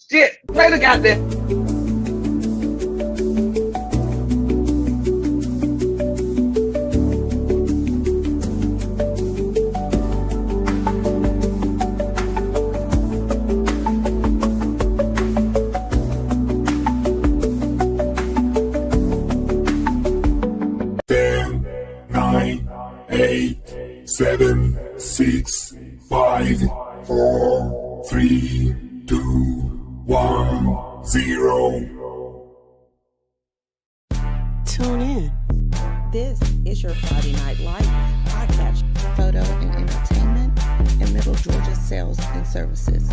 Shit, play the goddamn. Nine, 8, 7, 6, 5, 4, 3, 2, 1, 0. Tune in. This is your Friday Night Lights podcast, photo and entertainment, and Middle Georgia sales and services.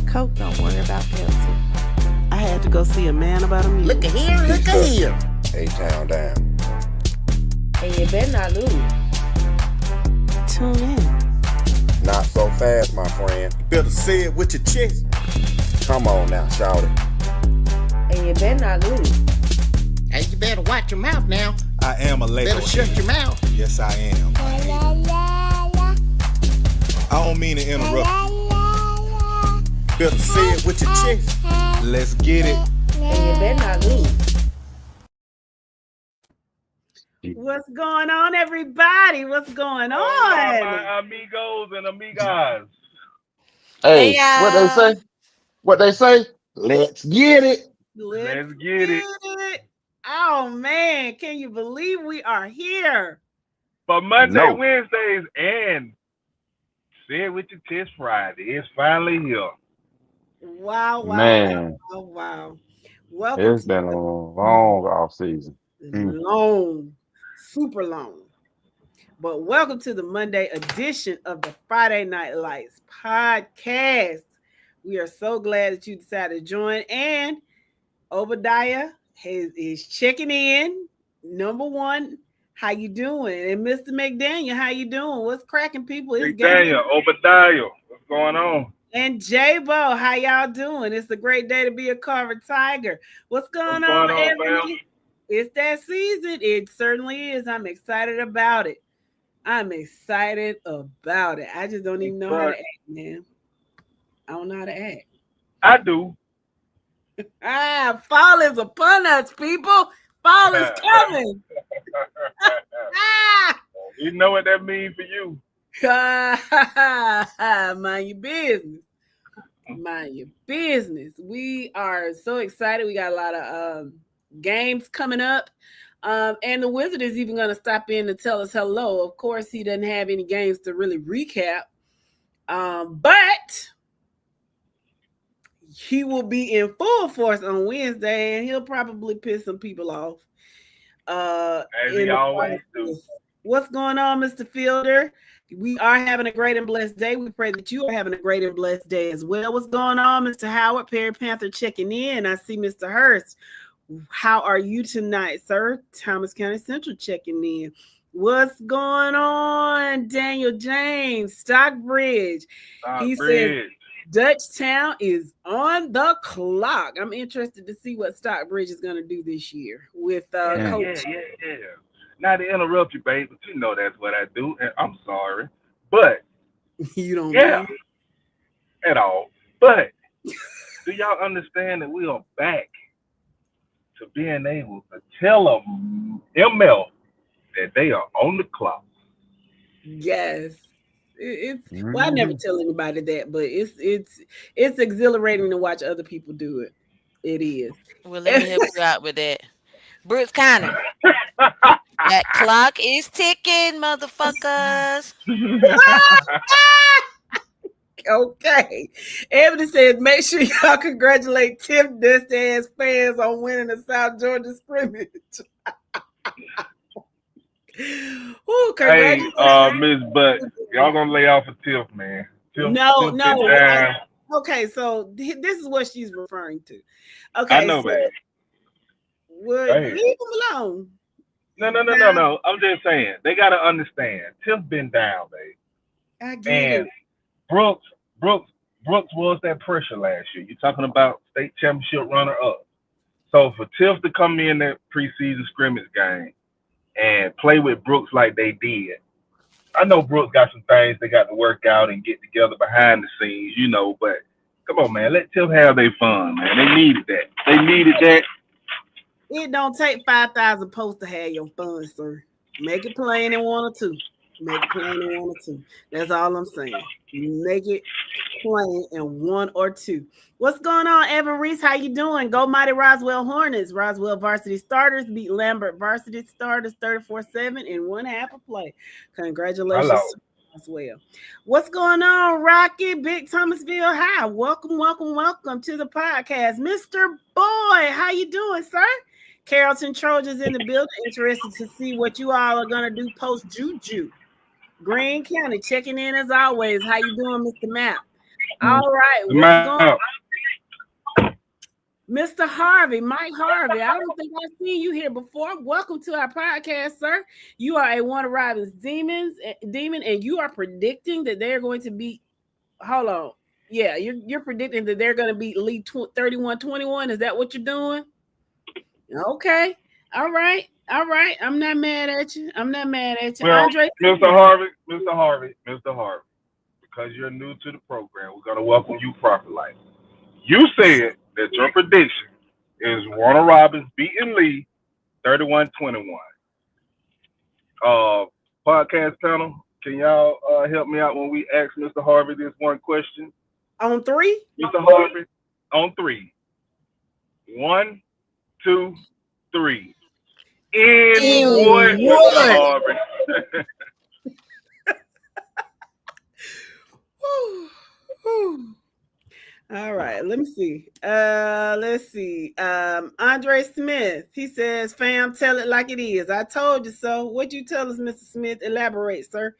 Coke don't worry about Pepsi. I had to go see a man about a mule. Look at here, look at here. A-Town down. And you better not lose. Tune in. Not so fast, my friend. You better say it with your chest. Come on now, shout it. And you better not lose. Hey, you better watch your mouth now. I am a Lego. Better shut your mouth. Yes, I am. I don't mean to interrupt you. Better say it with your chest. Let's get it. And you better not lose. What's going on, everybody? What's going on? My amigos and amigas. Hey, what they say? Let's get it. Let's get it. Oh man, can you believe we are here? For Monday, No. Wednesdays, and Say It With Your Chest Friday. It's finally here. Wow, Man. wow. Welcome It's been a long off season. long, super long. But welcome to the Monday edition of the Friday Night Lights podcast. We are so glad that you decided to join. And Obadiah is checking in. Number one, how you doing? And Mr. McDaniel, how you doing? What's cracking, people? It's Daniel, Obadiah, what's going on? And J-Bo, how y'all doing? It's a great day to be a Carver Tiger. What's going on, everybody? fam? It's that season. It certainly is. I'm excited about it. I just don't even know how to act, man. I don't know how to act. I do. Fall is upon us, people. Fall is coming. You know what that means for you. Mind your business. Mind your business. We are so excited. We got a lot of games coming up. And the Wizard is even going to stop in to tell us hello. Of course, he doesn't have any games to really recap. But he will be in full force on Wednesday, and he'll probably piss some people off. As he always do. What's going on, Mr. Fielder? We are having a great and blessed day. We pray that you are having a great and blessed day as well. What's going on, Mr. Howard? Perry Panther checking in. I see Mr. Hurst. How are you tonight, sir? Thomas County Central checking in. What's going on, Daniel James? Stockbridge. He says Dutchtown is on the clock. I'm interested to see what Stockbridge is going to do this year with Coach. Yeah. Not to interrupt you, babe, but you know that's what I do, and I'm sorry. But You don't yeah, know. at all. But do y'all understand that we are back to being able to tell them ML that they are on the clock? Yes. Well, I never tell anybody that, but it's exhilarating to watch other people do it. It is. Well, let me help you out with that. Brooks Connor, that clock is ticking, motherfuckers. Okay. Ebony says, make sure y'all congratulate Tim Dusty ass fans on winning the South Georgia scrimmage. Ooh, Hey, congratulations. Miss Butt, y'all gonna lay off a Tiff, man. Tiff, No. Tiff get down. Okay, so this is what she's referring to. Okay, I know, so babe. leave them alone. No. I'm just saying they gotta understand. Tiff been down, babe. I get And it. Brooks was that pressure last year. You're talking about state championship runner up. So for Tiff to come in that preseason scrimmage game and play with Brooks like they did, I know Brooks got some things they got to work out and get together behind the scenes, but Come on, man. Let Tiff have their fun, man. They needed that. They needed that. It don't take 5,000 posts to have your fun, sir. Make it plain in one or two. Make it plain in one or two. That's all I'm saying. Make it plain in one or two. What's going on, Evan Reese? How you doing? Go Mighty Roswell Hornets. Roswell varsity starters beat Lambert varsity starters 34-7 in one half of play. Congratulations. Hello. As well. What's going on, Rocky? Big Thomasville High. Welcome to the podcast. Mr. Boy, how you doing, sir? Carrollton Trojans in the building. Interested to see what you all are going to do post Juju. Greene County checking in as always. How you doing, Mr. Map? All right. What's going on? Mr. Harvey, Mike Harvey. I don't think I've seen you here before. Welcome to our podcast, sir. You are a Warner Robins demon, and you are predicting that they're going to be. Hold on. Yeah, you're predicting that they're going to beat Lee 31-21. Is that what you're doing? Okay. All right. I'm not mad at you. Well, Andre, Mr. Harvey, because you're new to the program, we're going to welcome you properly. You said that your prediction is Warner Robins beating Lee 31-21. Podcast panel, can y'all help me out when we ask Mr. Harvey this one question? On 3? Mr. Harvey, on 3. 1, 2, 3. In what, Mr. Harvey? All right, let me see. Let's see. Andre Smith, he says, fam, tell it like it is. I told you so. What'd you tell us, Mr. Smith? Elaborate, sir.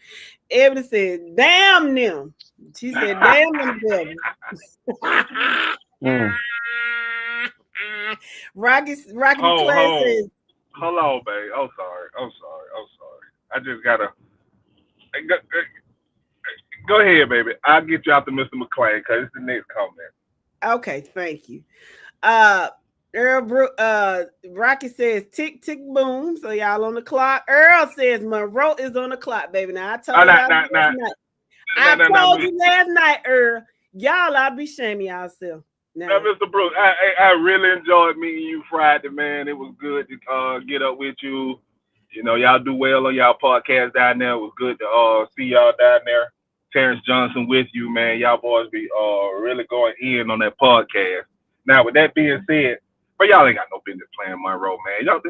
Ebony said, damn them. She said, damn them devils. Rocky McClay says, hold on, babe. I'm sorry. I just gotta go ahead, baby. I'll get you out to Mr. McClain because it's the next comment. Okay, thank you. Rocky says tick tick boom. So y'all on the clock. Earl says Monroe is on the clock, baby. Now I told you last night, Earl. Y'all ought to be shaming yourself. Now, Mr. Brooks, I really enjoyed meeting you Friday, man. It was good to get up with you. You know, y'all do well on y'all podcast down there. It was good to see y'all down there. Terrence Johnson with you, man. Y'all boys be really going in on that podcast. Now, with that being said, but y'all ain't got no business playing Monroe, man. Y'all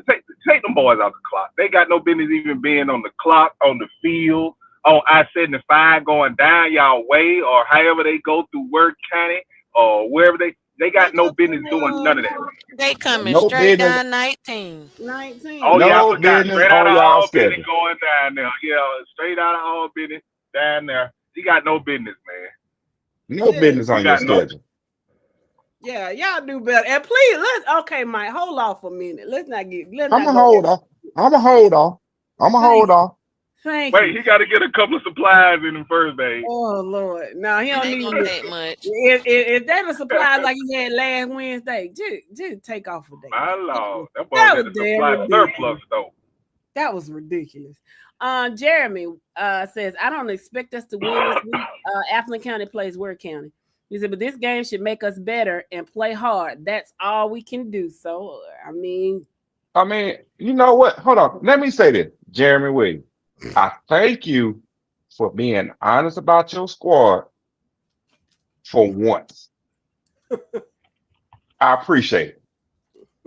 take them boys out the clock. They got no business even being on the clock, on the field, on I-75 going down y'all way, or however they go through Worth County or wherever they got no business doing none of that. They coming straight down 19. Oh, yeah, I forgot. Straight out of Albany going down there. Yeah, straight out of Albany down there. You got no business, man. No business on your schedule. Yeah, y'all do better. And please, okay, Mike, hold off for a minute. I'm gonna hold on. Thank you. Wait, he got to get a couple of supplies in the first day. Oh Lord, no, he don't need that much. If that was supplies like he had last Wednesday, just take off a day. My Lord, that boy had a supply surplus though. That was ridiculous. Jeremy says, I don't expect us to win this week. Appleton County plays Ware County. He said, but this game should make us better and play hard. That's all we can do. So, I mean, you know what? Hold on. Let me say this, Jeremy Williams. I thank you for being honest about your squad for once. I appreciate it.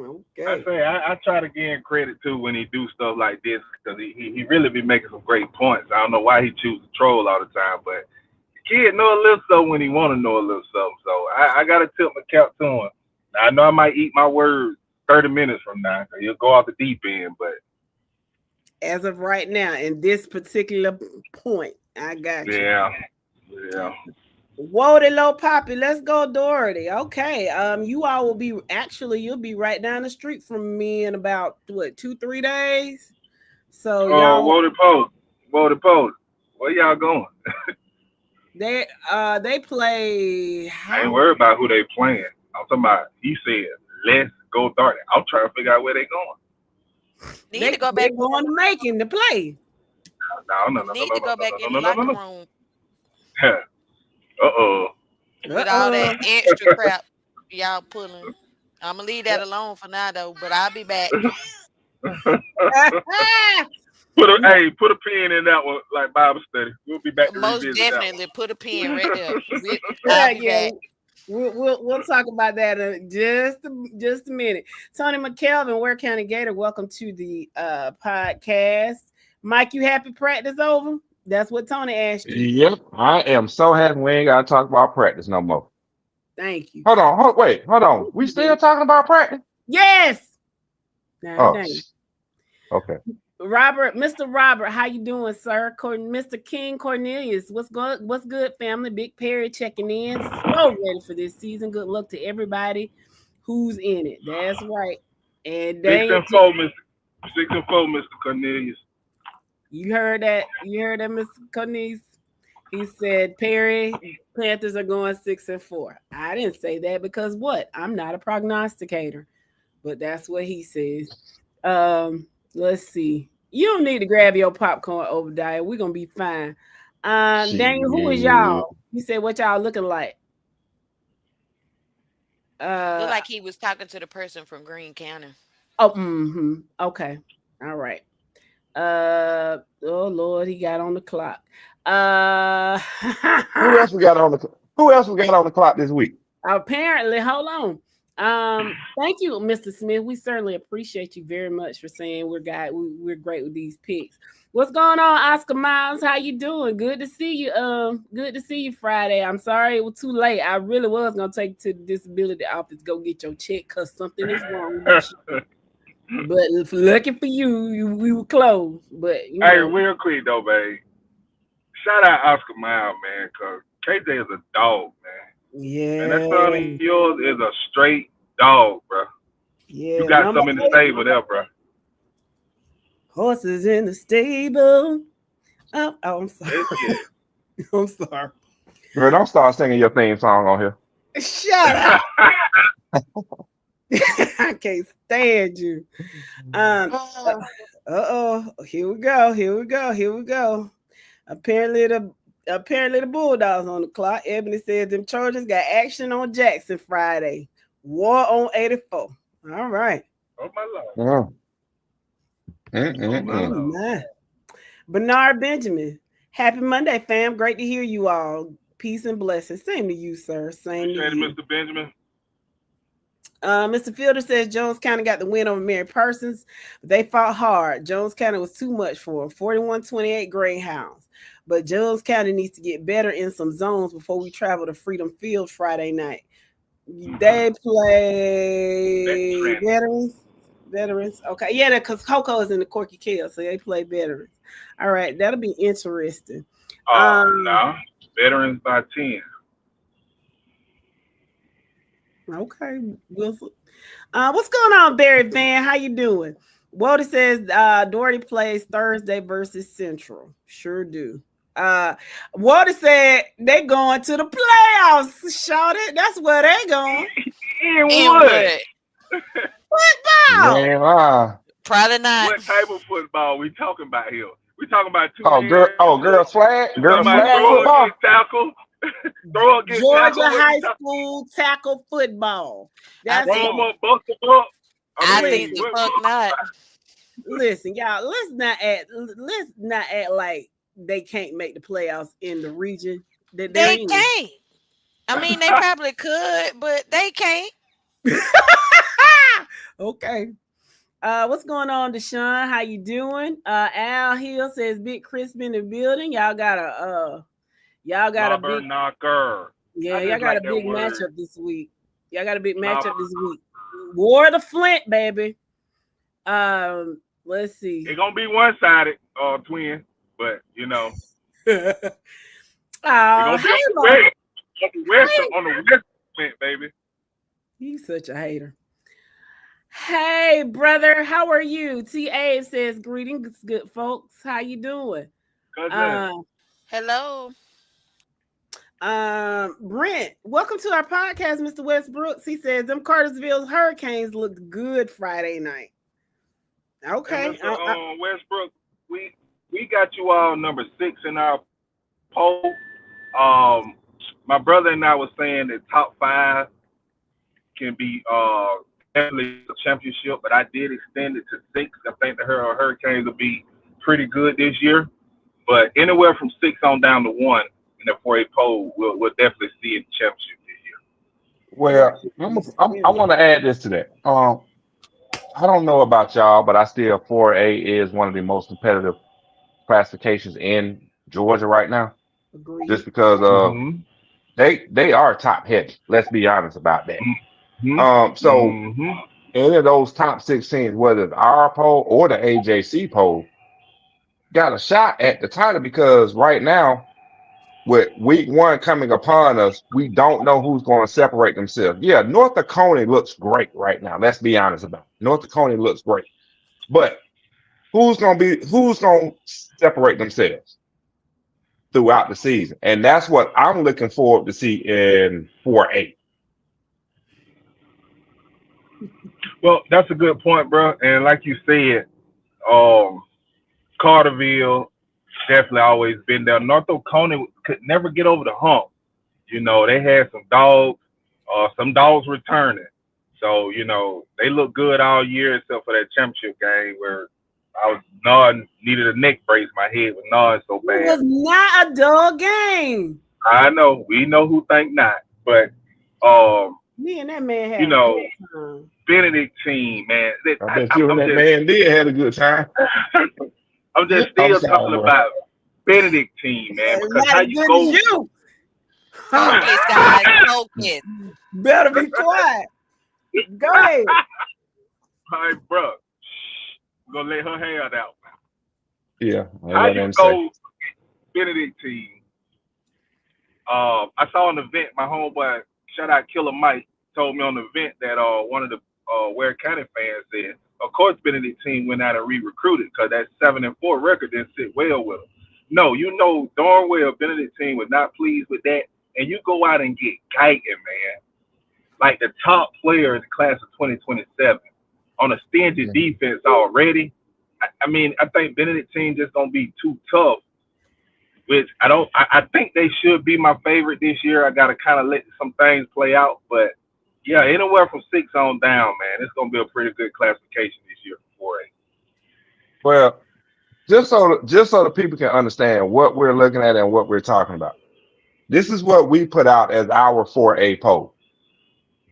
Okay. I try to give him credit too when he do stuff like this because he really be making some great points. I don't know why he chooses to troll all the time, but the kid know a little something when he want to know a little something. So I got to tip my cap to him. I know I might eat my words 30 minutes from now. So he'll go off the deep end, but as of right now, in this particular point, I got you. Yeah. Whoa, low poppy. Let's go, Doherty. Okay. You all will be you'll be right down the street from me in about 2-3 days. So y'all Whoa, where y'all going? They play. I ain't worried about who they playing. I'm talking about he said, let's go Doherty. I'm trying to figure out where they going. Need to go back. They're going to Macon to play. No. Need to go back in the locker room. Uh-oh. with all that extra crap y'all pulling. I'm gonna leave that alone for now though, but I'll be back. Put a pin in that one, like Bible study. We'll be back to Most revisit that one. definitely put a pin right there. I'll be back. We'll talk about that in just a minute. Tony McKelvin, Ware County Gator, welcome to the podcast. Mike, you happy practice over? That's what Tony asked you. Yep, I am so happy we ain't got to talk about practice no more. Thank you. Hold on. We still talking about practice? Yes. Oh, okay. Mr. Robert, how you doing, sir? Mr. King Cornelius, what's good, family? Big Perry checking in. So ready for this season. Good luck to everybody who's in it. That's right. And 6 and 4, Mr. Cornelius. You heard that, Mr. Cornelius? He said Perry Panthers are going 6 and 4. I didn't say that because what? I'm not a prognosticator, but that's what he says. Let's see. You don't need to grab your popcorn, Obadiah. We're gonna be fine. Daniel, who is y'all? He said, "What y'all looking like?" Looked like he was talking to the person from Greene County. Oh, okay, all right. Oh Lord, he got on the clock. Who else we got on the clock this week? Apparently, hold on. Thank you, Mr. Smith. We certainly appreciate you very much for saying we're great with these picks. What's going on, Oscar Miles? How you doing? Good to see you. Good to see you Friday. I'm sorry it was too late. I really was gonna take you to the disability office, go get your check because something is wrong with you. But lucky for you, we were closed. But hey, real quick though, babe. Shout out Oscar Miles, man, because KJ is a dog, man. Yeah. And that son of yours is a straight dog, bro. Yeah. You got something to say with that, bro. Horses in the stable. Oh, I'm sorry. I'm sorry. Girl, don't start singing your theme song on here. Shut up. I can't stand you. Here we go. Apparently the Bulldogs on the clock. Ebony says them Trojans got action on Jackson Friday. War on 84. All right. Oh my Lord. Oh, Bernard Benjamin. Happy Monday, fam. Great to hear you all. Peace and blessings. Same to you, sir. Same to you. Mr. Benjamin. Mr. Fielder says Jones County got the win over Mary Persons. They fought hard. Jones County was too much for them. 41-28 Greyhounds. But Jones County needs to get better in some zones before we travel to Freedom Field Friday night. They play veterans. Okay. Yeah, because Coco is in the Corky Kale, so they play veterans. All right. That'll be interesting. No. Veterans by 10. Okay, Wilson. What's going on, Barry Van? How you doing? Walter says Doherty plays Thursday versus Central. Sure do. Walter said they going to the playoffs. Shout it. That's where they going. In Football. Man, Probably not. What type of football we talking about here? We talking about girls flag football. Tackle. Georgia High School tackle football. That's I think the fuck not. Listen, y'all. Let's not act like they can't make the playoffs in the region. They can't. I mean, they probably could, but they can't. Okay. What's going on, Deshaun? How you doing? Al Hill says Big Crispy in the building. Y'all got a big knocker. Yeah, y'all got a big matchup this week. War of the Flint, baby. Let's see. It's gonna be one-sided, twin, but you know. It's gonna be on the west Flint, baby. He's such a hater. Hey, brother, how are you? T.A. says greetings, good folks. How you doing? Hello. Brent, welcome to our podcast, Mr. Westbrooks. He says them Cartersville Hurricanes looked good Friday night. Okay. Westbrook, we got you all number 6 in our poll. my brother and I was saying that top five can be definitely a championship, but I did extend it to six. I think the Hurricanes will be pretty good this year. But anywhere from six on down to one in the 4A poll, we'll definitely see it in the championship this year. Well, I want to add this to that. I don't know about y'all, but I still 4A is one of the most competitive classifications in Georgia right now, just Agreed. because Mm-hmm. they are top heavy. Let's be honest about that. So Mm-hmm. any of those top 16, whether it's our poll or the AJC poll, got a shot at the title because right now, with week one coming upon us, we don't know who's going to separate themselves. Yeah, North Dakota looks great right now. Let's be honest about it. North Dakota looks great. But who's going to separate themselves throughout the season? And that's what I'm looking forward to see in 4A. Well, that's a good point, bro. And like you said, um, Carterville definitely always been there. North Oconee could never get over the hump. You know, they had some dogs returning. So, you know, they look good all year except for that championship game where I was nodding, needed a neck brace. My head was nodding so It bad. was not a dull game. I know. We know who think not. But, Me and that man had you know, a good time. Benedict team, man. I bet you and that man did had a good time. I'm just I'm still sorry, talking bro. about Benedict team, man. Because Not how as you good go. as you. Focus, guys. Focus. Better be quiet. Go ahead. All right, bro. We're going to let her hair out. Yeah. How you go Benedict team? I saw an event, my homeboy, shout out Killer Mike, told me on the event that one of the Ware County fans said, of course Benedict team went out and re-recruited because that 7-4 record didn't sit well with them. No, you know darn well Benedict team was not pleased with that, and you go out and get Guyton, man. Like the top player in the class of 2027 on a stingy defense already. I mean, I think Benedict team just gonna be too tough. Which I think they should be my favorite this year. I gotta kind of let some things play out, but yeah, anywhere from six on down, man, it's gonna be a pretty good classification this year for 4A. Well, just so the people can understand what we're looking at and what we're talking about. This is what we put out as our 4A poll.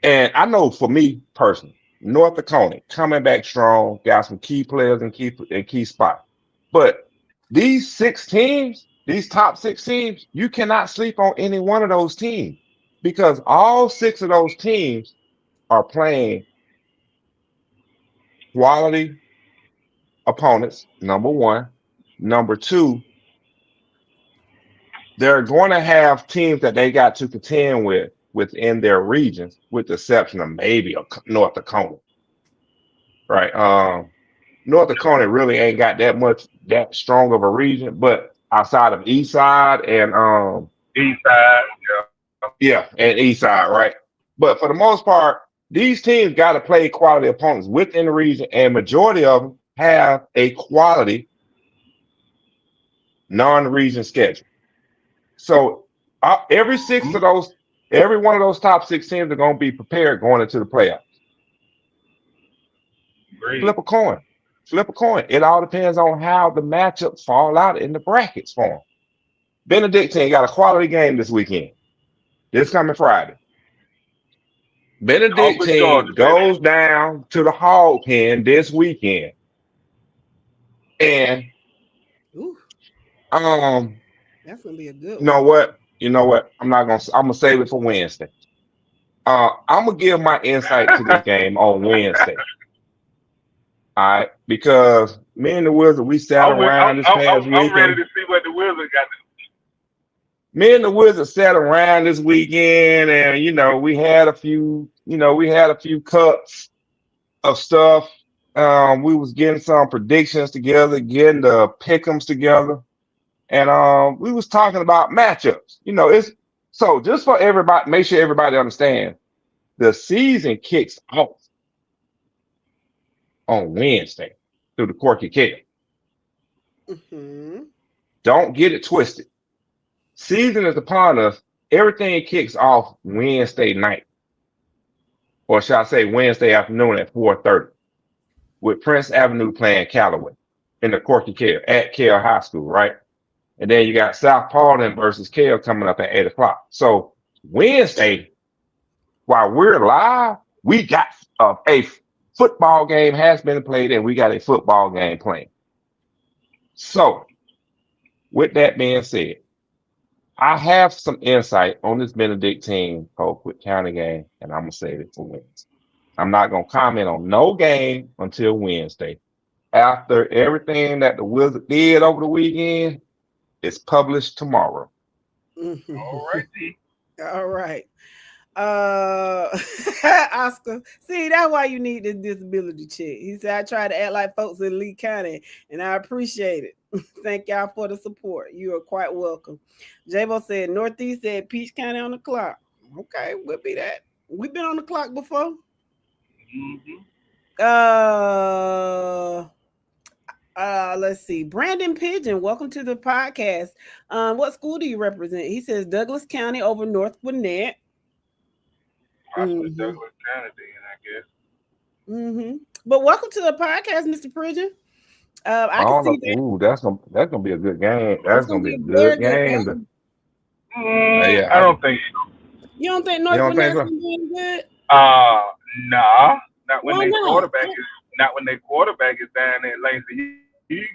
And I know for me personally, North Dakota coming back strong, got some key players and key spots. But these top six teams, you cannot sleep on any one of those teams because all six of those teams are playing quality opponents, number one. Number two, they're going to have teams that they got to contend with within their regions, with the exception of maybe North Dakota, right? North Dakota really ain't got that strong of a region, but outside of East Side and East side, and East Side, right? But for the most part, these teams got to play quality opponents within the region, and majority of them have a quality non-region schedule. So every one of those top six teams are going to be prepared going into the playoffs. great. Flip a coin. It all depends on how the matchups fall out in the brackets for them. Benedictine got a quality game this weekend. This coming Friday. Benedictine goes down to the Hog Pen this weekend. And that's gonna be a good one. You know what? I'm gonna save it for Wednesday. I'm gonna give my insight to this game on Wednesday. All right, because me and the Wizard, we sat around this past weekend. I'm ready to see what the Wizard got to do. Me and the Wizard sat around this weekend, and we had a few cups of stuff. We was getting some predictions together, getting the pick'ems together, and we was talking about matchups. It's so just for everybody, make sure everybody understands the season kicks off on Wednesday through the Corky Care. Don't get it twisted. Season is upon us everything kicks off Wednesday night, or shall I say Wednesday afternoon at 4:30, with Prince Avenue playing Callaway in the Corky Care at Care High School, right? And then you got South Paulding versus Care coming up at 8 o'clock. So Wednesday, while we're live, we got a football game has been played, and we got a football game playing. So, with that being said, I have some insight on this Benedictine Colquitt County game, and I'm gonna save it for Wednesday. I'm not gonna comment on no game until Wednesday. After everything that the Wizard did over the weekend, it's published tomorrow. All righty. All right. Oscar, see, that's why you need this disability check. He said, I try to act like folks in Lee County, and I appreciate it. Thank y'all for the support. You are quite welcome. J-Bo said, Northeast said Peach County on the clock. Okay, we'll be that. We've been on the clock before. Mm-hmm. Let's see. Brandon Pigeon, welcome to the podcast. What school do you represent? He says Douglas County over North Gwinnett. Possibly Douglas County, I guess. Mm-hmm. But welcome to the podcast, Mr. Pigeon. I don't can know. see that. Ooh, that's gonna be a good game. That's It's gonna be a very good game. Yeah, I don't think so. You don't think You North don't think Gwinnett's so? doing good? Nah. Not when Why their not? quarterback is not when their quarterback is down at Langston Hughes.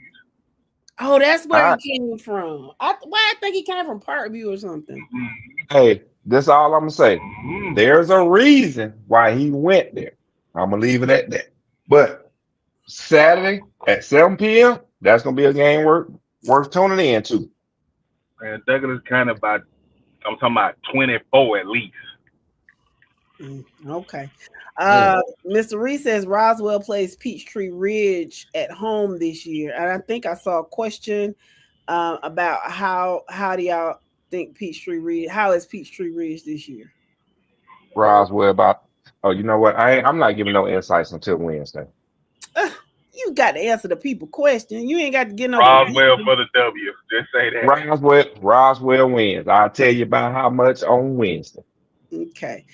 Oh, that's where Alright. he came from. I think he came from Parkview or something. Hey, this all I'm gonna say. There's a reason why he went there. I'm gonna leave it at that. But Saturday at 7 p.m., that's gonna be a game worth tuning in to. And Douglas kind of I'm talking about 24 at least. Okay. Mr. Reese says Roswell plays Peachtree Ridge at home this year. And I think I saw a question about how do y'all think Peachtree Ridge, how is Peachtree Ridge this year? Roswell about you know what? I'm not giving no insights until Wednesday. You got to answer the people question. You ain't got to get no Roswell for the W. Just say that. Roswell wins. I'll tell you about how much on Wednesday. Okay.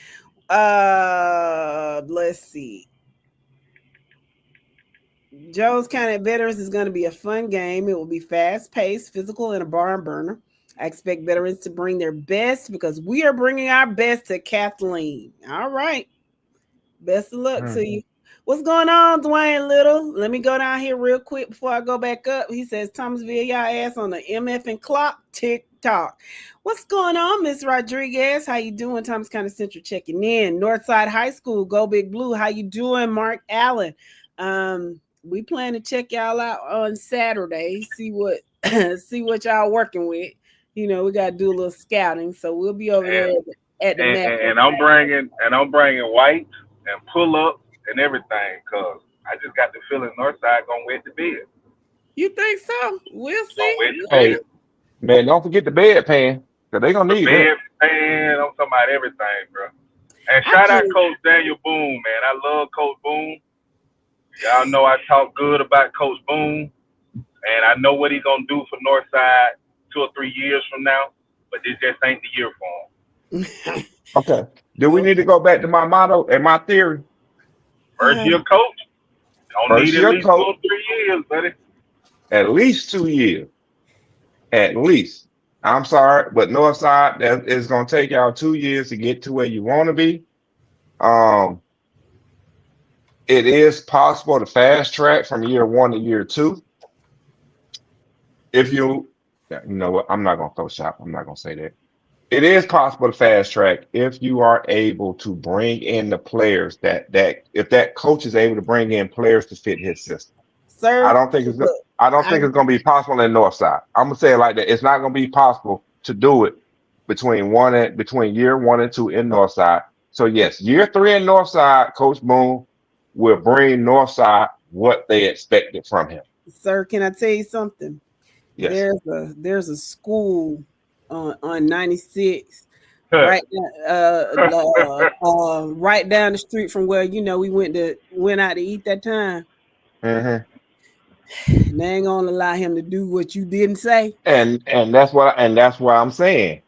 Let's see. Jones County Veterans is going to be a fun game. It will be fast-paced, physical, and a barn burner. I expect veterans to bring their best because we are bringing our best to Kathleen. All right. Best of luck to you. What's going on, Dwayne Little? Let me go down here real quick before I go back up. He says, Thomasville, y'all ass on the MF and clock, tick-tock. What's going on, Miss Rodriguez? How you doing? Thomas County Central checking in. Northside High School, Go Big Blue. How you doing, Mark Allen? We plan to check y'all out on Saturday. See what y'all working with. You know, we got to do a little scouting, so we'll be over there at the map. And I'm bringing white and pull up and everything, cause I just got the feeling Northside gonna wet the bed. You think so? We'll see. Hey, man, don't forget the bedpan, cause they gonna need bedpan. I'm talking about everything, bro. And shout out Coach Daniel Boone, man. I love Coach Boone. Y'all know I talk good about Coach Boone, and I know what he's gonna do for Northside 2 or 3 years from now. But this just ain't the year for him. Okay. Do we need to go back to my motto and my theory? First year coach. Don't need at least 2 or 3 years, buddy. At least 2 years. At least. I'm sorry, but Northside, that is going to take y'all 2 years to get to where you want to be. It is possible to fast track from year 1 to year 2. If you know what, I'm not going to throw shop. I'm not going to say that. It is possible to fast track if you are able to bring in the players that if that coach is able to bring in players to fit his system. Sir, I don't think it's going to be possible in Northside. I'm going to say it like that. It's not going to be possible to do it between year 1 and 2 in Northside. So yes, year 3 in Northside, Coach Boone will bring Northside what they expected from him. Sir, can I tell you something? Yes. There's a school on 96 right right down the street from where we went out to eat that time. Mm-hmm. They ain't gonna allow him to do what you didn't say. And that's what I'm saying.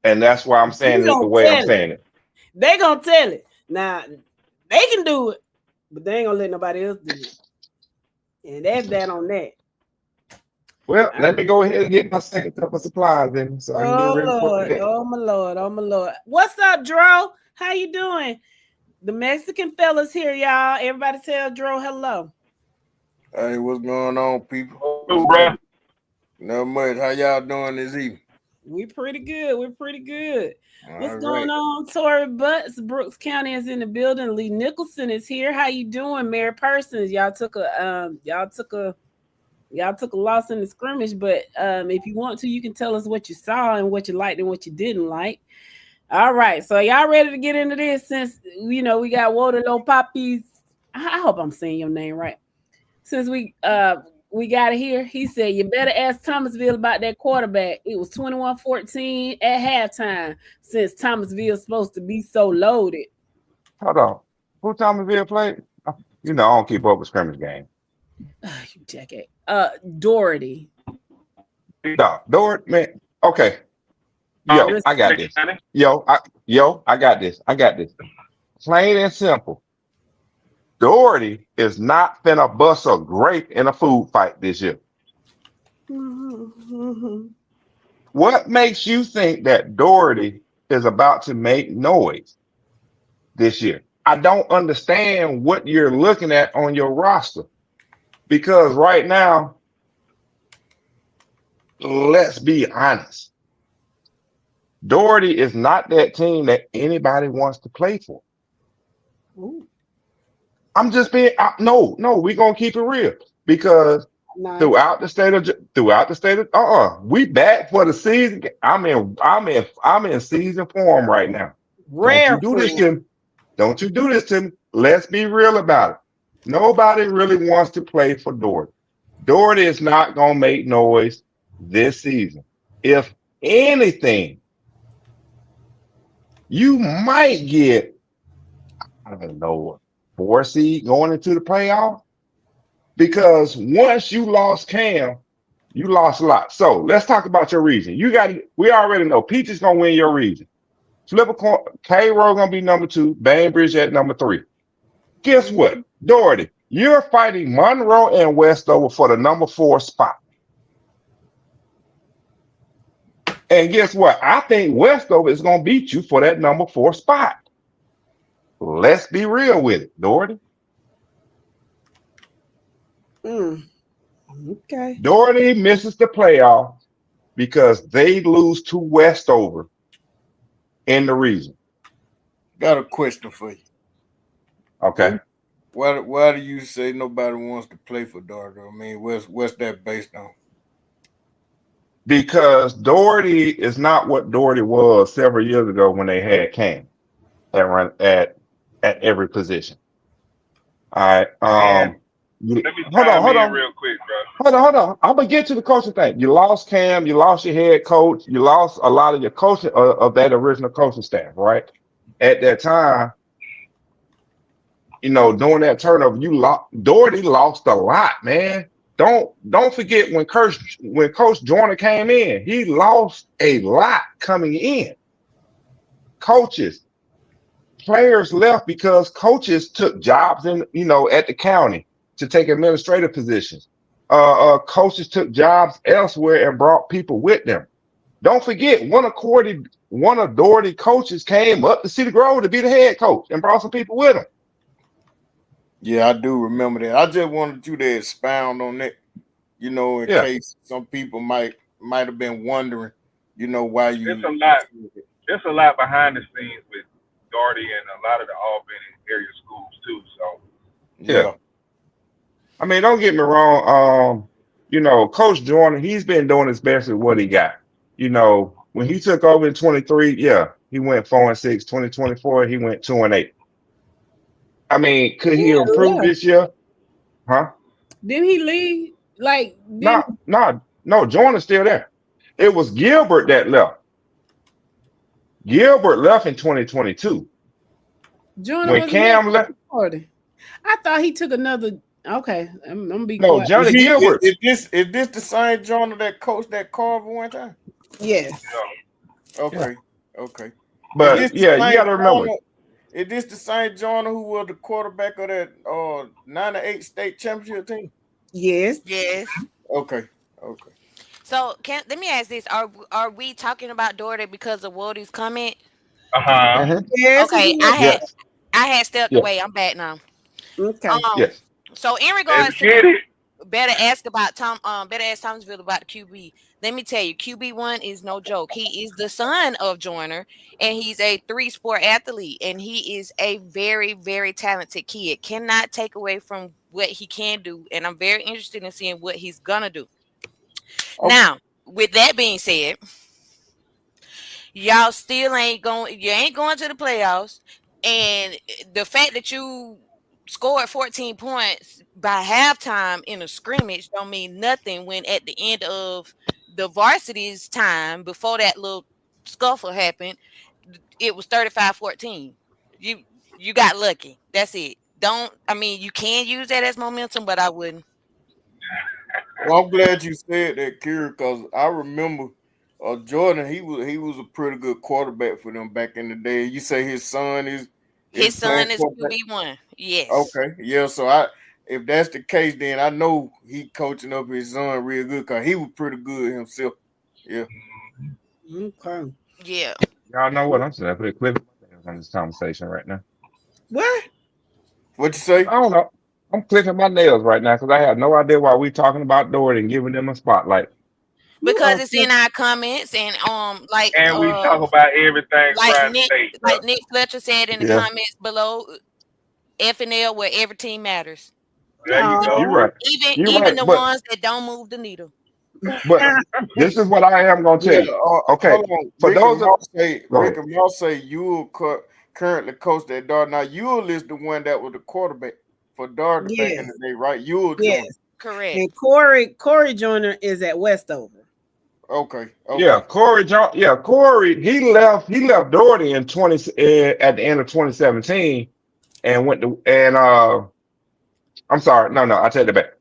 And that's why I'm saying You it the gonna way I'm tell it. saying it. They gonna tell it. Now they can do it, but they ain't gonna let nobody else do it. And that's that on that. Well, let me go ahead and get my second cup of supplies in so I can get Oh ready for Lord, that. oh my Lord, oh my Lord. What's up, Dro? How you doing? The Mexican fellas here, y'all. Everybody tell Dro hello. Hey, what's going on, people? Oh, bro. Not much. How y'all doing this evening? We pretty good. We're pretty good. What's All going right. on? Tory Butts, Brooks County is in the building. Lee Nicholson is here. How you doing, Mayor Persons? Y'all took a loss in the scrimmage, but if you want to, you can tell us what you saw and what you liked and what you didn't like. All right, so y'all ready to get into this? Since we got Waterloo Poppies. I hope I'm saying your name right. Since we got it here, he said you better ask Thomasville about that quarterback. It was 21-14 at halftime. Since Thomasville's supposed to be so loaded. Hold on. Who Thomasville played? You know, I don't keep up with scrimmage game. You jackass. Doherty. No, Dort, man. Okay. Yo, I got this. I got this. I got this. Plain and simple. Doherty is not finna bust a grape in a food fight this year. What makes you think that Doherty is about to make noise this year? I don't understand what you're looking at on your roster because right now, let's be honest. Doherty is not that team that anybody wants to play for. Ooh. I'm just being no, we're gonna keep it real because Nice. throughout the state of we back for the season. I'm in season form right now. Rare Don't you do this to me. Let's be real about it. Nobody really wants to play for Doherty. Doherty is not gonna make noise this season. If anything, you might get, I don't know, 4 seed going into the playoff. Because once you lost Cam, you lost a lot. So let's talk about your region. We already know Peach is gonna win your region. Flip a coin, K-Row gonna be number 2, Bainbridge at number 3. Guess what? Doherty, you're fighting Monroe and Westover for the number 4 spot. And guess what? I think Westover is gonna beat you for that number 4 spot. Let's be real with it, Doherty. Okay. Doherty misses the playoffs because they lose to Westover in the region. Got a question for you. Okay. Why do you say nobody wants to play for Doherty? I mean, what's that based on? Because Doherty is not what Doherty was several years ago when they had Cam at every position. All right. Let me hold on. real quick, bro. Hold on. I'm gonna get to the coaching thing. You lost Cam, you lost your head coach, you lost a lot of your coaching of that original coaching staff, right? At that time, during that turnover, Doherty lost a lot, man. Don't forget when Coach Joyner came in, he lost a lot coming in. Players left because coaches took jobs at the county to take administrative positions. Coaches took jobs elsewhere and brought people with them. Don't forget, one of Doherty coaches came up to Cedar Grove to be the head coach and brought some people with him. Yeah, I do remember that. I just wanted you to expound on that, in case some people might have been wondering, why you. There's a lot behind the scenes with Doherty and a lot of the Albany area schools too. So yeah. I mean, don't get me wrong. Coach Joyner, he's been doing his best with what he got. When he took over in 23, he went 4-6. 2024, he went 2-8. I mean, could he improve this year? Huh? Didn't he leave? No, Joyner's still there. It was Gilbert that left. Gilbert left in 2022. Joyner when Cam left. I thought he took another. Okay, I'm gonna be no quiet. Johnny Gilbert. Is this the same Joyner that coached that Carver one time? Yes. Okay. Okay. But yeah, you got to remember. Is this the same Joyner who was the quarterback of that 98 state championship team? Yes. Yes. Okay. So let me ask this: Are we talking about Doherty because of Woody's comment? Yes. Okay, I had stepped Yes. away. I'm back now. Okay. Yes. So in regards to better ask Thomasville about the QB. Let me tell you, QB1 is no joke. He is the son of Joyner, and he's a 3-sport athlete, and he is a very, very talented kid. Cannot take away from what he can do, and I'm very interested in seeing what he's gonna do. Okay. Now, with that being said, y'all still ain't going to the playoffs, and the fact that you scored 14 points by halftime in a scrimmage don't mean nothing when at the end of the varsity's time before that little scuffle happened, it was 35-14. You got lucky. That's it. You can use that as momentum, but I wouldn't. Well, I'm glad you said that, Kira, because I remember Jordan. He was a pretty good quarterback for them back in the day. You say his son is QB1. Yes. Okay. Yeah. So if that's the case, then I know he coaching up his son real good because he was pretty good himself. Yeah. Okay. Yeah. Y'all know what I'm saying? I put a clip on this conversation right now. What? What you say? I don't know. I'm clicking my nails right now because I have no idea why we talking about Doherty and giving them a spotlight. Because it's in our comments and we talk about everything Nick Fletcher said in the comments below, FNL where every team matters. There you go. You're right. Even the ones that don't move the needle. But this is what I am going to tell you. Okay. For Rick and Moss say you currently coach at Dart. Now Ewell is the one that was the quarterback for Dart back in the day, right? Ewell. Yes. Correct. And Corey Joyner is at Westover. Okay. Yeah, Corey. He left Doherty at the end of 2017 and went to I'm sorry, no, I take that back.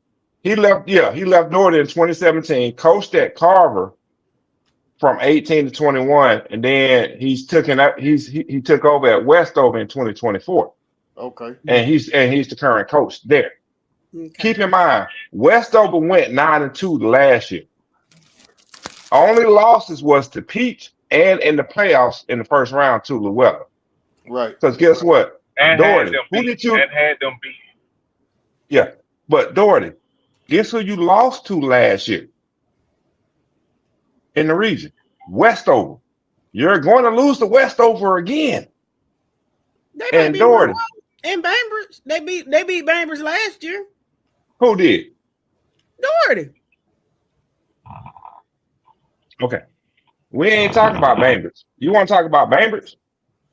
He left Doherty in 2017, coached at Carver from 18 to 21, and then he took over at Westover in 2024. Okay. And he's the current coach there. Okay. Keep in mind, Westover went 9-2 last year. Only losses was to Peach and in the playoffs in the first round to Llewellyn. Right. Because guess what? And Doherty, had them beat. Yeah, but Doherty, guess who you lost to last year in the region? Westover. You're going to lose to Westover again. And Doherty. And Bainbridge. They beat Bainbridge last year. Who did? Doherty. Okay. We ain't talking about Bainbridge. You want to talk about Bainbridge?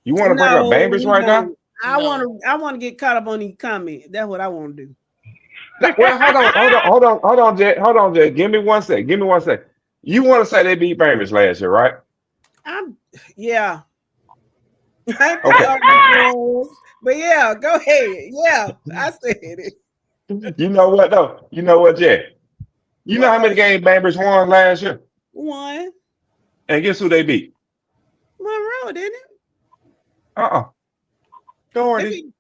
You want to bring up Bainbridge right now? I want to get caught up on these comments. That's what I want to do. Well, hold on, Jed. Give me one sec. You want to say they beat Bainbridge last year, right? Yeah. Okay. But yeah, go ahead. Yeah, I said it. You know what though? You know what, Jed? You know how many games Bainbridge won last year? One. And guess who they beat? Monroe, didn't it? Doherty.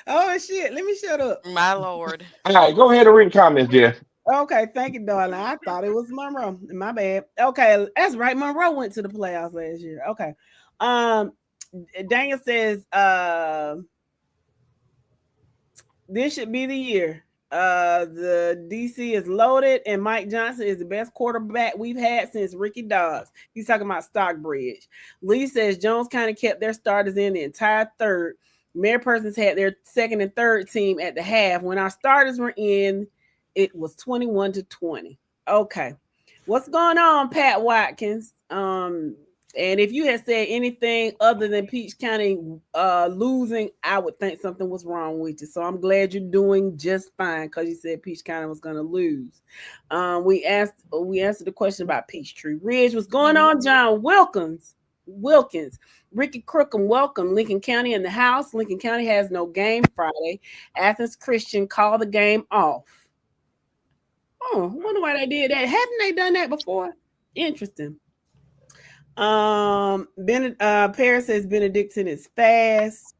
Oh shit! Let me shut up. My lord. All right, go ahead and read the comments, Jeff. Okay, thank you, darling. I thought it was Monroe. My bad. Okay, that's right. Monroe went to the playoffs last year. Okay. Daniel says this should be the year. The DC is loaded, and Mike Johnson is the best quarterback we've had since Ricky Dobbs. He's talking about Stockbridge. Lee says Jones County kept their starters in the entire third. Mary Persons had their second and third team at the half. When our starters were in, it was 21-20. Okay. What's going on, Pat Watkins? And if you had said anything other than Peach County losing, I would think something was wrong with you. So I'm glad you're doing just fine because you said Peach County was going to lose. We answered the question about Peachtree Ridge. What's going on, John Wilkins? Ricky Crookham, welcome. Lincoln County in the house. Lincoln County has no game Friday. Athens Christian called the game off. Oh, I wonder why they did that. Haven't they done that before? Interesting. Paris says Benedictine is fast.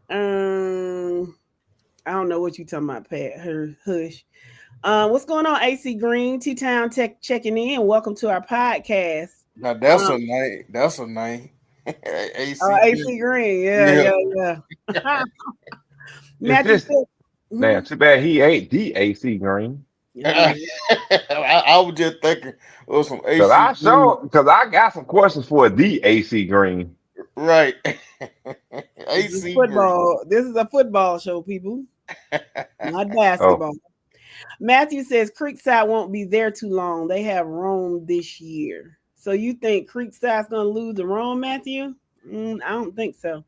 I don't know what you talking about, Pat. Her hush. What's going on, AC Green? T-Town Tech checking in. Welcome to our podcast. Now that's a name. That's a name. AC. AC Green. Yeah. Matthew This, man, too bad he ain't the AC Green. I was just thinking of some AC. Because I got some questions for the AC Green. Right. AC football. This is a football show, people. Not basketball. Matthew says Creekside won't be there too long. They have Rome this year. So you think Creekside's going to lose to Rome, Matthew? I don't think so.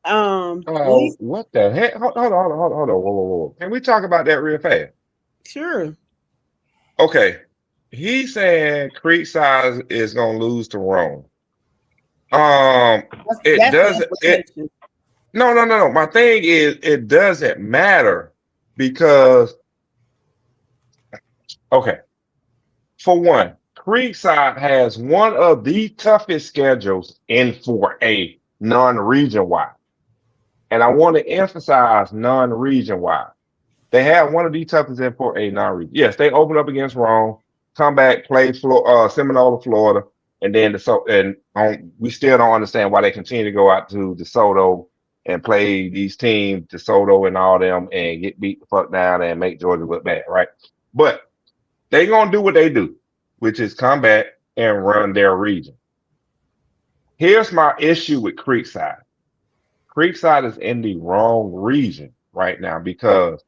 What the heck? Hold on. Whoa. Can we talk about that real fast? Sure. Okay. He said Creekside is going to lose to Rome. It doesn't. No. My thing is, it doesn't matter because. Okay. For one, Creekside has one of the toughest schedules in 4A non-region wide. And I want to emphasize non-region wide. They have one of the toughest in 4A non-region. Yes, they open up against Rome, come back, play Seminole, Florida, and then we still don't understand why they continue to go out to DeSoto and play these teams, DeSoto and all them, and get beat the fuck down and make Georgia look bad, right? But they're going to do what they do, which is come back and run their region. Here's my issue with Creekside. Creekside is in the wrong region right now because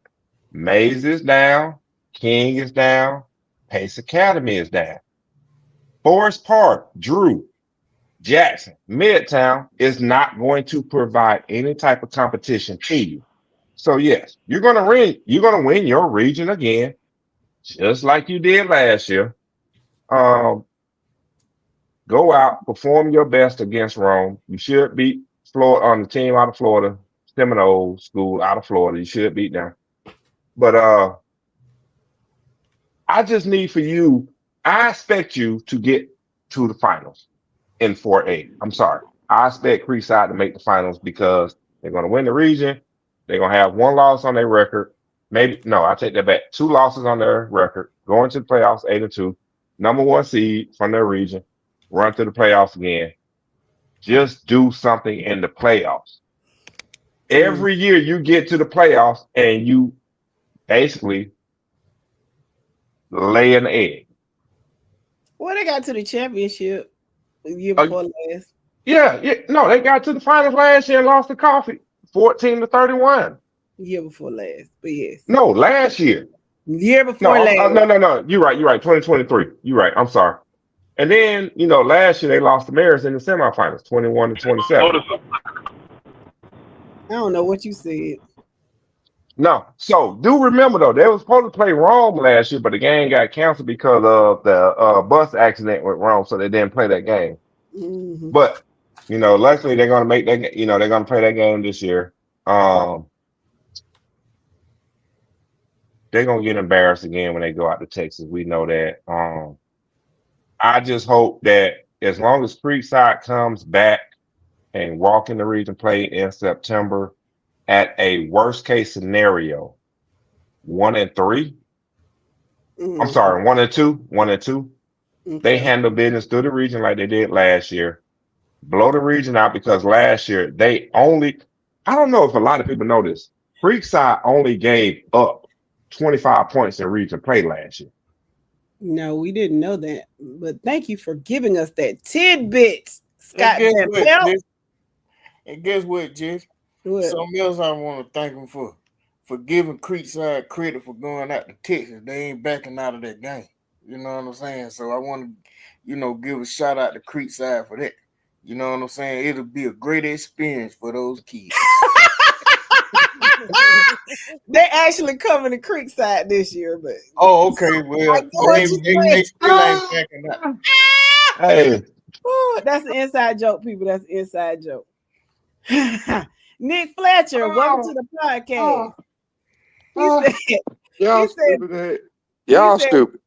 Mays is down, King is down, Pace Academy is down. Forest Park, Drew, Jackson, Midtown is not going to provide any type of competition to you. So yes, you're gonna win your region again, just like you did last year. Go out, perform your best against Rome. You should beat Florida on the team out of Florida, Seminole School out of Florida. You should beat them. But I just need for you. I expect you to get to the finals in 4A. I'm sorry. I expect Creekside to make the finals because they're going to win the region. They're going to have one loss on their record. I take that back. 2 losses on their record. Going to the playoffs 8-2. Number 1 seed from their region. Run to the playoffs again. Just do something in the playoffs. Every year you get to the playoffs and you basically lay an egg. Well, they got to the championship the year before last. Yeah. No, they got to the finals last year and lost to Coffee 14-31. Year before last, but yes. No, last year. Year before last. No. You're right. 2023. You're right. I'm sorry. And then, last year they lost to Maris in the semifinals, 21-27. I don't know what you said. No. So do remember though, they were supposed to play Rome last year, but the game got canceled because of the bus accident with Rome, so they didn't play that game. Mm-hmm. But luckily they're gonna make that. They're gonna play that game this year. They're gonna get embarrassed again when they go out to Texas. We know that. I just hope that as long as Creekside comes back and walk in the region play in September at a worst case scenario, 1-3. I'm sorry, 1-2. 1-2. Okay. They handle business through the region like they did last year. Blow the region out because last year I don't know if a lot of people know this. Creekside only gave up 25 points in region play last year. No, we didn't know that. But thank you for giving us that tidbit, Scott. And guess what, Jess? Something else I want to thank them for giving Creekside credit for going out to Texas. They ain't backing out of that game. You know what I'm saying? So I want to, give a shout out to Creekside for that. You know what I'm saying? It'll be a great experience for those kids. They actually coming to Creekside this year, but okay. Well, they still ain't backing out. Hey, that's an inside joke, people. That's an inside joke. Nick Fletcher, welcome to the podcast. Y'all stupid.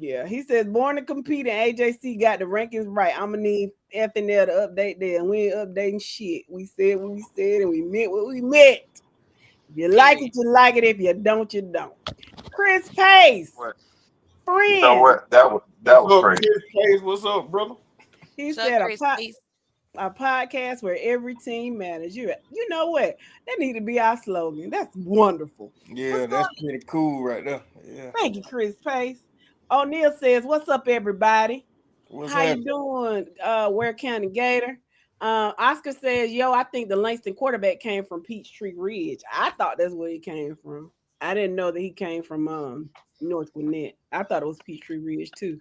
Yeah, he says born to compete and AJC got the rankings right. I'm gonna need FNL to update there. And we ain't updating shit. We said what we said and we meant what we meant. If you like it, you like it. If you don't, you don't. Chris Pace, What? You know friend. what? That was What's up, crazy. Chris Hayes? What's up, brother? He What's up, said Chris? Please. a podcast where every team matters. You know what? That need to be our slogan. That's wonderful. Yeah, that's pretty cool right there. Yeah. Thank you, Chris Pace. O'Neal says, "What's up, everybody? What's How you happening? doing, Ware County Gator?" Oscar says, "Yo, I think the Langston quarterback came from Peachtree Ridge. I thought that's where he came from. I didn't know that he came from North Gwinnett. I thought it was Peachtree Ridge too."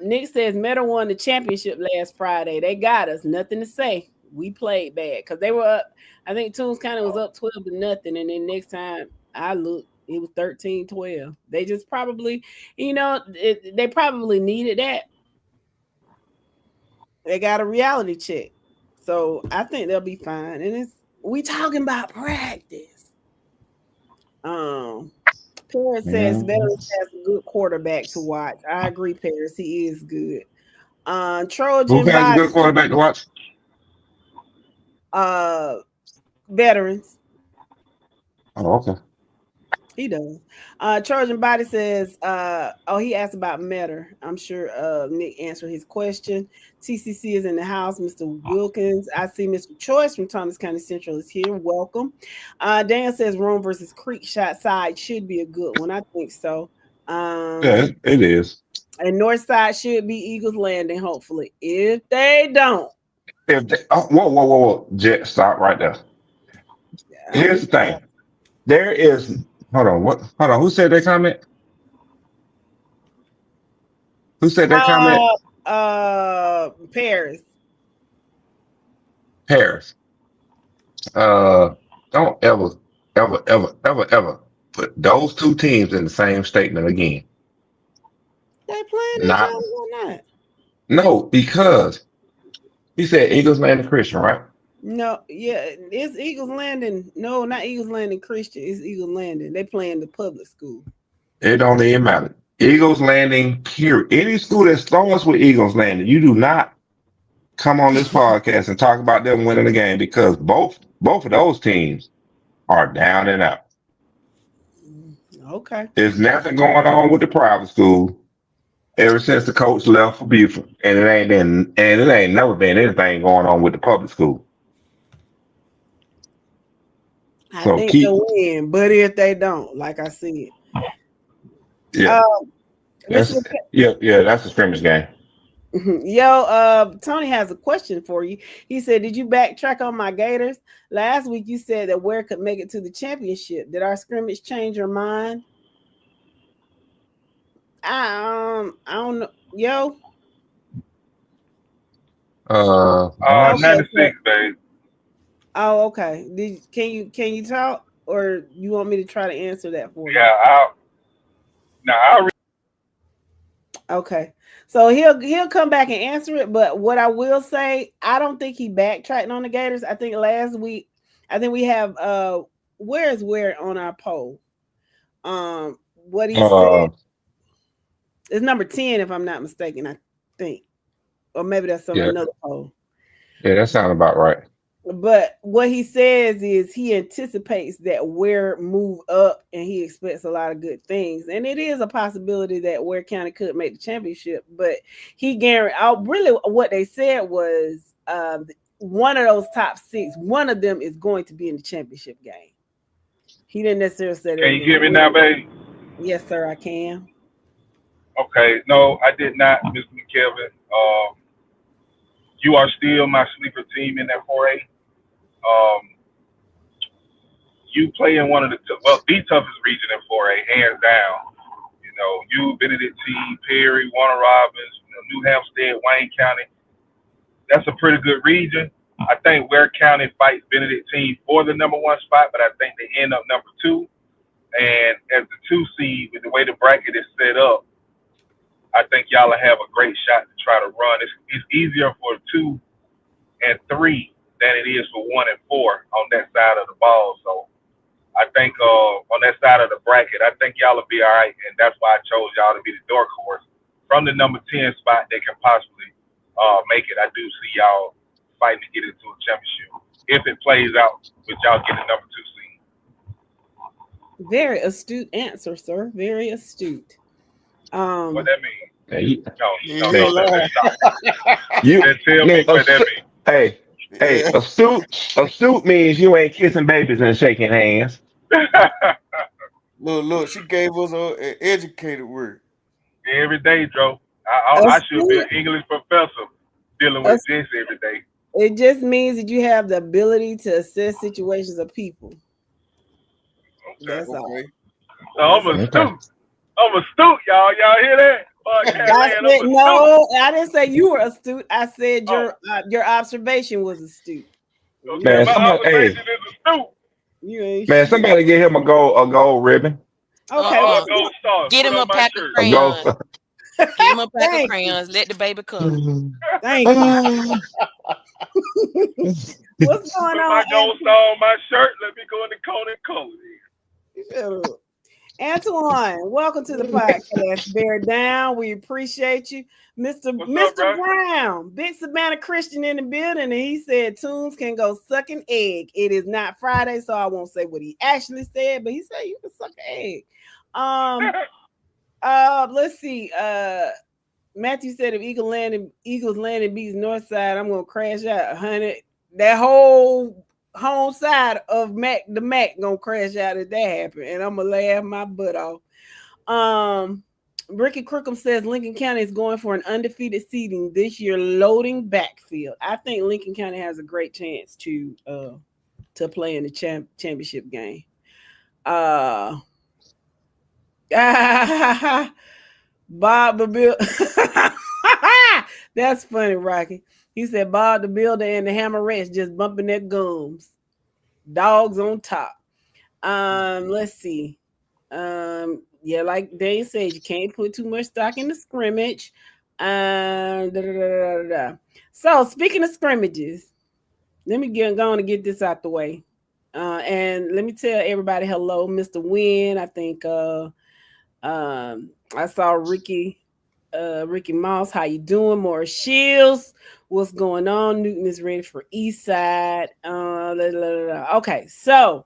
Nick says Meta won the championship last Friday. They got us. Nothing to say. We played bad because they were up. I think Toombs County was up 12-0. And then next time I looked, it was 13-12. They just probably, they probably needed that. They got a reality check. So I think they'll be fine. And we talking about practice. Paris says Veterans has a good quarterback to watch. I agree, Paris. He is good. Who Trojan has a by good quarterback to watch? Veterans. Oh, okay. He does. Trojan Body says, he asked about Metter. I'm sure Nick answered his question. TCC is in the house. Mr. Wilkins. I see Mr. Choice from Thomas County Central is here. Welcome. Dan says Rome versus Creek Shot Side should be a good one. I think so. Yeah, it is. And North Side should be Eagles Landing, hopefully. If they don't. Whoa. Jet, stop right there. Here's the thing. There is hold on. Who said that comment? Who said that comment? Paris. Don't ever put those two teams in the same statement again. They playing each Not other or not? no, because he said Eagles Landing Christian, right? No, yeah, it's Eagles Landing. No, not Eagles Landing Christian. It's Eagles Landing. They play in the public school. It don't even matter. Eagles Landing, period. Any school that starts with Eagles Landing, you do not come on this podcast and talk about them winning the game because both of those teams are down and out. Okay. There's nothing going on with the private school ever since the coach left for Buford, and it ain't never been anything going on with the public school. I think they'll win, but if they don't, like I said, yeah, that's a scrimmage game. Yo, Tony has a question for you. He said, "Did you backtrack on my Gators last week? You said that Ware could make it to the championship. Did our scrimmage change your mind?" I don't know, yo. 96, babe. Oh, okay. Can you talk, or you want me to try to answer that for you? Yeah, I'll okay. So he'll come back and answer it. But what I will say, I don't think he backtracked on the Gators. I think last week, we have where's Ware on our poll? What he said is number 10, if I'm not mistaken, I think. Or maybe that's another poll. Yeah, that sounds about right. But what he says is he anticipates that Ware move up and he expects a lot of good things. And it is a possibility that Ware County could make the championship. But he guaranteed, really what they said was one of those top 6, one of them is going to be in the championship game. He didn't necessarily say that. Can you hear me now, babe? Yes, sir, I can. Okay. No, I did not, Mr. McKelvin. You are still my sleeper team in that 4A. You play in one of the toughest region in 4A, hands down. You know, you, Benedict T, Perry, Warner Robins, New Hampstead, Wayne County. That's a pretty good region. I think Ware County fights Benedict T for the number 1 spot, but I think they end up number 2. And as the 2 seed, with the way the bracket is set up, I think y'all will have a great shot to try to run. It's easier for 2 and 3 than it is for 1 and 4 on that side of the ball. So I think on that side of the bracket, I think y'all will be all right, and that's why I chose y'all to be the dark horse from the number 10 spot that can possibly make it. I do see y'all fighting to get into a championship if it plays out with y'all getting number 2 seed. Very astute answer, sir. Very astute. What that mean? Hey, No, stop. you Tell me what that mean. hey, astute means you ain't kissing babies and shaking hands. Look, she gave us an educated word. Every day, Joe. I should be an English professor dealing with this every day. It just means that you have the ability to assess situations of people. That's all. So I'm astute. I'm astute, y'all. Y'all hear that? No, I didn't say you were astute. I said your observation was astute. Okay, man, my observation is astute. Man, somebody get him a gold ribbon. Okay, gold star. Get him a pack of crayons. Get him a pack of crayons. Let the baby come. Thank you. What's going on? My gold star on my shirt. Let me go in the corner and close it. Antoine, welcome to the podcast. Bear down. We appreciate you. Mr. Brown, Big Savannah Christian in the building, and he said tunes can go suck an egg. It is not Friday, so I won't say what he actually said, but he said you can suck an egg. Let's see. Matthew said if Eagles landing beats Northside, I'm gonna crash out 100. That whole home side of the Mac gonna crash out if that happen, and I'm gonna laugh my butt off. Ricky Crookham says Lincoln County is going for an undefeated seeding this year, loading backfield. I think Lincoln County has a great chance to play in the championship game. Bob the Builder. That's funny, Rocky. He said Bob the Builder and the Hammerettes just bumping their gums. Dogs on top. Let's see. Yeah, like Dane said, you can't put too much stock in the scrimmage. So speaking of scrimmages, let me go on and get this out the way. And let me tell everybody hello, Mr. Wynn. I think I saw Ricky Moss. How you doing? Morris Shields. What's going on? Newton is ready for East Side. Okay, so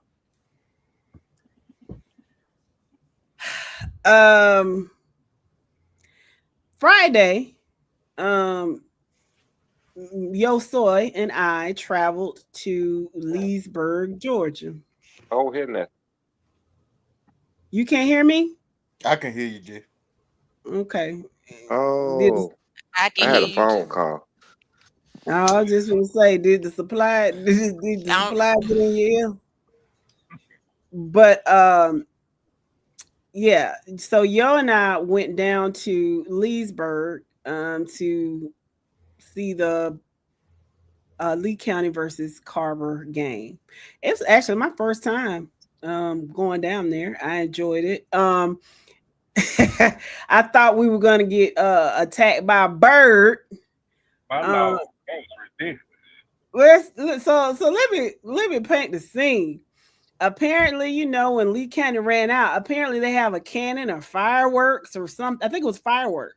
Friday, Yo Soy and I traveled to Leesburg, Georgia. Oh, hear that. You can't hear me? I can hear you, Jeff. Okay. Oh, I I had a phone call. I was just going to say, did the supply get in your ear? But yeah, so Yo and I went down to Leesburg to see the Lee County versus Carver game. It's actually my first time going down there. I enjoyed it. I thought we were going to get attacked by a bird. That was ridiculous. So let me paint the scene. Apparently, you know, when Lee County ran out, apparently they have a cannon or fireworks or something. I think it was fireworks.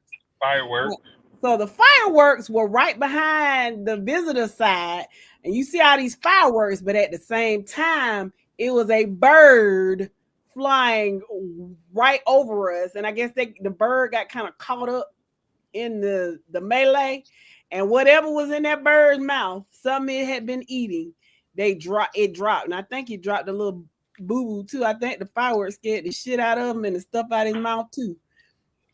So the fireworks were right behind the visitor side, and you see all these fireworks, but at the same time, it was a bird flying right over us. And I guess the bird got kind of caught up in the melee, and whatever was in that bird's mouth, something it had been eating, it dropped. And I think he dropped a little boo-boo too. I think the fireworks scared the shit out of him and the stuff out of his mouth too.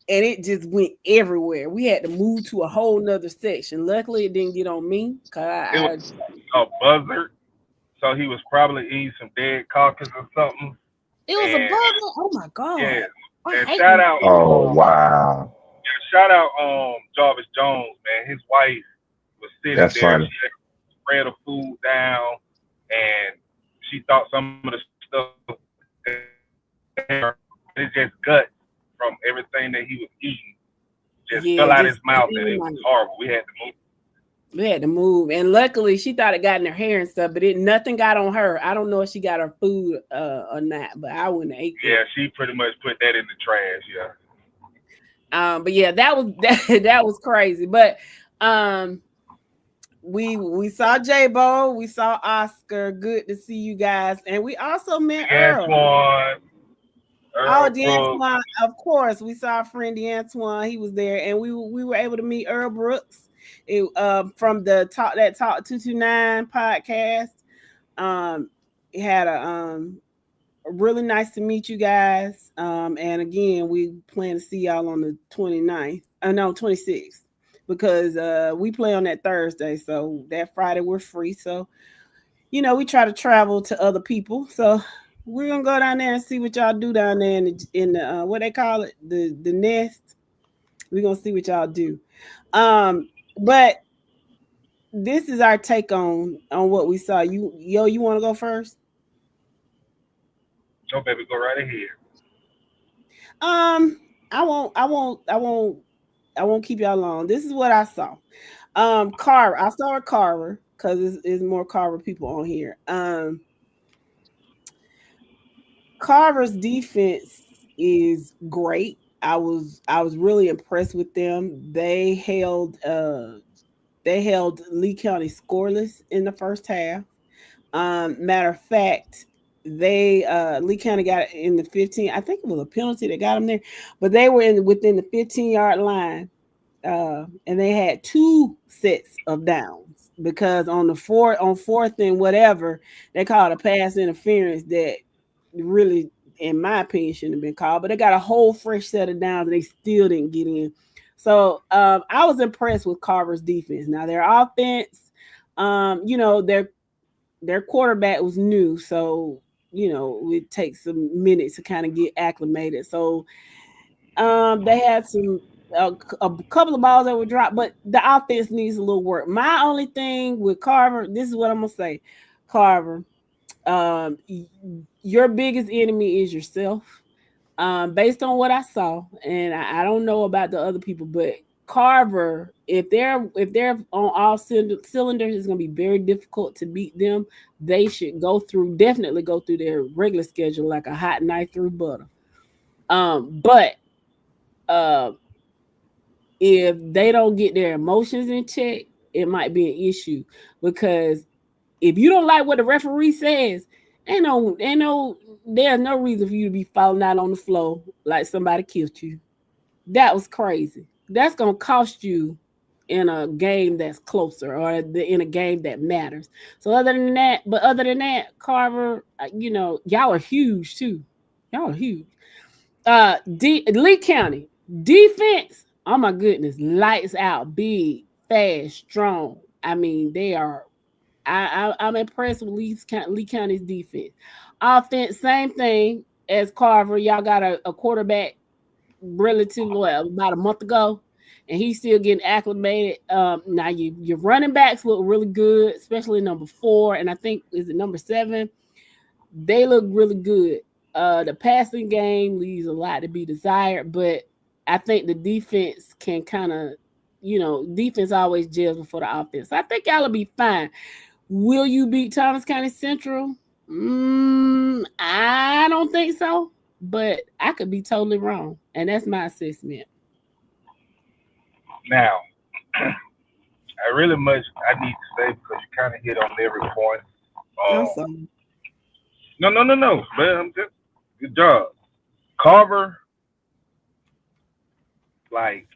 And it just went everywhere. We had to move to a whole nother section. Luckily, it didn't get on me. It was a buzzard, so he was probably eating some dead carcass or something. It was a buzzard? Oh, my God. Yeah. And shout out. Oh, wow. Shout out Jarvis Jones, man. His wife was sitting there. Funny. She had spread the food down, and she thought some of the stuff it's just guts from everything that he was eating just fell out his mouth, and it was horrible. We had to move. We had to move, and luckily she thought it got in her hair and stuff, but nothing got on her. I don't know if she got her food or not, but I wouldn't have ate that. Yeah, she pretty much put that in the trash. Yeah. But yeah, that was crazy. But we saw J-Bo, we saw Oscar. Good to see you guys, and we also met Earl. Antoine. Oh, D'Antoine, of course. We saw our friend D'Antoine. He was there, and we were able to meet Earl Brooks from the Talk 229 podcast. It had a really nice to meet you guys. And again, we plan to see y'all on the 29th. No, 26th, because we play on that Thursday. So that Friday we're free. So, we try to travel to other people. So we're gonna go down there and see what y'all do down there in the what they call it, the nest. We're gonna see what y'all do. But this is our take on what we saw. You want to go first? No, baby, go right ahead. I won't keep y'all long. This is what I saw. Carver. I'll start with Carver because there's more Carver people on here. Carver's defense is great. I was really impressed with them. They held Lee County scoreless in the first half. Matter of fact, they Lee County got in the 15. I think it was a penalty that got them there, but they were within the 15-yard line, and they had 2 sets of downs because on fourth and whatever, they called a pass interference that really, in my opinion, shouldn't have been called. But they got a whole fresh set of downs and they still didn't get in. So I was impressed with Carver's defense. Now their offense, their quarterback was new, so it takes some minutes to kind of get acclimated. So they had a couple of balls that were dropped, but the offense needs a little work. My only thing with Carver, this is what I'm gonna say, Carver, your biggest enemy is yourself. Based on what I saw, and I don't know about the other people, but Carver, if they're on all cylinders, it's going to be very difficult to beat them. They should definitely go through their regular schedule like a hot knife through butter. But if they don't get their emotions in check, it might be an issue, because if you don't like what the referee says, there's no reason for you to be falling out on the floor like somebody killed you. That was crazy. That's gonna cost you in a game that's closer, or in a game that matters. So other than that, Carver, y'all are huge too. Y'all are huge. Lee County defense, oh my goodness, lights out, big, fast, strong. I mean, they are. I'm impressed with Lee County's defense. Offense, same thing as Carver. Y'all got a quarterback relatively about a month ago, and he's still getting acclimated. Now your running backs look really good, especially number 4, and I think is it number 7. They look really good. The passing game leaves a lot to be desired, but I think the defense can kind of, defense always gels before the offense. So I think y'all will be fine. Will you beat Thomas County Central? I don't think so, but I could be totally wrong, and that's my assessment. Now, I really much I need to say, because you kind of hit on every point. I'm sorry. No, man. Good job, Carver. Like,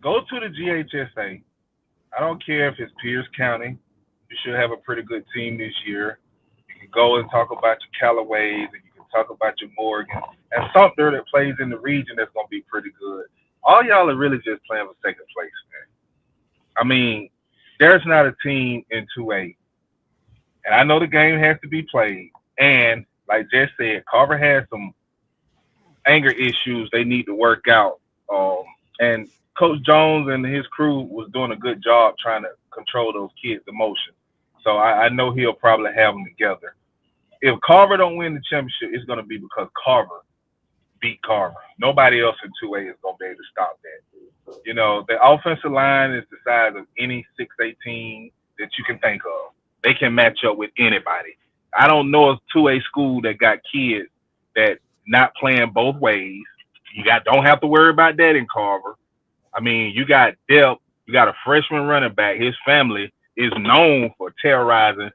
go to the GHSA. I don't care if it's Pierce County. You should have a pretty good team this year. You can go and talk about your Callaways, and you can talk about your Morgan and Sumter that plays in the region that's going to be pretty good. All y'all are really just playing for second place, man. I mean, there's not a team in 2A. And I know the game has to be played. And like Jess said, Carver has some anger issues they need to work out. And Coach Jones and his crew was doing a good job trying to control those kids' emotions. So I know he'll probably have them together. If Carver don't win the championship, it's going to be because Carver beat Carver. Nobody else in 2A is going to be able to stop that. You know, the offensive line is the size of any 6'18" that you can think of. They can match up with anybody. I don't know a 2A school that got kids that not playing both ways. Don't have to worry about that in Carver. I mean, you got depth. You got a freshman running back. His family is known for terrorizing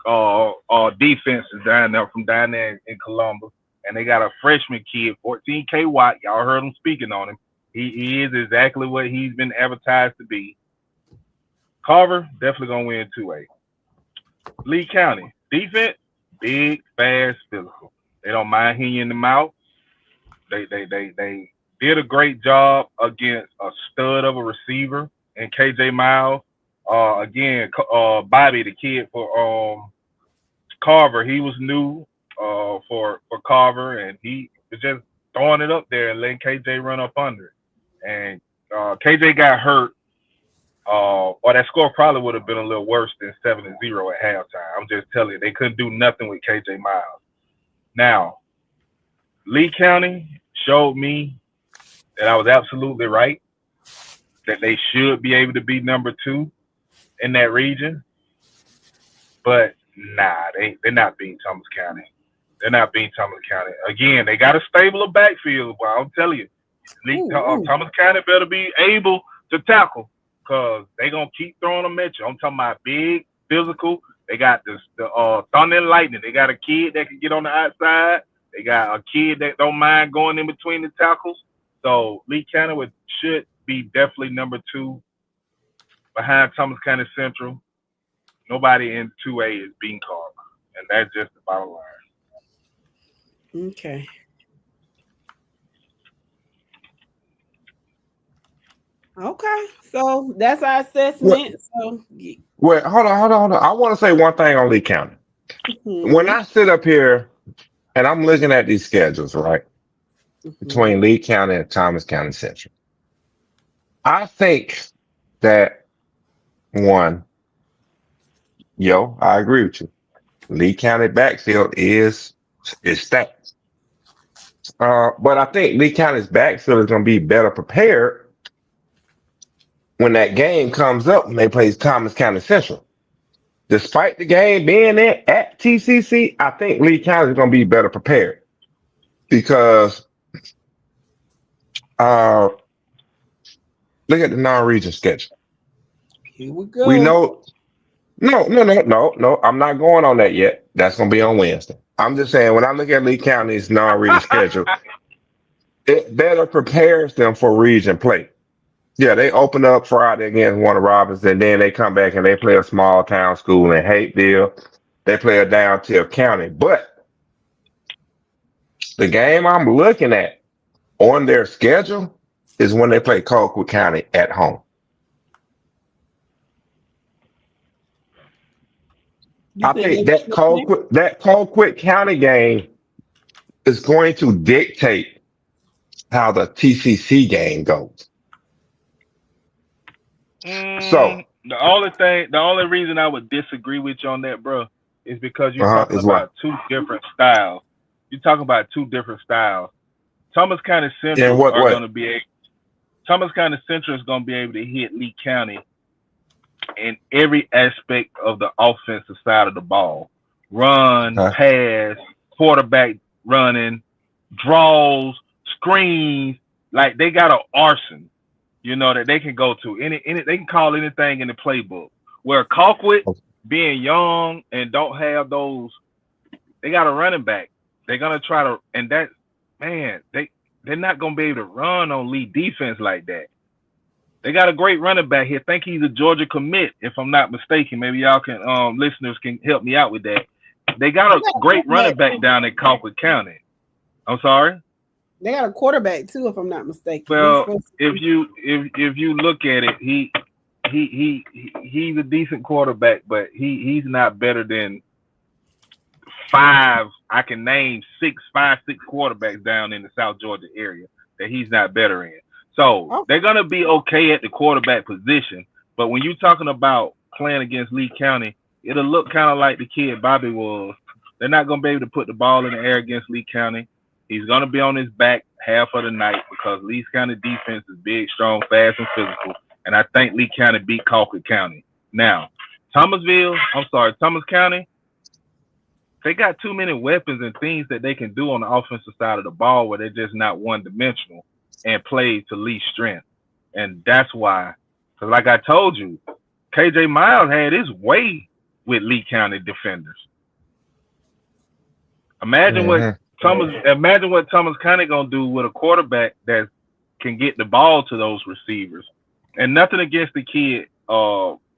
defenses down there in Columbus. And they got a freshman kid, 14K Watt. Y'all heard him speaking on him. He is exactly what he's been advertised to be. Carver definitely gonna win 2A. Lee County defense, big, fast, physical. They don't mind hitting you in the mouth. They did a great job against a stud of a receiver and KJ Miles. Again, Bobby, the kid for Carver, he was new for Carver, and he was just throwing it up there and letting KJ run up under it. And KJ got hurt, or that score probably would have been a little worse than 7-0 at halftime. I'm just telling you, they couldn't do nothing with KJ Miles. Now, Lee County showed me that I was absolutely right, that they should be able to be number 2 in that region. But nah, they're not beating Thomas County. They're not beating Thomas County. Again, they got a stable of backfield, but I'm telling you, Thomas County better be able to tackle, because they're going to keep throwing them at you. I'm talking about big, physical. They got the Thunder and Lightning. They got a kid that can get on the outside. They got a kid that don't mind going in between the tackles. So Lee County should be definitely number 2 behind Thomas County Central. Nobody in 2A is being Carver, and that's just the bottom line. Okay. Okay, so that's our assessment. Well, hold on. I want to say one thing on Lee County. When I sit up here and I'm looking at these schedules, right, between Lee County and Thomas County Central, I think that I agree with you. Lee County backfield is stacked. But I think Lee County's backfield is going to be better prepared when that game comes up when they play Thomas County Central. Despite the game being at TCC, I think Lee County is going to be better prepared because look at the non-region schedule. Here we go. We know. No. I'm not going on that yet. That's going to be on Wednesday. I'm just saying, when I look at Lee County's non-region schedule, it better prepares them for region play. Yeah, they open up Friday against Warner Robins, and then they come back and they play a small town school in Hateville. They play a down-tier county. But the game I'm looking at on their schedule is when they play Colquitt County at home. I think that Colquitt County game is going to dictate how the TCC game goes. So the only reason I would disagree with you on that, bro, is because you're talking about two different styles. You're talking about two different styles. Thomas County Central Thomas County Central is going to be able to hit Lee County in every aspect of the offensive side of the ball. Run, pass, quarterback running, draws, screens. Like, they got an arsenal, that they can go to. They can call anything in the playbook. Where Colquitt, being young and don't have those, they got a running back. They're going to try to, and that, man, they're not going to be able to run on Lee defense like that. They got a great running back here. I think he's a Georgia commit, if I'm not mistaken. Maybe y'all can, listeners can help me out with that. They got a great running back down in Colquitt County. I'm sorry? They got a quarterback too, if I'm not mistaken. Well, if you look at it, he's a decent quarterback, but he's not better than 5. I can name 6 quarterbacks down in the South Georgia area that he's not better in. So they're gonna be okay at the quarterback position. But when you're talking about playing against Lee County, it'll look kind of like the kid Bobby was. They're not gonna be able to put the ball in the air against Lee County. He's gonna be on his back half of the night because Lee County defense is big, strong, fast, and physical. And I think Lee County beat Colquitt County. Now, Thomas County, they got too many weapons and things that they can do on the offensive side of the ball where they're just not one-dimensional and play to Lee's strength. And that's why, because like I told you, KJ Miles had his way with Lee County defenders. Imagine what Thomas County gonna do with a quarterback that can get the ball to those receivers. And nothing against the kid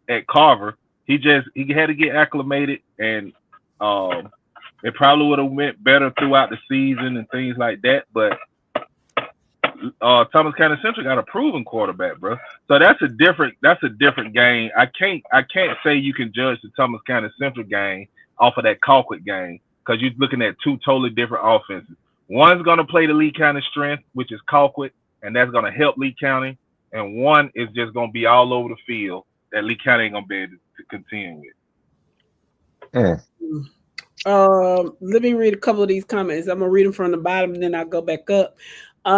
at Carver. He had to get acclimated, and it probably would have went better throughout the season and things like that. But Thomas County Central got a proven quarterback, bro. So that's a different game. I can't say you can judge the Thomas County Central game off of that Colquitt game because you're looking at two totally different offenses. One's gonna play the Lee County strength, which is Colquitt, and that's gonna help Lee County. And one is just gonna be all over the field that Lee County ain't gonna be able to contend with. Let me read a couple of these comments. I'm gonna read them from the bottom, and then I'll go back up. Hold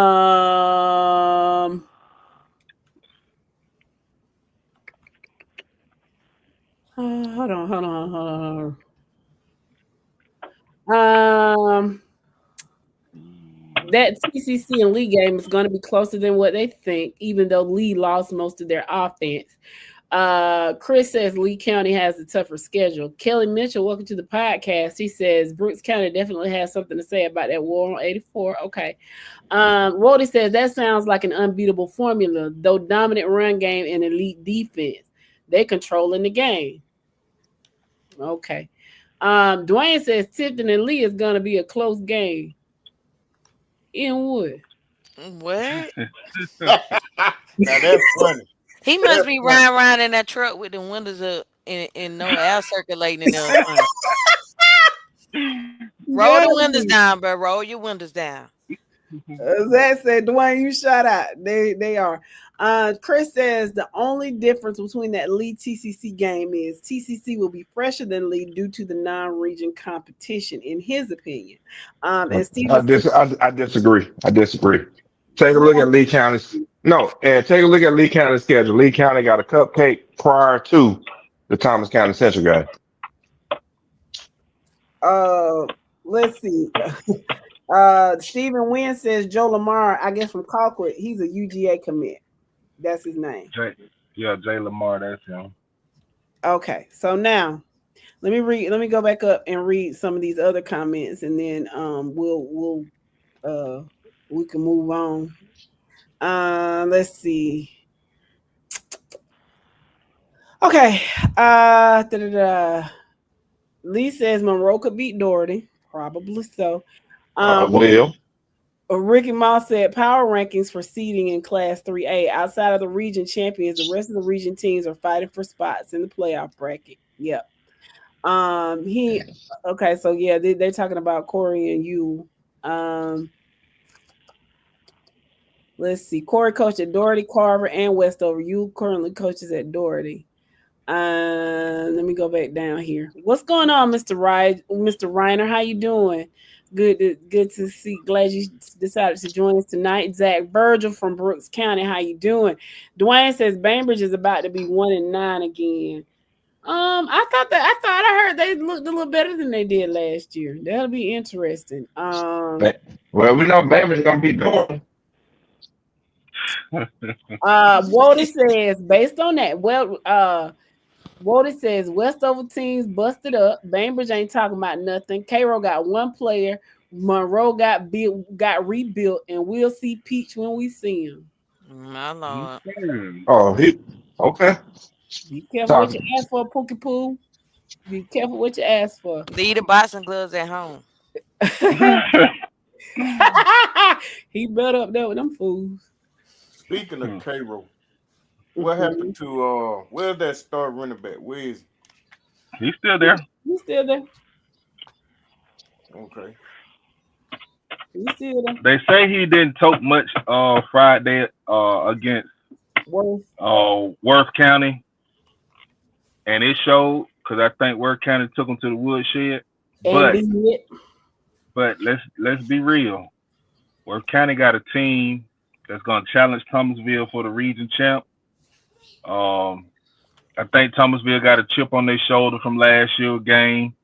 on. That TCC and Lee game is going to be closer than what they think, even though Lee lost most of their offense. Chris says Lee County has a tougher schedule. Kelly Mitchell, welcome to the podcast. He says Brooks County definitely has something to say about that war on 84. Okay. Rody says that sounds like an unbeatable formula, though dominant run game and elite defense. They controlling the game. Okay. Dwayne says Tipton and Lee is going to be a close game. In what? What? Now that's funny. He must be riding around in that truck with the windows up and no air circulating in there. Roll the windows down, bro. Roll your windows down. That said, Dwayne, you shout out. They are. Chris says the only difference between that Lee TCC game is TCC will be fresher than Lee due to the non-region competition, in his opinion. And Steve, I disagree. Take a look at Lee County's. No, and take a look at Lee County's schedule. Lee County got a cupcake prior to the Thomas County Central game. Let's see. Stephen Wynn says Joe Lamar, I guess from Colquitt, he's a UGA commit. That's his name. Jay Lamar, that's him. Okay, so now let me go back up and read some of these other comments, and then we can move on. Let's see. Okay. Lee says Monroe could beat Doherty. Probably so. Ricky Moss said power rankings for seeding in Class 3A. Outside of the region champions, the rest of the region teams are fighting for spots in the playoff bracket. Yep. So yeah, they're talking about Corey and you. Let's see. Corey coached at Doherty, Carver, and Westover. You currently coaches at Doherty. Let me go back down here. What's going on, Mr. Reiner? How you doing? Good to see. Glad you decided to join us tonight. Zach Virgil from Brooks County. How you doing? Dwayne says Bainbridge is about to be 1-9 again. I heard they looked a little better than they did last year. That'll be interesting. Well, we know Bainbridge is gonna be Doherty. Wody says based on that, Wody says Westover teams busted up. Bainbridge ain't talking about nothing. Cairo got one player. Monroe got rebuilt, and we'll see Peach when we see him. My Lord. Okay. Be careful what you ask for, Pookie Poo. Be careful what you ask for. Leave the boxing gloves at home. He built up there with them fools. Speaking of Cairo, what happened to where's that star running back? Where is he? He's still there. He's still there. Okay. He's still there. They say he didn't talk much Friday against Worth County, and it showed because I think Worth County took him to the woodshed. But let's be real. Worth County got a team that's going to challenge Thomasville for the region champ. I think Thomasville got a chip on their shoulder from last year's game,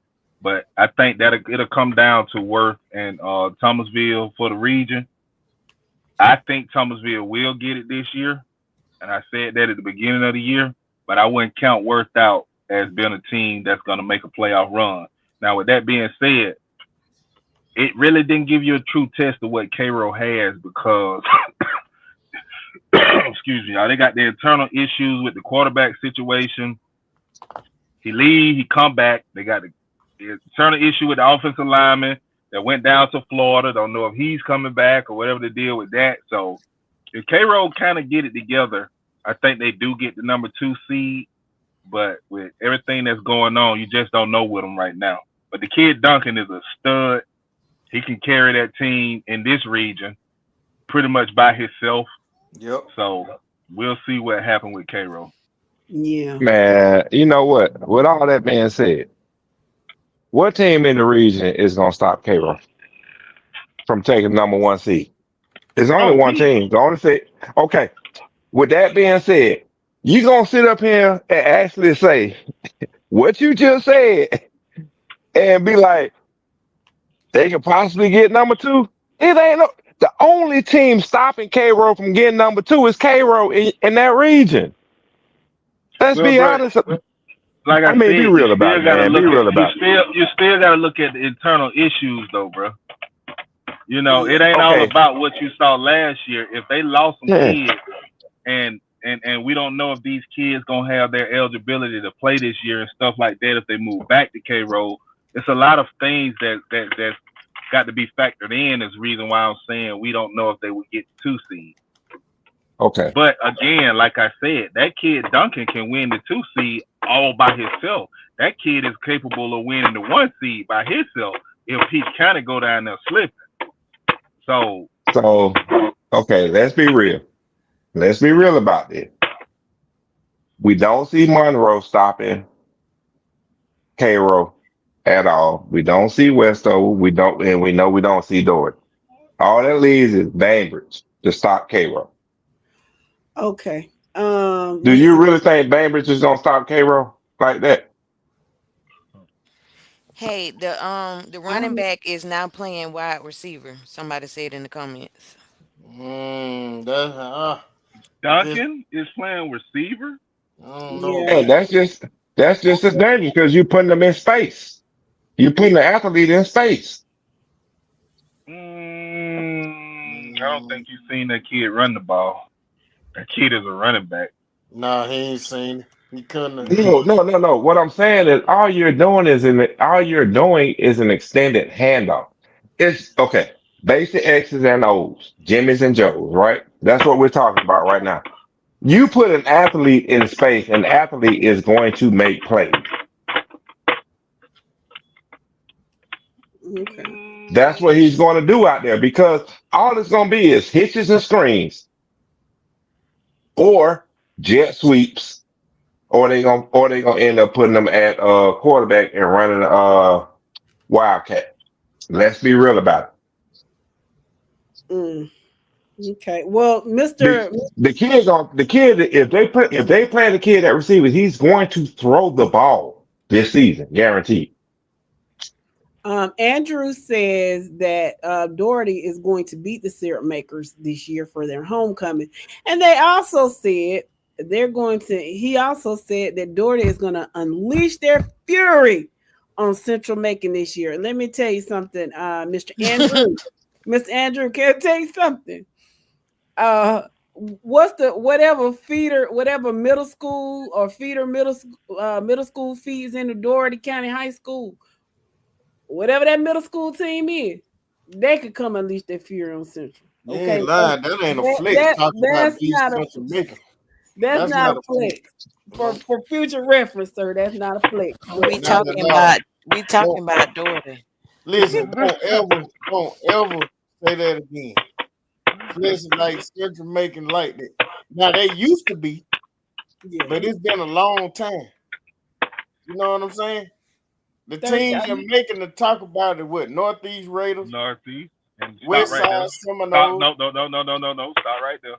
but I think that it'll come down to Worth and Thomasville for the region. I think Thomasville will get it this year, and I said that at the beginning of the year, but I wouldn't count Worth out as being a team that's going to make a playoff run. Now, with that being said, it really didn't give you a true test of what Cairo has because, excuse me, they got the internal issues with the quarterback situation. He leave, he come back. They got the internal issue with the offensive lineman that went down to Florida. Don't know if he's coming back or whatever the deal with that. So if Cairo kind of get it together, I think they do get the number 2 seed. But with everything that's going on, you just don't know with them right now. But the kid Duncan is a stud. He can carry that team in this region pretty much by himself. Yep. So we'll see what happened with Cairo. Yeah. Man, you know what? With all that being said, what team in the region is going to stop Cairo from taking number 1 seed? There's only one team. The only thing. Okay. With that being said, you going to sit up here and actually say what you just said and be like, they could possibly get number 2? It ain't no. The only team stopping Cairo from getting number 2 is Cairo in that region. Let's be honest. Like I mean, said, be real about it, man. Be real about it. You still got to look at the internal issues, though, bro. You know, it ain't all about what you saw last year. If they lost some kids, and we don't know if these kids gonna have their eligibility to play this year and stuff like that, if they move back to Cairo, it's a lot of things that's got to be factored in. Is the reason why I'm saying we don't know if they would get 2 seed. Okay. But again, like I said, that kid Duncan can win the 2 seed all by himself. That kid is capable of winning the 1 seed by himself if he kind of go down there slipping. So okay, let's be real. Let's be real about it. We don't see Monroe stopping Cairo at all. We don't see Westover. We know we don't see Doherty. All that leaves is Bainbridge to stop Cairo. Okay. Do you really think Bainbridge is gonna stop Cairo like that? Hey, the running back is now playing wide receiver. Somebody said in the comments. Duncan is playing receiver. And that's just as dangerous because you're putting them in space. You're putting the athlete in space. I don't think you've seen that kid run the ball. That kid is a running back. Nah, he ain't seen it. He couldn't. No. What I'm saying is all you're doing is an extended handoff. It's okay. Basic X's and O's, Jimmy's and Joe's, right? That's what we're talking about right now. You put an athlete in space, an athlete is going to make plays. Okay. That's what he's going to do out there because all it's going to be is hitches and screens, or jet sweeps, or they gonna end up putting them at quarterback and running wildcat. Let's be real about it. Okay. Well, the kid if they play the kid at receiver, he's going to throw the ball this season, guaranteed. Andrew says that Doherty is going to beat the Syrup Makers this year for their homecoming, and they also said he also said that Doherty is going to unleash their fury on Central Macon this year. Let me tell you something, Mr. Andrew. Mr. Andrew, can I tell you something? Whatever middle school or feeder middle school feeds into Doherty County High School, whatever that middle school team is, they could come unleash their fury on Central. Okay, that ain't a flex. That's not a flex. For future reference, sir, that's not a flex. We talking about Doherty. Listen, don't ever say that again. Flex is like Central Macon like that. Now they used to be, but it's been a long time. You know what I'm saying? The teams are making the talk about it. What, Northeast Raiders? Northeast And stop West right Side there. Seminoles. No. Stop right there.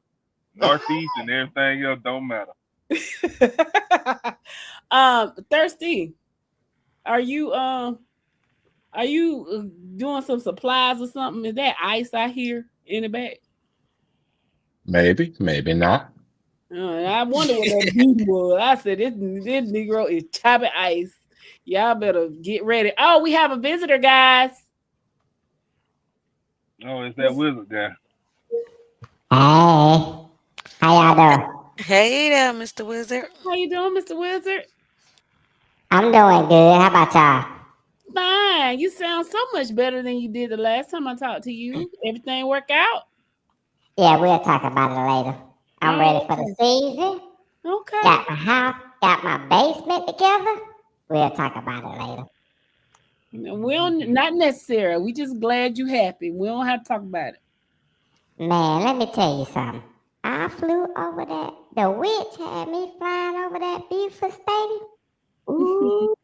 Northeast and everything else don't matter. Thirsty. Are you doing some supplies or something? Is that ice I hear in the back? Maybe, maybe not. I wonder what that beat was. I said this Negro is chopping ice. Y'all better get ready. Oh, we have a visitor, guys. Oh, it's that wizard guy. Hey, how y'all doing? Hey there, Mr. Wizard. How you doing, Mr. Wizard? I'm doing good. How about y'all? Fine. You sound so much better than you did the last time I talked to you. Everything work out? Yeah, we'll talk about it later. I'm ready for the season. Okay. Got my house, got my basement together. We'll talk about it later. We don't, not necessary. We just glad you happy. We don't have to talk about it. Man, let me tell you something. I flew over that. The witch had me flying over that Buford Stadium. Ooh,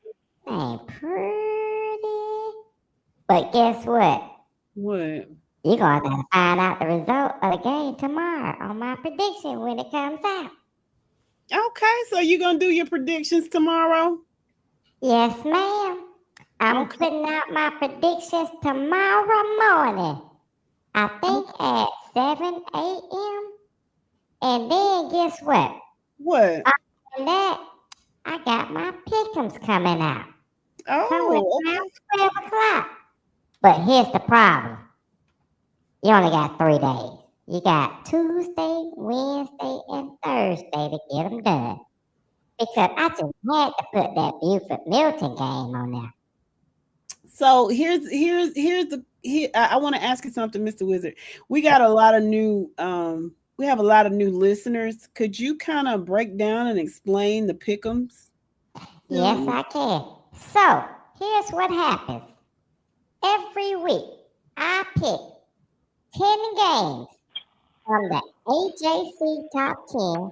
ain't pretty. But guess what? What? You're going to find out the result of the game tomorrow on my prediction when it comes out. Okay, so you're going to do your predictions tomorrow? Yes, ma'am. I'm putting out my predictions tomorrow morning. I think at 7 a.m. And then guess what? What? After that, I got my pick'ems coming out. Oh, around 12 o'clock. But here's the problem. You only got 3 days. You got Tuesday, Wednesday, and Thursday to get them done. Because I just had to put that Buford Milton game on there. So here's the I want to ask you something, Mr. Wizard. We got a lot of new we have a lot of new listeners. Could you kind of break down and explain the pick'ems? Yes, I can. So here's what happens. Every week I pick 10 games from the AJC top 10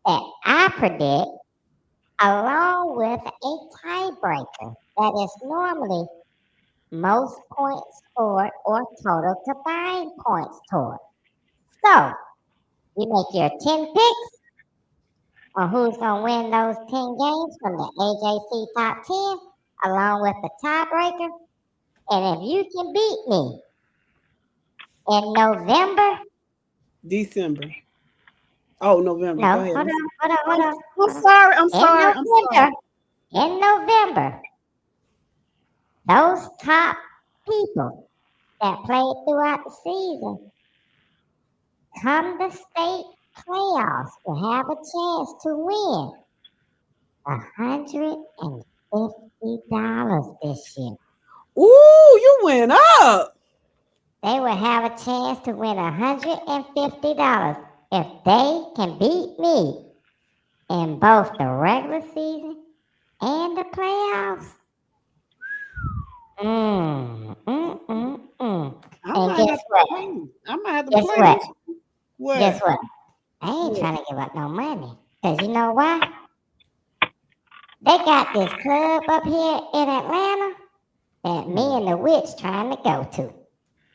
that I predict, along with a tiebreaker that is normally most points scored or total combined points scored. So you make your 10 picks on who's going to win those 10 games from the AJC top 10, along with the tiebreaker. And if you can beat me in November, December. Oh, November. No, Go ahead. hold on. I'm sorry. In November, those top people that played throughout the season come the state playoffs will have a chance to win $150 this year. Ooh, you went up. They will have a chance to win $150 if they can beat me in both the regular season and the playoffs. And guess what? I might have to play. Guess what? I ain't trying to give up no money. Because you know why? They got this club up here in Atlanta that me and the witch trying to go to.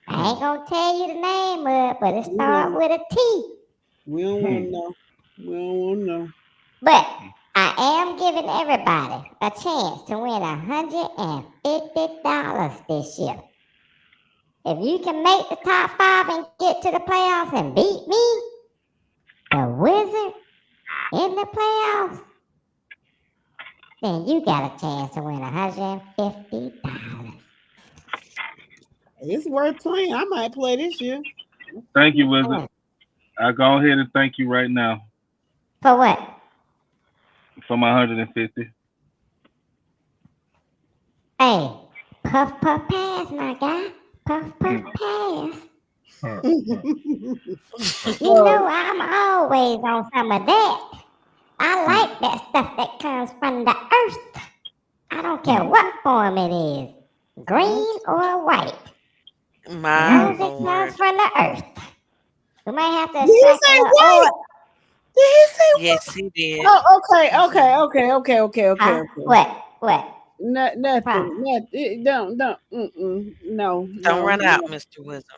I ain't going to tell you the name of it, but it starts with a T. We don't want to know. We don't want to know. But I am giving everybody a chance to win $150 this year. If you can make the top 5 and get to the playoffs and beat me, the Wizard, in the playoffs, then you got a chance to win $150. It's worth playing. I might play this year. Thank you, Wizard. I'll go ahead and thank you right now. For what? For my 150. Hey, puff, puff, pass, my guy. Puff, puff, pass. You know I'm always on some of that. I like that stuff that comes from the earth. I don't care what form it is, green or white. My As it comes from the earth. We might have to Did he say white? Did he say Yes, he did. Oh, okay. What? Nothing. Don't. No. Don't run out, Mr. Wisdom.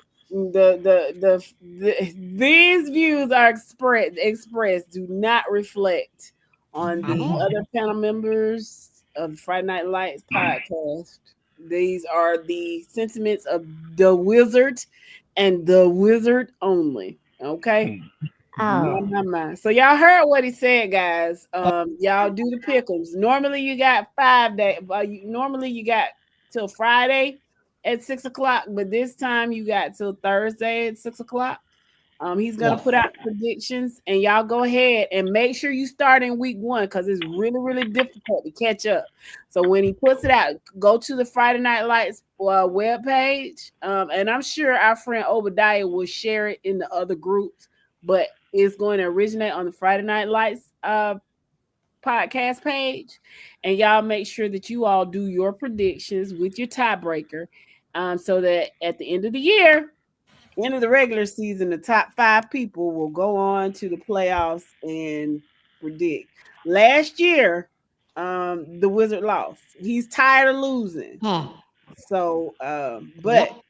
These views are expressed do not reflect on the other panel members of Friday Night Lights podcast. These are the sentiments of the wizard and the wizard only. Okay. Oh. So y'all heard what he said, guys. Y'all do the pickles. Normally you got 5 days. Normally you got till Friday at 6 o'clock, but this time you got till Thursday at 6 o'clock. He's gonna put out predictions, and y'all go ahead and make sure you start in week 1 because it's really, really difficult to catch up. So when he puts it out, go to the Friday Night Lights webpage, and I'm sure our friend Obadiah will share it in the other groups. But it's going to originate on the Friday Night Lights podcast page, and y'all make sure that you all do your predictions with your tiebreaker, so that at the end of the year, end of the regular season, the top 5 people will go on to the playoffs and predict. Last year, the Wizard lost. He's tired of losing. So, but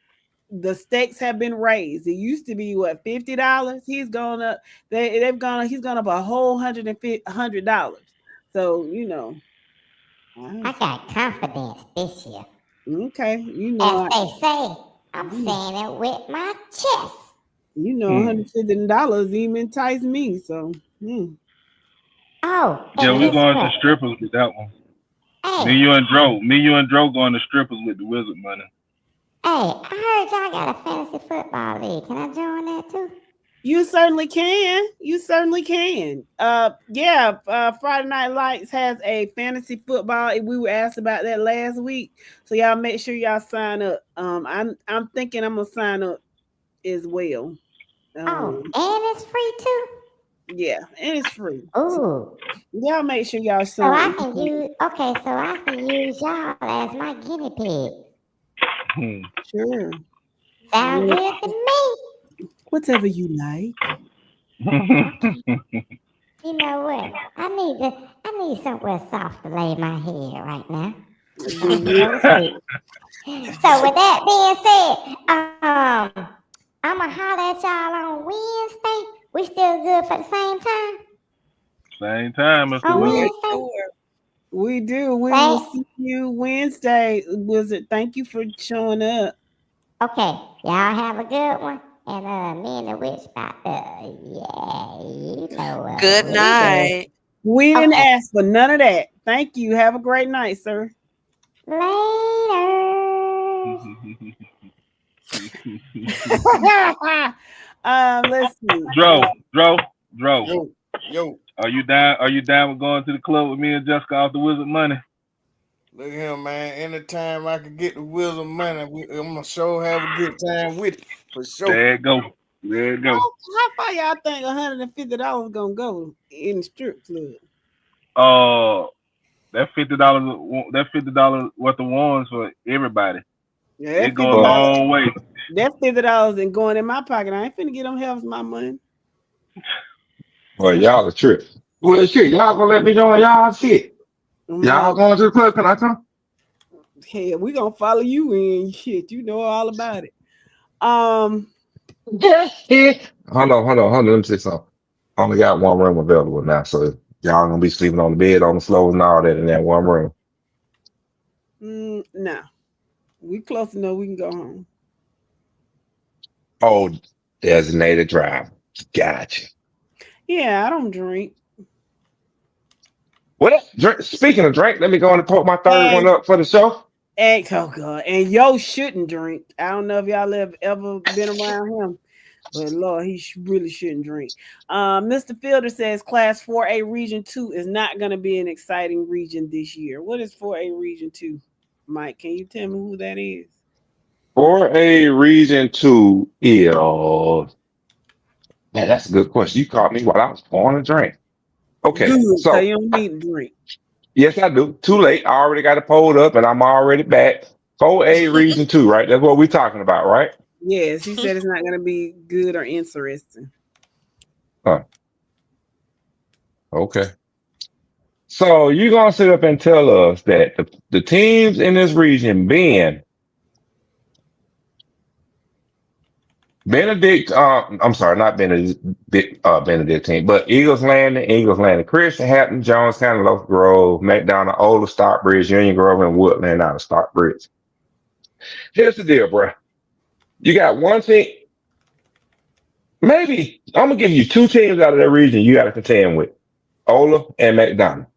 the stakes have been raised. It used to be what, $50. He's gone up. He's gone up a whole $100. So I got confidence this year. Okay, as they say, I'm saying it with my chest. $150 even entice me. So, Oh, yeah, we're going to strippers with that one. Hey. Me, you, and Dro going to strippers with the wizard money. Hey, I heard y'all got a fantasy football league. Can I join that too? You certainly can. Friday Night Lights has a fantasy football. We were asked about that last week, so y'all make sure y'all sign up. I'm thinking I'm gonna sign up as well. And it's free too. Yeah, and it's free. Ooh. Y'all make sure y'all sign up. So I can use y'all as my guinea pig. Sure. Sound good to me. Whatever you like. You know what? I need somewhere soft to lay my head right now. So with that being said, I'ma holler at y'all on Wednesday. We still good for the same time? Same time, Mr. Wednesday? We do. We will see you Wednesday, Wizard. Thank you for showing up. Okay, y'all have a good one. And me and the witch about good night. We didn't ask for none of that. Thank you. Have a great night, sir. Later. Let's see. Dro. Yo. Are you down with going to the club with me and Jessica off the wizard money? Look at him, man. Anytime I can get the wizard money, I'm gonna sure have a good time with it. For sure. There it go. How far y'all think $150 gonna go in the strip club? That $50 worth of ones for everybody. Yeah, it goes a long way. That $50 ain't going in my pocket. I ain't finna get them helps my money. Well, y'all a trip. Well, shit, y'all gonna let me join y'all shit. Y'all going to the club? Can I come? Hell, we gonna follow you in. Shit, you know all about it. Hold on. Let me say something. I only got one room available now, so y'all gonna be sleeping on the bed, on the floor, and all that in that one room. No, we close enough. We can go home. Oh, designated driver. Gotcha. Yeah, I don't drink. What? Speaking of drink, let me go and put my third one up for the show. Oh God, and yo shouldn't drink. I don't know if y'all have ever been around him, but Lord, he really shouldn't drink. Mr. Fielder says Class 4A Region 2 is not going to be an exciting region this year. What is 4A Region 2, Mike? Can you tell me who that is? 4A Region 2 is. Man, that's a good question. You caught me while I was pouring a drink. Okay, good, so you don't need to drink. Yes, I do. Too late. I already got it pulled up, and I'm already back. 4A Region 2, right? That's what we're talking about, right? Yes, he said it's not going to be good or interesting. Huh. Okay. So you're gonna sit up and tell us that the teams in this region being Benedict, I'm sorry, not Benedictine, but Eagles Landing, Christian, Hampton, Jones County, Local Grove, McDonough, Ola, Stockbridge, Union Grove, and Woodland out of Stockbridge. Here's the deal, bro. You got one team, maybe I'm gonna give you two teams out of that region you gotta contend with. Ola and McDonough.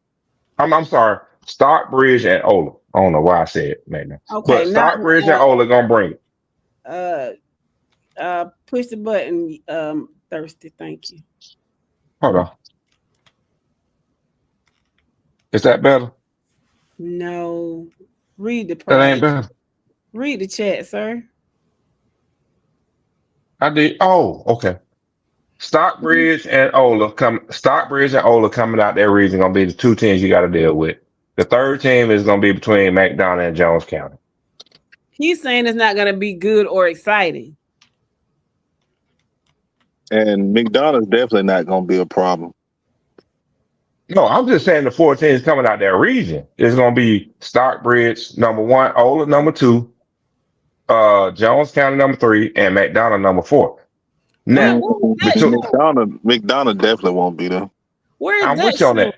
I'm sorry, Stockbridge and Ola. I don't know why I said McDonough. Okay, But not Stockbridge and Ola gonna bring it. push the button, Thirsty. Thank you. Hold on. Is that better? No, read the That ain't private. better. Read the chat, sir. I did. Oh, okay. Stockbridge and Ola coming out that region gonna be the two teams you got to deal with. The third team is gonna be between McDonough and Jones County. He's saying it's not gonna be good or exciting. And McDonough's definitely not going to be a problem. No, I'm just saying the four teams coming out that region is gonna be Stockbridge number one, Ola number two, Jones County number three, and McDonough number four. Now, McDonough definitely won't be there. Where is I'm with you on that.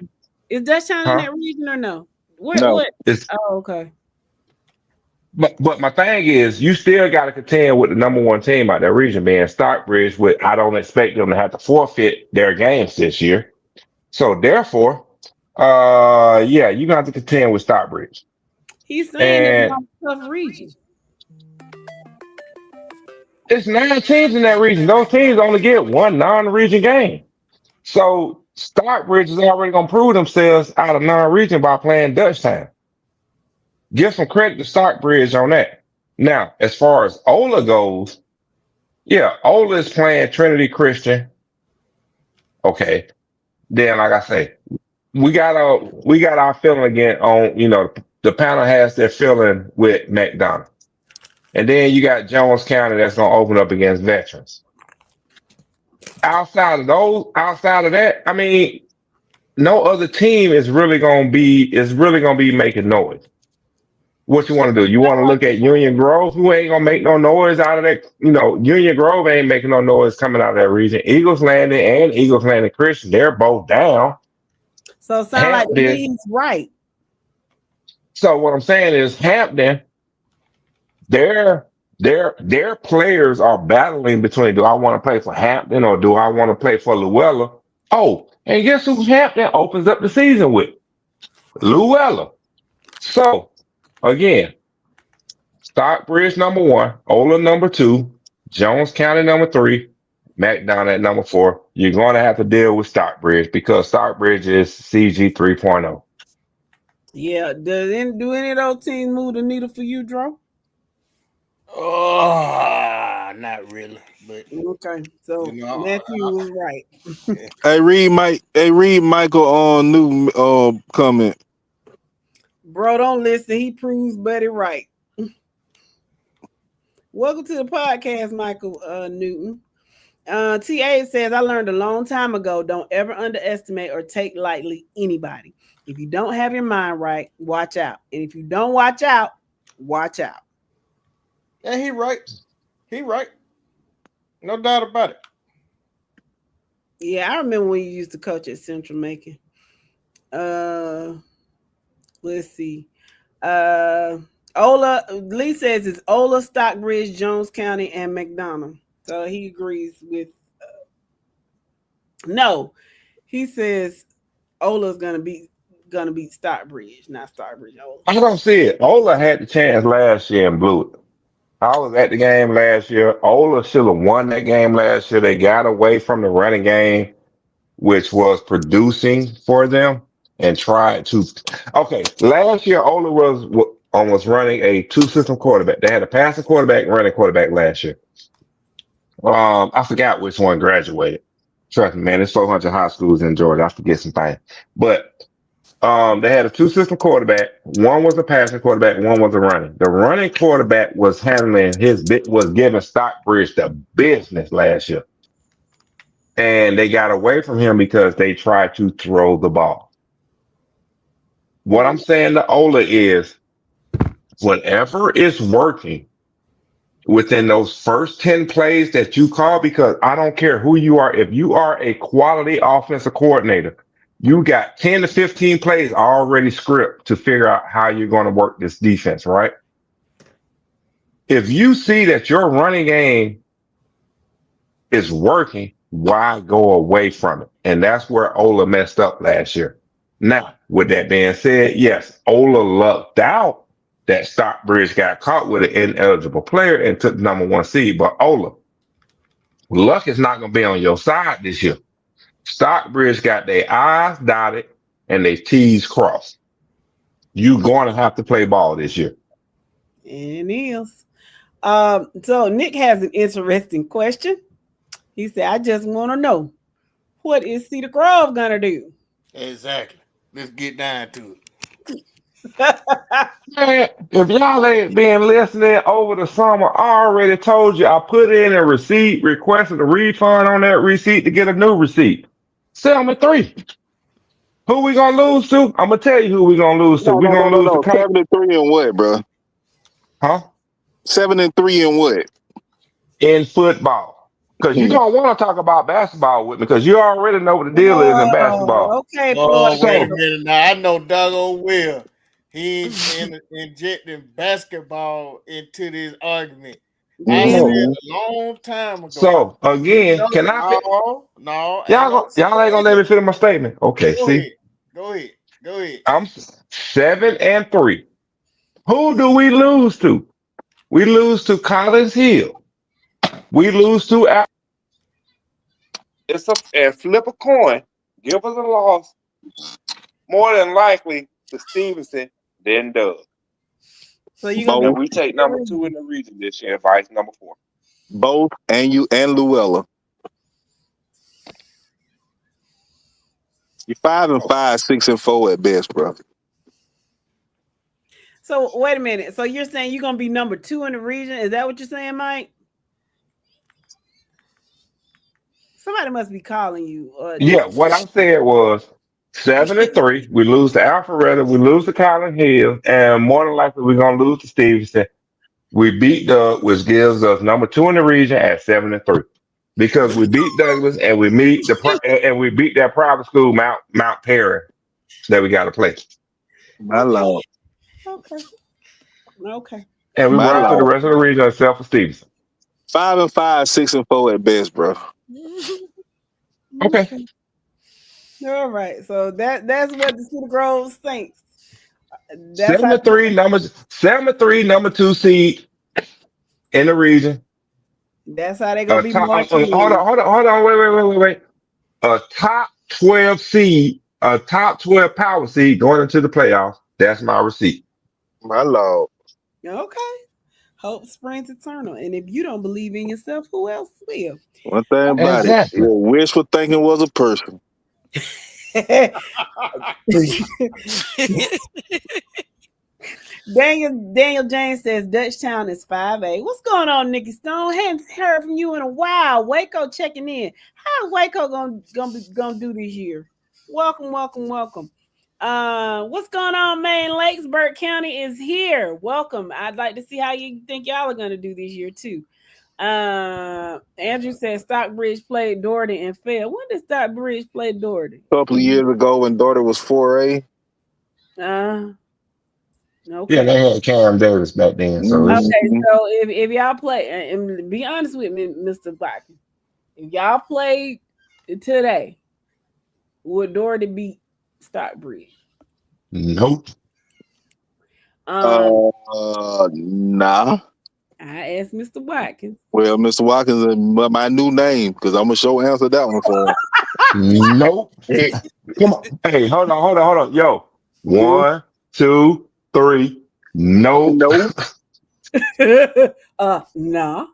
Is Dutchtown in Huh? that region or no? Where? No. What? It's, Oh, okay. but my thing is, you still got to contend with the number one team out that region, being Stockbridge. With I don't expect them to have to forfeit their games this year. So therefore, yeah, you're gonna have to contend with Stockbridge. He's saying it's And not a tough region. it's 9 teams in that region. Those teams only get one non-region game. So Stockbridge is already gonna prove themselves out of non-region by playing Dutchtown. Give some credit to Stockbridge on that. Now, as far as Ola goes, yeah, Ola is playing Trinity Christian. Okay. Then, like I say, we got our feeling again on, the panel has their feeling with McDonough. And then you got Jones County that's gonna open up against veterans. Outside of that, I mean, no other team is really gonna be making noise. What you want to do? You want to look at Union Grove, who ain't gonna make no noise out of that. Union Grove ain't making no noise coming out of that region. Eagles Landing and Eagles Landing Christian, they're both down. So it sounds like Hampton. he's right. So what I'm saying is Hampton, their players are battling between, do I want to play for Hampton or do I want to play for Luella? Oh, and guess who Hampton opens up the season with? Luella. So again, Stockbridge number one, Ola number two, Jones County number three, McDonough at number four. You're going to have to deal with Stockbridge because Stockbridge is CG 3.0. Yeah. Do any of those teams move the needle for you, Dro? Not really. But okay, so Matthew was right. Hey, read Michael on new comment. Bro, don't listen. He proves Buddy right. Welcome to the podcast, Michael Newton. TA says, I learned a long time ago, don't ever underestimate or take lightly anybody. If you don't have your mind right, watch out. And if you don't watch out, watch out. Yeah, he right. No doubt about it. Yeah, I remember when you used to coach at Central Macon. Let's see. Ola, Lee says it's Ola, Stockbridge, Jones County, and McDonough. So he agrees with. No, he says Ola's gonna beat Stockbridge, not Stockbridge. Ola. I don't see it. Ola had the chance last year and blew it. I was at the game last year. Ola should have won that game last year. They got away from the running game, which was producing for them, and tried to. Okay, last year Ola was almost running a two-system quarterback. They had a passing quarterback and running quarterback last year. I forgot which one graduated. Trust me, man, there's 400 high schools in Georgia. I forget some things. But they had a two-system quarterback. One was a passing quarterback, one was a running. The running quarterback was giving Stockbridge the business last year. And they got away from him because they tried to throw the ball. What I'm saying to Ola is whatever is working within those first 10 plays that you call, because I don't care who you are. If you are a quality offensive coordinator, you got 10 to 15 plays already script to figure out how you're going to work this defense, right? If you see that your running game is working, why go away from it? And that's where Ola messed up last year. Now, with that being said, yes, Ola lucked out that Stockbridge got caught with an ineligible player and took the number 1 seed. But Ola, luck is not going to be on your side this year. Stockbridge got their I's dotted and their T's crossed. You're going to have to play ball this year. It is. So Nick has an interesting question. He said, I just want to know, what is Cedar Grove going to do? Exactly. Let's get down to it. Man, if y'all ain't been listening over the summer, I already told you I put in a receipt, requested a refund on that receipt to get a new receipt. 7-3. Who we gonna lose to? I'm gonna tell you who we gonna lose to. We gonna lose to 7-3 and what, bro? Huh? 7-3 and what? In football. Because you don't want to talk about basketball with me, because you already know what the deal is in basketball. Okay, Oh, Floyd. wait a minute now. I know doggone well he ain't injecting basketball into this argument. I said a long time ago. So again, can I? No, Y'all ain't gonna let me finish my statement. Okay, see. Go ahead. I'm 7-3. Who do we lose to? We lose to Collins Hill. We lose to. It's and flip a coin. Give us a loss. More than likely to Stevenson, then Doug. So you gonna we take number 2 in the region this year, vice number 4. Both and you and Luella. You're 5-5, 6-4 at best, bro. So wait a minute. So you're saying you're gonna be number 2 in the region? Is that what you're saying, Mike? Somebody must be calling you. Yeah, what I said was 7-3. We lose to Alpharetta, we lose to Collins Hill, and more than likely we're gonna lose to Stevenson. We beat Doug, which gives us number 2 in the region at 7-3. Because we beat Douglas and we beat that private school Mount Perry that we got to play. My Lord. Okay. And we run through the rest of the region except for Stevenson. 5-5, 6-4 at best, bro. Okay. All right. So that's what the Cedar Grove thinks. 7-3, number 2 seed in the region. That's how they gonna be marching. Hold on, wait. A top 12 seed, a top 12 power seed going into the playoffs. That's my receipt. My Lord. Okay. Hope springs eternal. And if you don't believe in yourself, who else will? One thing about it, your wishful thinking was a person. Daniel James says Dutchtown is 5A. What's going on, Nikki Stone? Haven't heard from you in a while. Waco checking in. How's Waco gonna do this year? Welcome. What's going on, Main Lakes? Burke County is here. Welcome. I'd like to see how you think y'all are gonna do this year too. Andrew says Stockbridge played Doherty and failed. When did Stockbridge play Doherty? A couple of years ago when Doherty was 4A. Okay. Yeah, they had Cam Davis back then. So okay, so if y'all play, and be honest with me, Mr. Blacken, if y'all played today, would Doherty beat Stockbridge? Nope. Nah. I asked Mr. Watkins. Well, Mr. Watkins is my new name because I'm gonna show answer that one for him. Nope. Come on. Hey, hold on. Yo. 1, 2, 3. Nope. No.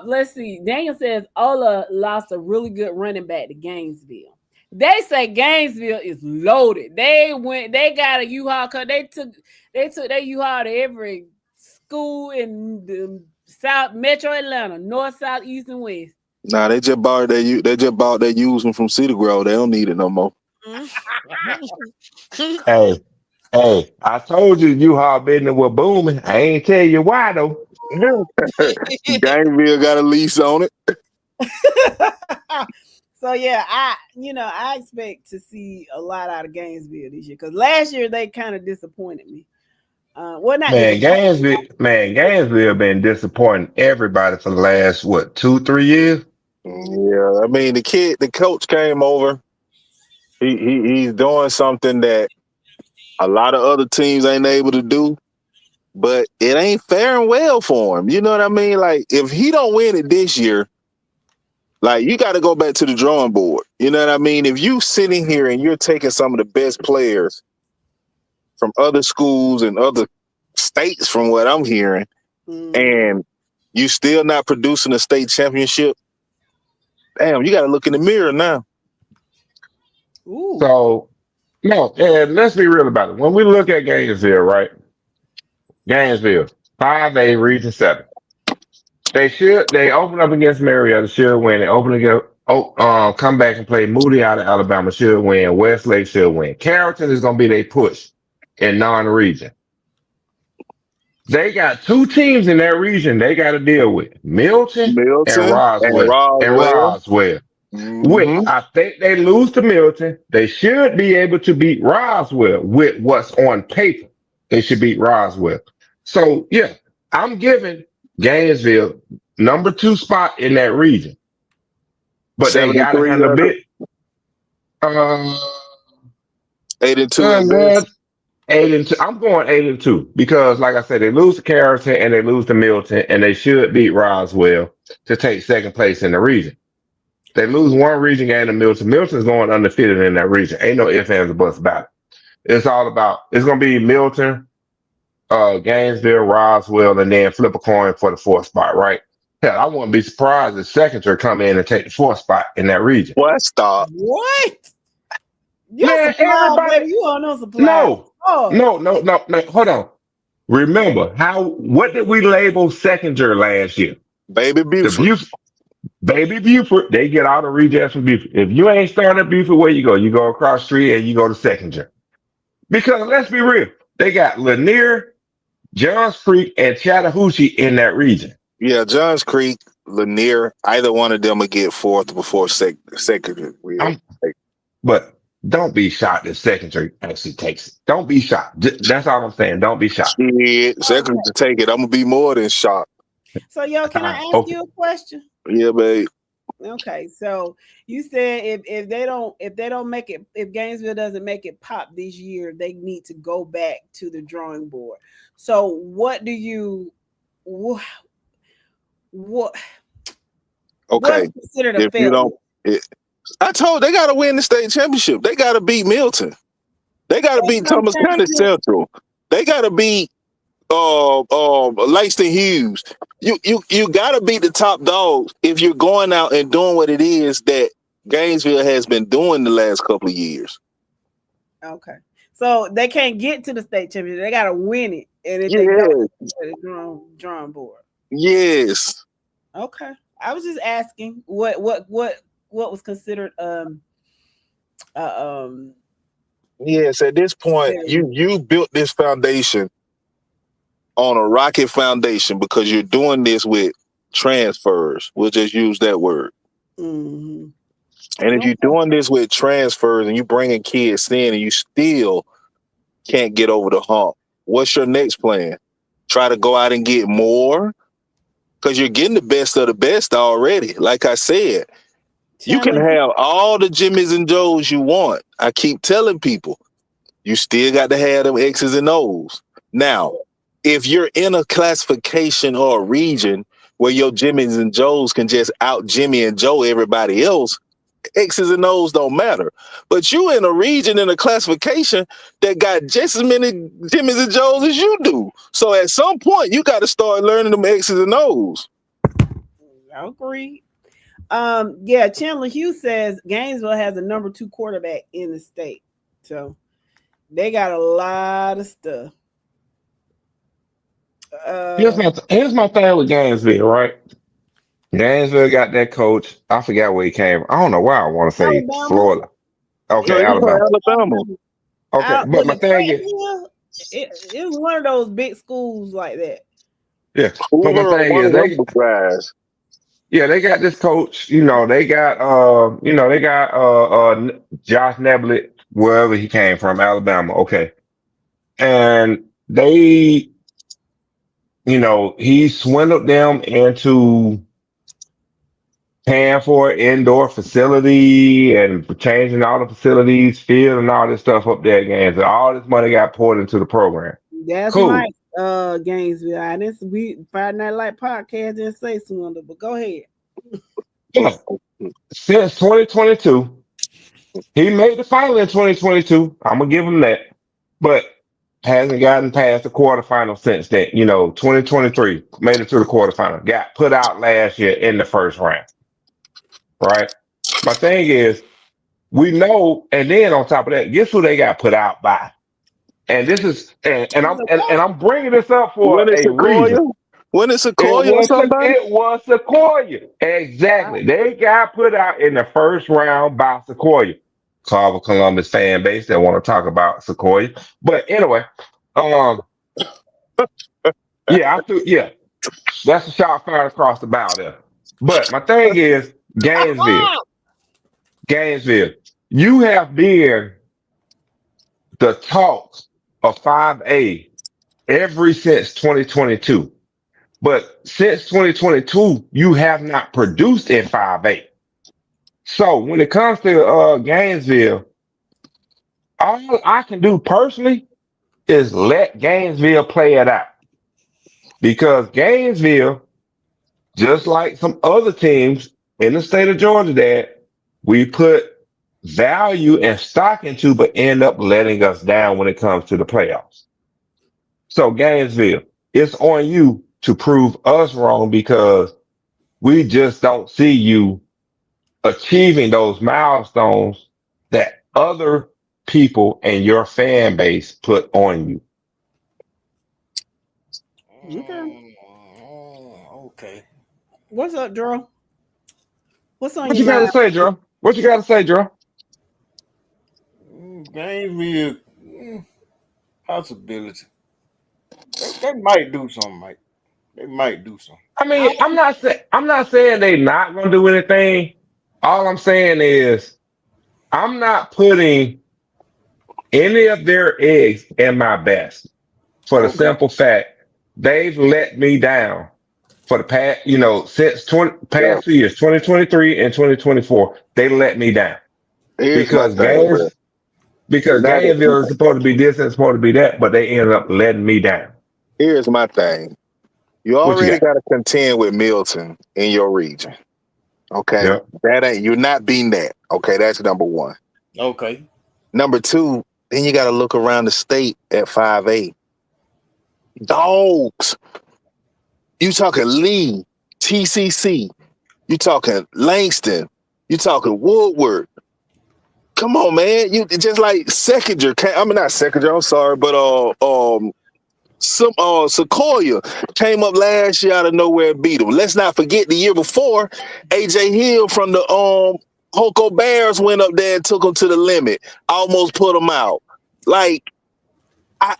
Let's see. Daniel says Ola lost a really good running back to Gainesville. They say Gainesville is loaded. They got a U-Haul car. They took their U-Haul to every school in the South Metro Atlanta, North, South, East, and West. Nah, they just bought that used one from Cedar Grove. They don't need it no more. Hey, hey, I told you U-Haul business was booming. I ain't tell you why though. Gainesville got a lease on it. So yeah, I expect to see a lot out of Gainesville this year because last year they kind of disappointed me. Well, not disappointed. Gainesville been disappointing everybody for the last what 2-3 years. Yeah, I mean the coach came over. He's doing something that a lot of other teams ain't able to do, but it ain't fair and well for him. You know what I mean? Like if he don't win it this year, like you got to go back to the drawing board. You know what I mean? If you sitting here and you're taking some of the best players from other schools and other states, from what I'm hearing, and you still not producing a state championship, damn, you got to look in the mirror now. Ooh. So no, and let's be real about it. When we look at Gainesville, right? Gainesville, 5A Region 7. They open up against Marietta, should win. They open against come back and play Moody out of Alabama, should win. Westlake should win. Carrollton is gonna be their push in non-region. They got two teams in that region they got to deal with: Milton and Milton and Roswell. And Roswell. Roswell. Which Mm-hmm. I think they lose to Milton. They should be able to beat Roswell with what's on paper. They should beat Roswell. So yeah, I'm giving Gainesville number 2 spot in that region. But they gotta 73 handle record. bit. Uh, 8-2 at best. 8-2. I'm going 8-2 because, like I said, they lose to Carrollton and they lose to Milton, and they should beat Roswell to take second place in the region. They lose one region game to Milton. Milton's going undefeated in that region. Ain't no ifs, ands, or buts about it. It's all about, it's going to be Milton, Gainesville, Roswell, and then flip a coin for the 4th spot, right? Hell, I wouldn't be surprised if Seconder come in and take the 4th spot in that region. What? Stop. What? You're Man, surprised, everybody. baby. You are no surprise. No, Oh. no. Hold on. Remember, what did we label Seconder last year? Baby Buford. Baby Buford, they get all the rejects from Buford. If you ain't starting at Buford, where you go? You go across the street and you go to Seconder. Because let's be real, they got Lanier, Johns Creek, and Chattahoochee in that region. Yeah, Johns Creek, Lanier, either one of them will get 4th before Seconder. But don't be shocked if Seconder actually takes it. Don't be shocked. That's all I'm saying. Don't be shocked. Shit, Seconder to take it. I'm gonna be more than shocked. So, yo, can I ask you a question? Yeah, babe. Okay, so you said if they don't make it, if Gainesville doesn't make it pop this year, they need to go back to the drawing board. So what do you what Okay, considered a if failure? you don't, I told they got to win the state championship. They got to beat Milton. They got to beat Thomas County Central. They got to beat Langston Hughes. You got to beat the top dogs if you're going out and doing what it is that Gainesville has been doing the last couple of years. Okay, so they can't get to the state championship. They got to win it, and if they don't, the drawing board. Yes. Okay, I was just asking what was considered Yes, at this point, you built this foundation on a rocket foundation because you're doing this with transfers. We'll just use that word. Mm-hmm. And if you're doing this with transfers and you bringing kids in and you still can't get over the hump, what's your next plan? Try to go out and get more? Because you're getting the best of the best already. Like I said, you can have all the Jimmys and Joes you want. I keep telling people, you still got to have them X's and O's. Now, if you're in a classification or a region where your Jimmys and Joes can just out Jimmy and Joe everybody else, X's and O's don't matter. But you in a region in a classification that got just as many Jimmys and Joes as you do. So at some point, you got to start learning them X's and O's. I agree. Yeah, Chandler Hughes says Gainesville has a number 2 quarterback in the state. So they got a lot of stuff. Here's my thing with Gainesville, right? Gainesville got that coach. I forgot where he came from. I don't know why I want to say Alabama. Florida. Okay, No, he's from Alabama. Alabama. Okay, but Was my it thing is, Grant Hill? It was one of those big schools like that. yeah. But my Cooler or thing one is, of them guys. they got this coach. They got Josh Neblett, wherever he came from, Alabama. Okay, and they, he swindled them into paying for an indoor facility and changing all the facilities, field, and all this stuff up there again. So all this money got poured into the program. That's Cool. Mike Gainesville. I didn't we Friday Night Light podcast didn't say swindle, but go ahead. Yeah. Since 2022, he made the final in 2022. I'm gonna give him that, but hasn't gotten past the quarterfinal since then. 2023 made it to the quarterfinal. Got put out last year in the first round. Right. My thing is, we know, and then on top of that, guess who they got put out by? And this is, and I'm bringing this up for When is a Sequoia? reason. When is It Sequoia or was somebody? it was Sequoia. Exactly. They got put out in the first round by Sequoia. Carver Columbus fan base that want to talk about Sequoia. But anyway, um, yeah, that's a shot fired across the bow there. But my thing is Gainesville. Gainesville, you have been the talk of 5A ever since 2022. But since 2022, you have not produced in 5A. So when it comes to Gainesville, all I can do personally is let Gainesville play it out. Because Gainesville, just like some other teams in the state of Georgia that we put value and stock into, but end up letting us down when it comes to the playoffs. So Gainesville, it's on you to prove us wrong because we just don't see you achieving those milestones that other people and your fan base put on you. Okay. Okay. What's up, Drew? What's on What your you got to mind? say, Joe? What you got to say, Joe? Gainesville, possibility. They might do something, Mike. They might do something. I I mean, I'm not saying they not gonna do anything. All I'm saying is I'm not putting any of their eggs in my basket for the Okay. simple fact they've let me down for the past, since Yeah. past 2 years, 2023 and 2024, they let me down Here's my because thing, bro. Now Gainesville is supposed to be this and supposed to be that, but they ended up letting me down. here's my thing. You What you already got? got to contend with Milton in your region. Okay. Yep. You're not beating that. Okay, that's number one. Okay. Number two, then you gotta look around the state at 5A. Dogs. You talking Lee, TCC. You talking Langston. You talking Woodward. Come on, man. You just like Sekinger. I mean, not Sekinger. I'm sorry, but some Sequoia came up last year out of nowhere and beat him. Let's not forget the year before, AJ Hill from the Hoko Bears went up there and took him to the limit, almost put him out. Like,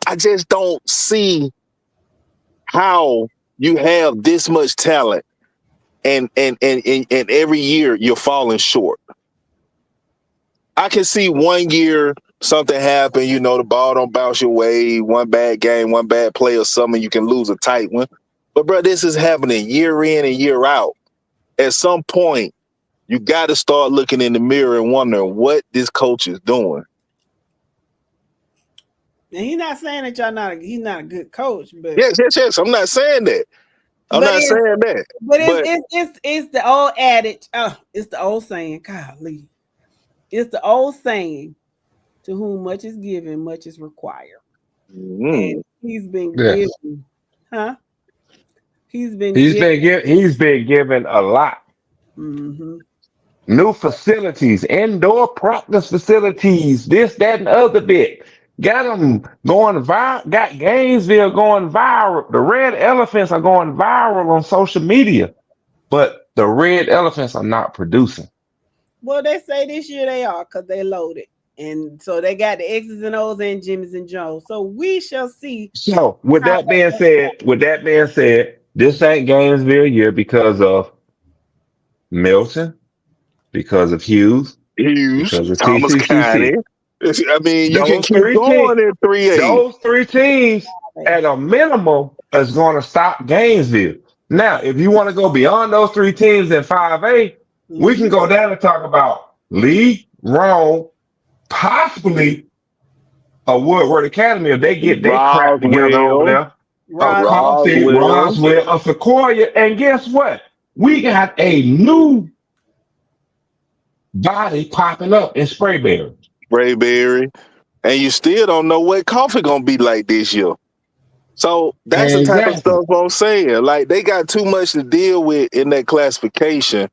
I just don't see how you have this much talent and every year you're falling short. I can see one year something happen, the ball don't bounce your way, one bad game, one bad play or something, you can lose a tight one. But bro, this is happening year in and year out. At some point, you got to start looking in the mirror and wondering what this coach is doing. And he's not saying that he's not a good coach, but Yes. I'm not saying that. But But it's the old adage. Oh, it's the old saying. Golly, it's the old saying: "To whom much is given, much is required." And he's been Yes. given, huh? He's been He's been given a lot. Mm-hmm. New facilities, indoor practice facilities, this, that, and the other bit. Got them going viral. Got Gainesville going viral. The red elephants are going viral on social media, but the red elephants are not producing. Well, they say this year they are because they loaded. And so they got the X's and O's and Jimmy's and Joe's. So we shall see. So with that being said, this ain't Gainesville year because of Milton, because of Hughes, Hughes, because of Thomas County. TCCC. I mean, you can Those keep three teams, going in 3A. those three teams at a minimum is going to stop Gainesville. Now, if you want to go beyond those three teams in 5A, we can go down and talk about Lee, Rome, possibly a Woodward Academy if they get their crap together over Roswell, there. A Coffee, Roswell, Roswell, a Sequoia, and guess what? We got a new body popping up in Sprayberry. Rayberry, and you still don't know what coffee gonna be like this year. So that's the type of Exactly. stuff I'm saying. Like they got too much to deal with in that classification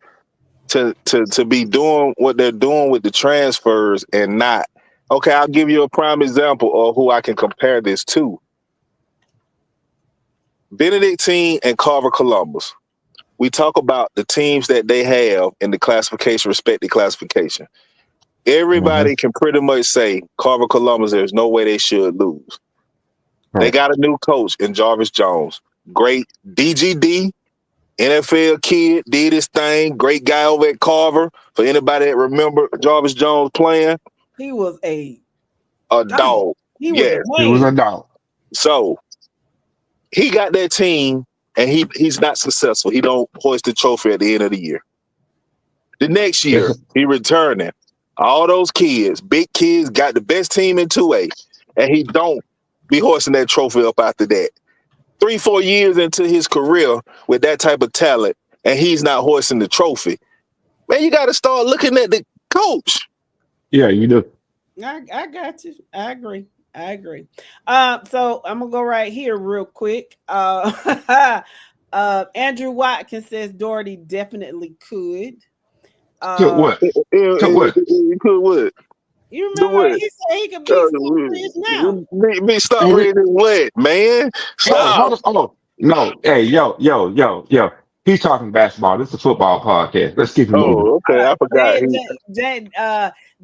to be doing what they're doing with the transfers and not. Okay, I'll give you a prime example of who I can compare this to. Benedictine and Carver Columbus. We talk about the teams that they have in the classification, respective classification. Everybody can pretty much say Carver Columbus, there's no way they should lose. They got a new coach in Jarvis Jones. Great DGD, NFL kid, did his thing. Great guy over at Carver. For anybody that remember Jarvis Jones playing. He was a dog. He was a dog. So he got that team and he's not successful. He don't hoist the trophy at the end of the year. The next year, he returning. All those kids, big kids, got the best team in 2A, and he don't be hoisting that trophy up after that. 3-4 years into his career with that type of talent, and he's not hoisting the trophy. Man, you got to start looking at the coach. Yeah, you do. I got you. I agree. So I'm gonna go right here real quick. Andrew Watkins says Doherty definitely could. Could what? Could what? Could what? You remember he said he could beat Stockbridge now. Be Stockbridge is what, man? Stop. No. Hey, yo. He's talking basketball. This is a football podcast. Let's keep it moving. Oh, okay. I forgot.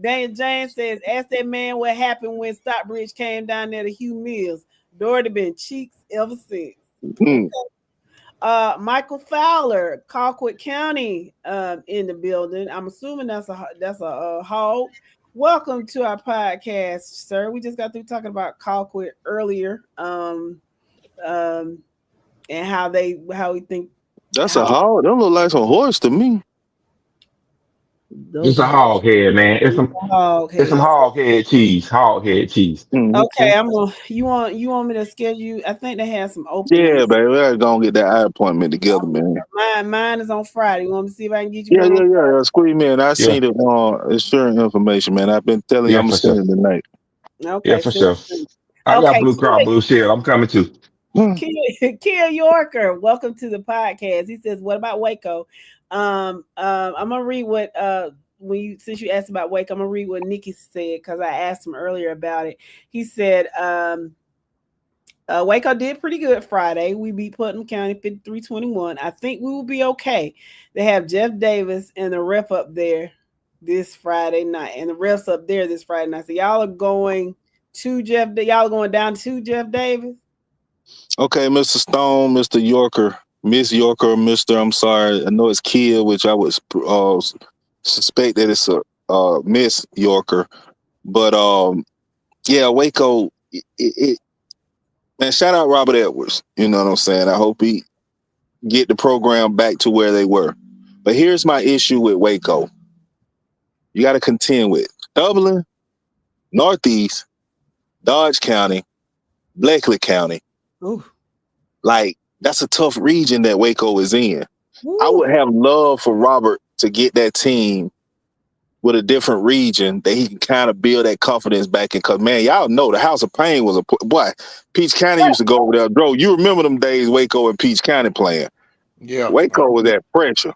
Daniel James says, ask that man what happened when Stockbridge came down there to Hugh Mills. Doherty been cheeks ever since. Mm-hmm. Michael Fowler, Colquitt County, in the building. I'm assuming that's a hog. Welcome to our podcast, sir. We just got through talking about Colquitt earlier, and how we think that's a hog. That look like some horse to me. It's a hog head, man. It's some hog head cheese. Hog head cheese. Okay, you want me to schedule? I think they have some openings. Yeah, baby. We're gonna get that eye appointment together, man. Mine is on Friday. You want me to see if I can get you? Yeah. Squeeze me in. I seen it on insurance information, man. I've been telling you I'm gonna send it tonight. Okay, yeah, for sure. I got Blue Cross Blue Shield. I'm coming too. Kill Yorker, welcome to the podcast. He says, "What about Waco?" I'm gonna read what since you asked about Waco, I'm gonna read what Nikki said because I asked him earlier about it. He said, Waco did pretty good Friday. We beat Putnam County 53-21. I think we will be okay. They have Jeff Davis and the ref up there this Friday night, and the refs up there this Friday night. So y'all are going down to Jeff Davis. Okay, Mr. Stone, Mr. Yorker, Miss Yorker, Mr. I'm sorry. I know it's Kill, which I would suspect that it's a Miss Yorker. But yeah, Waco, man, shout out Robert Edwards. You know what I'm saying? I hope he get the program back to where they were. But here's my issue with Waco. You got to contend with Dublin, Northeast, Dodge County, Bleckley County. Ooh. Like, that's a tough region that Waco is in. Ooh. I would have loved for Robert to get that team with a different region that he can kind of build that confidence back in. Because, man, y'all know the House of Pain was boy, Peach County used to go over there. Bro, you remember them days Waco and Peach County playing. Yeah. Waco was that pressure.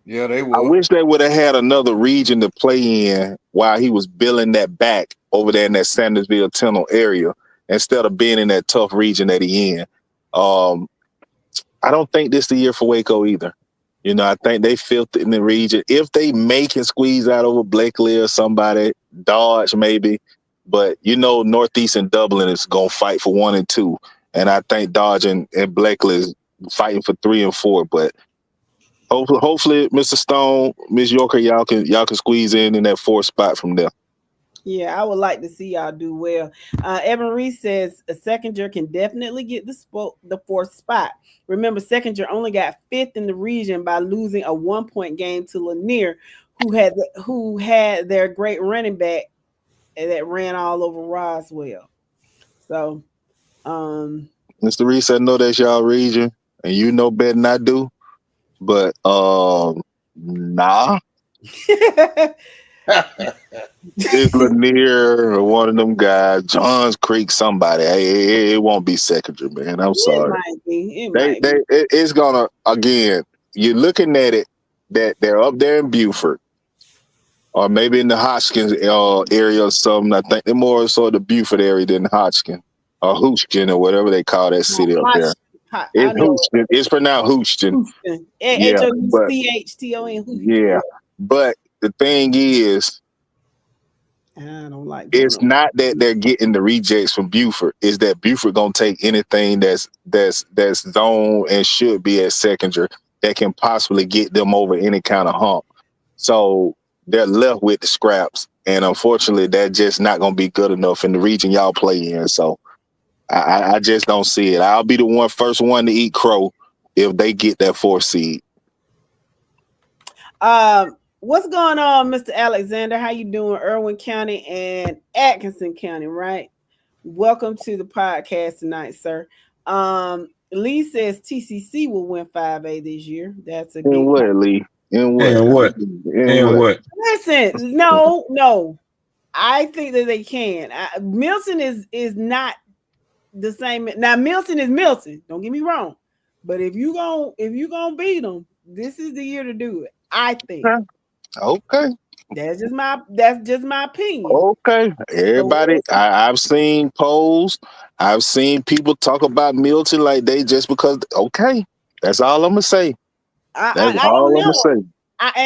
Yeah, they were. I wish they would have had another region to play in while he was building that back over there in that Sandersville Tunnel area instead of being in that tough region that he in. I don't think this is the year for Waco either. You know, I think they fifth in the region. If they make and squeeze out over Blakely or somebody, Dodge maybe. But you know, Northeast and Dublin is gonna fight for 1 and 2. And I think Dodge and Blakely is fighting for 3 and 4. But hopefully Mr. Stone, Miss Yorker, y'all can squeeze in that 4th spot from there. Yeah, I would like to see y'all do well. Evan Reese says a Seconder can definitely get the 4th spot. Remember, Seconder only got 5th in the region by losing a 1-point game to Lanier, who had their great running back that ran all over Roswell. So, Mr. Reese, I know that's y'all region, and you know better than I do, but nah. It's Lanier or one of them guys, Johns Creek, somebody. Hey, it won't be Seconder, man. I'm sorry. It might be. It's gonna, again, you're looking at it that they're up there in Beaufort, or maybe in the Hodgkins area or something. I think they're more so the Beaufort area than Hodgkin or Houston or whatever they call that city up there. It's Houston. It's pronounced Houston. Yeah, but H-O-U-C-H-T-O-N. yeah, but the thing is, I don't like. It's not that they're getting the rejects from Beaufort. It's that Beaufort gonna take anything that's zone and should be at Seconder that can possibly get them over any kind of hump. So they're left with the scraps, and unfortunately, that's just not gonna be good enough in the region y'all play in. So I just don't see it. I'll be the first one to eat crow if they get that 4th seed. What's going on, Mr. Alexander? How you doing? Irwin County and Atkinson County, right? Welcome to the podcast tonight, sir. Lee says TCC will win 5A this year. That's a in what, Lee? In what? In what? Listen, no. I think that they can. Milton is not the same. Now Milton is Milton. Don't get me wrong, but if you gonna beat them, this is the year to do it. I think. Okay. That's just my opinion. Okay. Everybody, I've seen polls. I've seen people talk about Milton like they just because. Okay. That's all I'm gonna say. That's all I'm gonna say.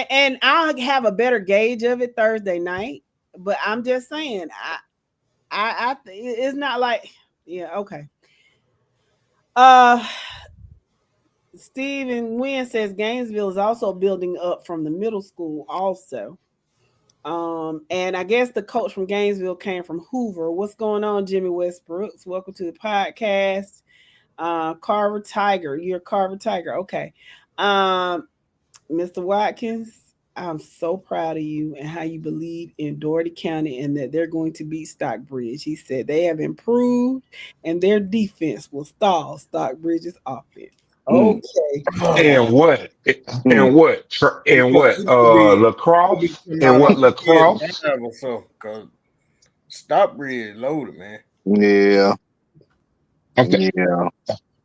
And I'll have a better gauge of it Thursday night. But I'm just saying, I it's not like, yeah, okay. Stephen Wynn says Gainesville is also building up from the middle school also. And I guess the coach from Gainesville came from Hoover. What's going on, Jimmy Westbrooks? Welcome to the podcast. Carver Tiger. You're Carver Tiger. Okay. Mr. Watkins, I'm so proud of you and how you believe in Doherty County and that they're going to beat Stockbridge. He said they have improved and their defense will stall Stockbridge's offense. Okay. And what? And what? And what? Lacrosse? And what lacrosse? Stockbridge loaded, man. Yeah. Okay. Yeah.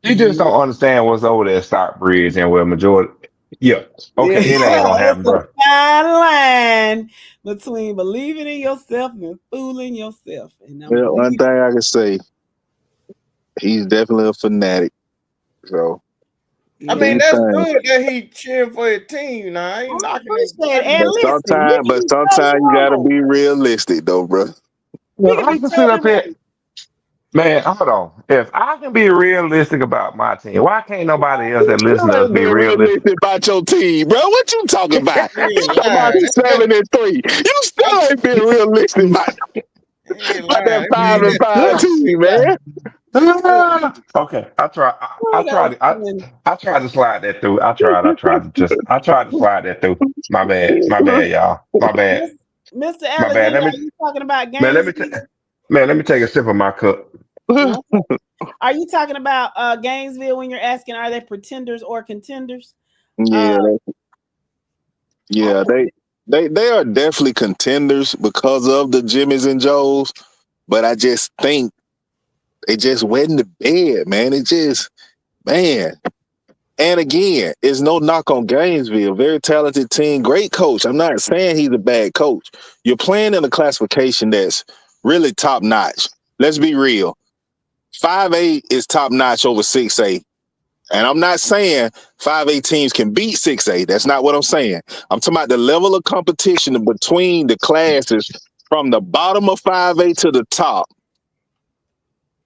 You just don't understand what's over there at Stockbridge and where majority. Yeah. Okay. It ain't gonna happen, bro. Fine line between believing in yourself and fooling yourself. And one thing I can say, he's definitely a fanatic. So I mean, that's good that he cheering for his team. Now I ain't knocking it. But sometimes you gotta be realistic, though, bro. Well, I can sit up here. Man, hold on. If I can be realistic about my team, why can't nobody else that listens to us be realistic about your team, bro? What you talking about? You talking about 7-3. You still ain't been realistic about that 5-5 team, man. Okay, I tried to slide that through. I tried to slide that through. My bad, y'all. My bad. Mr. Alexander, are you talking about games? Let me take a sip of my cup. Are you talking about Gainesville when you're asking are they pretenders or contenders? Yeah, they are definitely contenders because of the Jimmys and Joes, but I just think they just wet in the bed, man. Man. And again, it's no knock on Gainesville. Very talented team, great coach. I'm not saying he's a bad coach. You're playing in a classification that's really top notch. Let's be real. 5A is top notch over 6A. And I'm not saying 5A teams can beat 6A. That's not what I'm saying. I'm talking about the level of competition between the classes from the bottom of 5A to the top.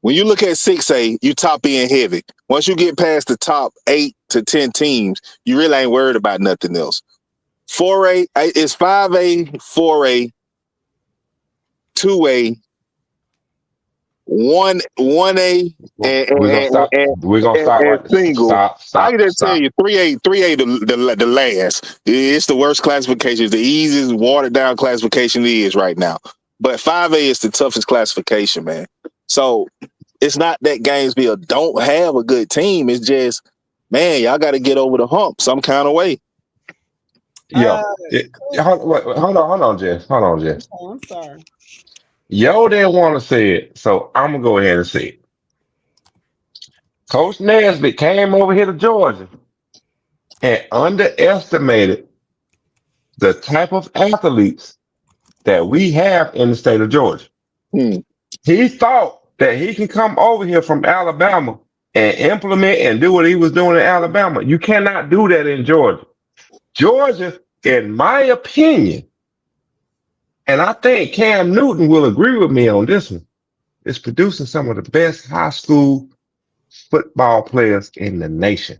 When you look at 6A, you top end heavy. Once you get past the top 8 to 10 teams, you really ain't worried about nothing else. 4A is 5A, 4A, 2A, 1A, We're gonna stop. We're gonna stop and right. single. I can just tell Stop. you, 3A, the last. It's the worst classification. It's the easiest, watered down classification it is right now. But 5A is the toughest classification, man. So it's not that Gainesville don't have a good team. It's just, man, y'all got to get over the hump some kind of way. Yeah. Hold on, Jess. Hold on, Jess. Oh, I'm sorry. Yo didn't want to say it, so I'm gonna go ahead and say it. Coach Nesbitt came over here to Georgia and underestimated the type of athletes that we have in the state of Georgia. He thought that he can come over here from Alabama and implement and do what he was doing in Alabama. You cannot do that in Georgia. Georgia, in my opinion, and I think Cam Newton will agree with me on this one, is producing some of the best high school football players in the nation.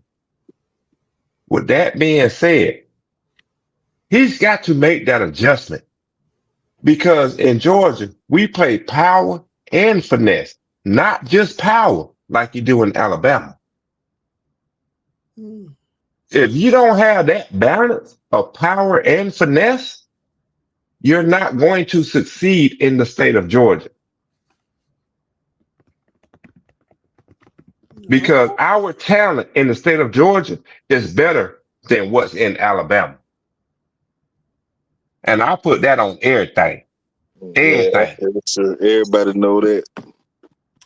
With that being said, he's got to make that adjustment because in Georgia, we play power and finesse, not just power like you do in Alabama. If you don't have that balance of power and finesse, you're not going to succeed in the state of Georgia. Because our talent in the state of Georgia is better than what's in Alabama. And I put that on everything. Everything. Yeah, sure. Everybody know that.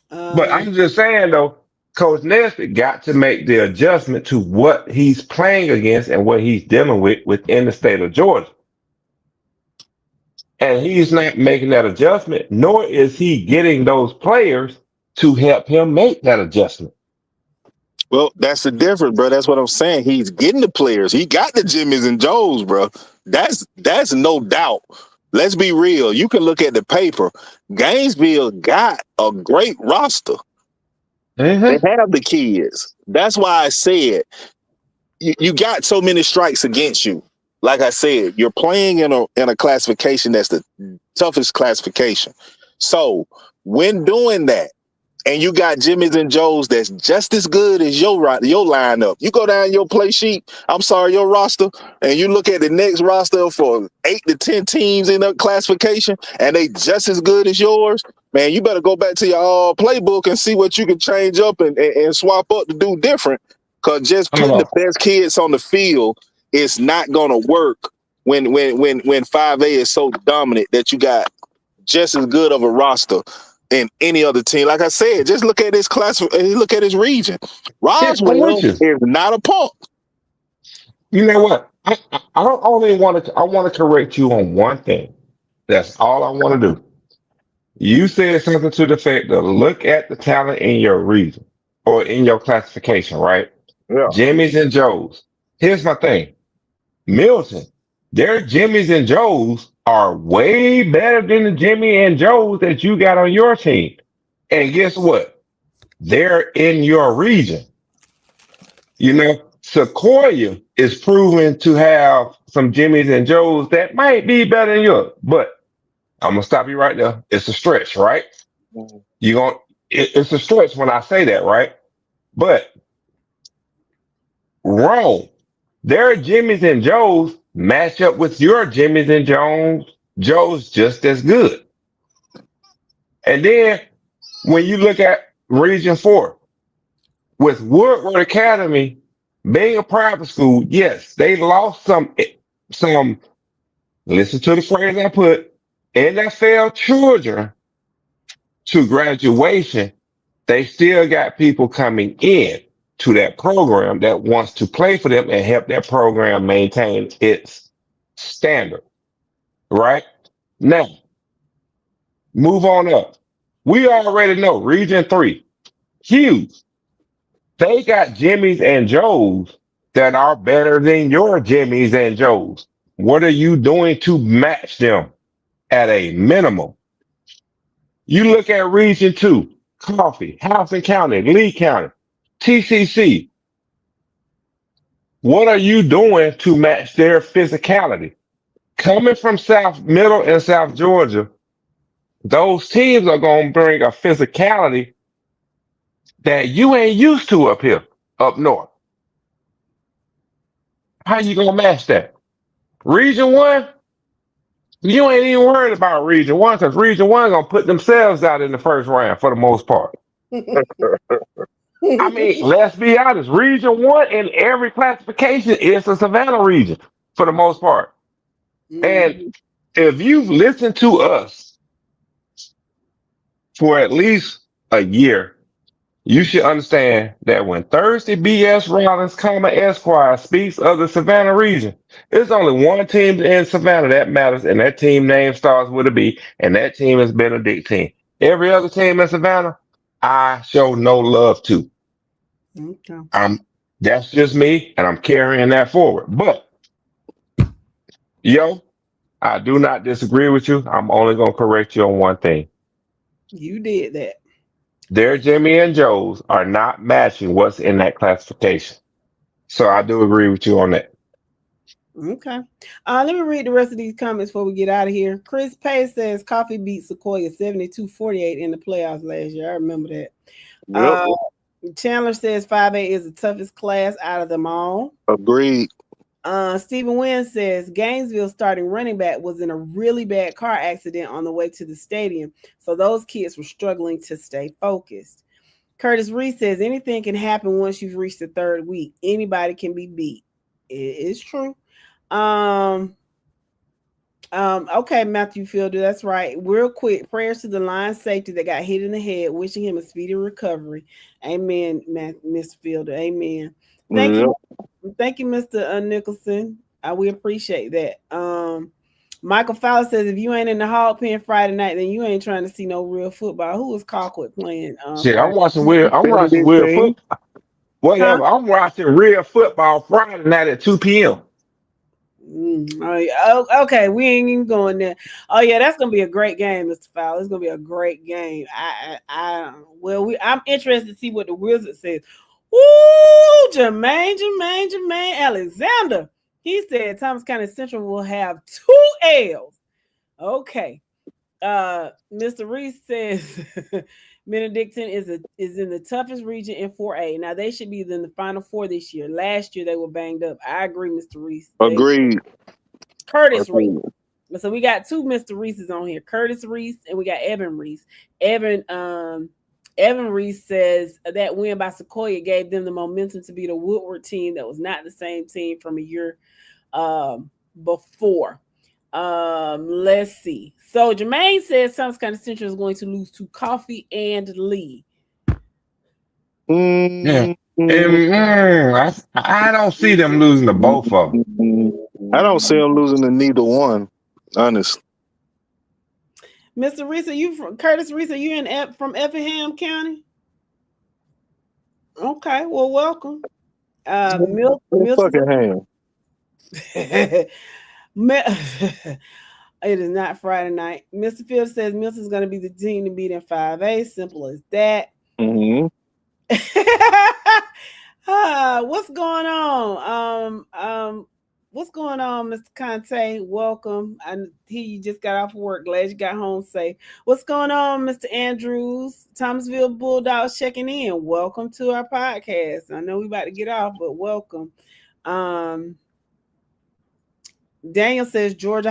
But I'm just saying though, Coach Nesbitt got to make the adjustment to what he's playing against and what he's dealing with within the state of Georgia. And he's not making that adjustment, nor is he getting those players to help him make that adjustment. Well, that's the difference, bro. That's what I'm saying. He's getting the players. He got the Jimmys and Joes, bro. That's no doubt. Let's be real. You can look at the paper. Gainesville got a great roster. They have the kids. That's why I said you got so many strikes against you. Like I said, you're playing in a classification that's the toughest classification. So when doing that, and you got Jimmys and Joes that's just as good as your lineup. You go down your play sheet, your roster, and you look at the next roster for 8 to 10 teams in that classification, and they just as good as yours, man, you better go back to your playbook and see what you can change up and swap up to do different. Because just putting the best kids on the field is not going to work when 5A is so dominant that you got just as good of a roster in any other team. Like I said, just look at this class. Look at his region. Roswell is not a punk. You know what? I want to correct you on one thing. That's all I want to do. You said something to the effect of look at the talent in your region or in your classification, right? Yeah. Jimmys and Joes. Here's my thing. Milton, their Jimmys and Joes are way better than the Jimmy and Joes that you got on your team. And guess what? They're in your region. You know, Sequoia is proven to have some Jimmys and Joes that might be better than yours. But I'm gonna stop you right there. It's a stretch, right? It's a stretch when I say that, right? But wrong. Their Jimmys and Joes match up with your Jimmys and Joes just as good. And then when you look at Region 4, with Woodward Academy being a private school, yes, they lost some, listen to the phrase I put, NFL children to graduation. They still got people coming in to that program that wants to play for them and help that program maintain its standard. Right? Now, move on up. We already know Region 3, huge. They got Jimmys and Joes that are better than your Jimmys and Joes. What are you doing to match them at a minimum? You look at Region 2, Coffee, Housing County, Lee County, TCC. What are you doing to match their physicality? Coming from South Middle and South Georgia, those teams are going to bring a physicality that you ain't used to up here, up north. How you going to match that? Region 1, you ain't even worried about Region 1 because Region 1 going to put themselves out in the first round for the most part. I mean, let's be honest. Region 1 in every classification is the Savannah region for the most part. And if you've listened to us for at least a year, you should understand that when Thursday BS Rollins, Esquire speaks of the Savannah region, there's only one team in Savannah that matters, and that team name starts with a B, and that team is Benedictine. Every other team in Savannah, I show no love to. Okay. That's just me, and I'm carrying that forward. But yo, I do not disagree with you. I'm only gonna correct you on one thing. You did that. Their Jimmy and Joe's are not matching what's in that classification. So I do agree with you on that. Okay. Let me read the rest of these comments before we get out of here. Chris Pace says Coffee beat Sequoia 72-48 in the playoffs last year. I remember that. Yep. Chandler says 5A is the toughest class out of them all. Agreed. Stephen Wynn says Gainesville starting running back was in a really bad car accident on the way to the stadium. So those kids were struggling to stay focused. Curtis Reese says anything can happen once you've reached the third week. Anybody can be beat. It is true. Okay, Matthew Fielder, that's right. Real quick, prayers to the line safety that got hit in the head, wishing him a speedy recovery. Amen, Miss Fielder. Amen. Thank you, Mr. Nicholson. We appreciate that. Michael Fowler says if you ain't in the hog pen Friday night, then you ain't trying to see no real football. Who was Colquitt playing? Shit, I'm watching real football. Whatever. I'm watching real football Friday night at 2 p.m. Okay, we ain't even going there. Oh yeah, that's gonna be a great game, Mr. Fowler. It's gonna be a great game. I'm interested to see what the Wizard says. Ooh, Jermaine Alexander. He said Thomas County Central will have 2 L's. Okay. Mr. Reese says Benedictine is in the toughest region in 4A. Now they should be in the Final Four this year. Last year they were banged up. I agree, Mr. Reese. Agreed. Curtis Reese. So we got 2 Mr. Reeses on here. Curtis Reese and we got Evan Reese. Evan Reese says that win by Sequoia gave them the momentum to beat a Woodward team that was not the same team from a year before. Let's see. So Jermaine says Thomas County Central is going to lose to Coffee and Lee. Yeah. I don't see them losing to both of them. I don't see them losing to neither one, honestly. Mr. Reese, are you from Curtis Reese? Are you from Effingham County? Okay, well, welcome. Fucking It is not Friday night. Mr. Fields says Milton is going to be the team to beat in 5A. Simple as that. Mm-hmm. What's going on? What's going on, Mr. Conte? Welcome. I hear you just got off work. Glad you got home safe. What's going on, Mr. Andrews? Thomasville Bulldogs checking in. Welcome to our podcast. I know we about to get off, but welcome. Daniel says Georgia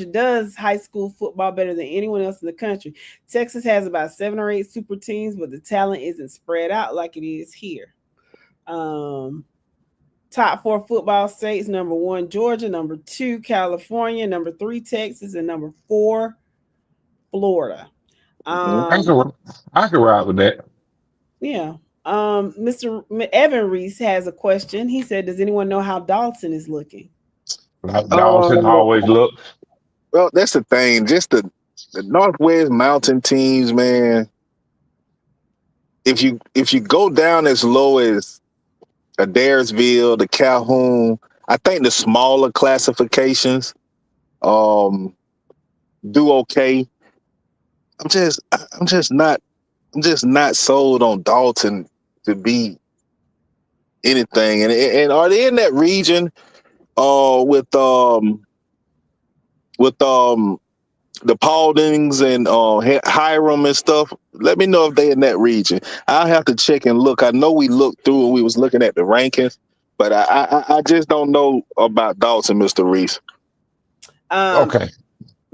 does high school football better than anyone else in the country. Texas has about 7 or 8 super teams, but the talent isn't spread out like it is here. Top 4 football states: number 1, Georgia; number 2, California; number 3, Texas; and number 4, Florida. I can ride with that. Yeah. Mr. Evan Reese has a question. He said, "Does anyone know how Dalton is looking?" Dawson always looks. Well, that's the thing. Just the Northwest Mountain teams, man. if you go down as low as Adairsville, the Calhoun, I think the smaller classifications do okay. I'm just not sold on Dalton to be anything. And are they in that region with the Pauldings and Hiram and stuff? Let me know if they in that region. I'll have to check and look. I know we looked through and we was looking at the rankings, but I just don't know about Dalton, Mr. Reese. Okay,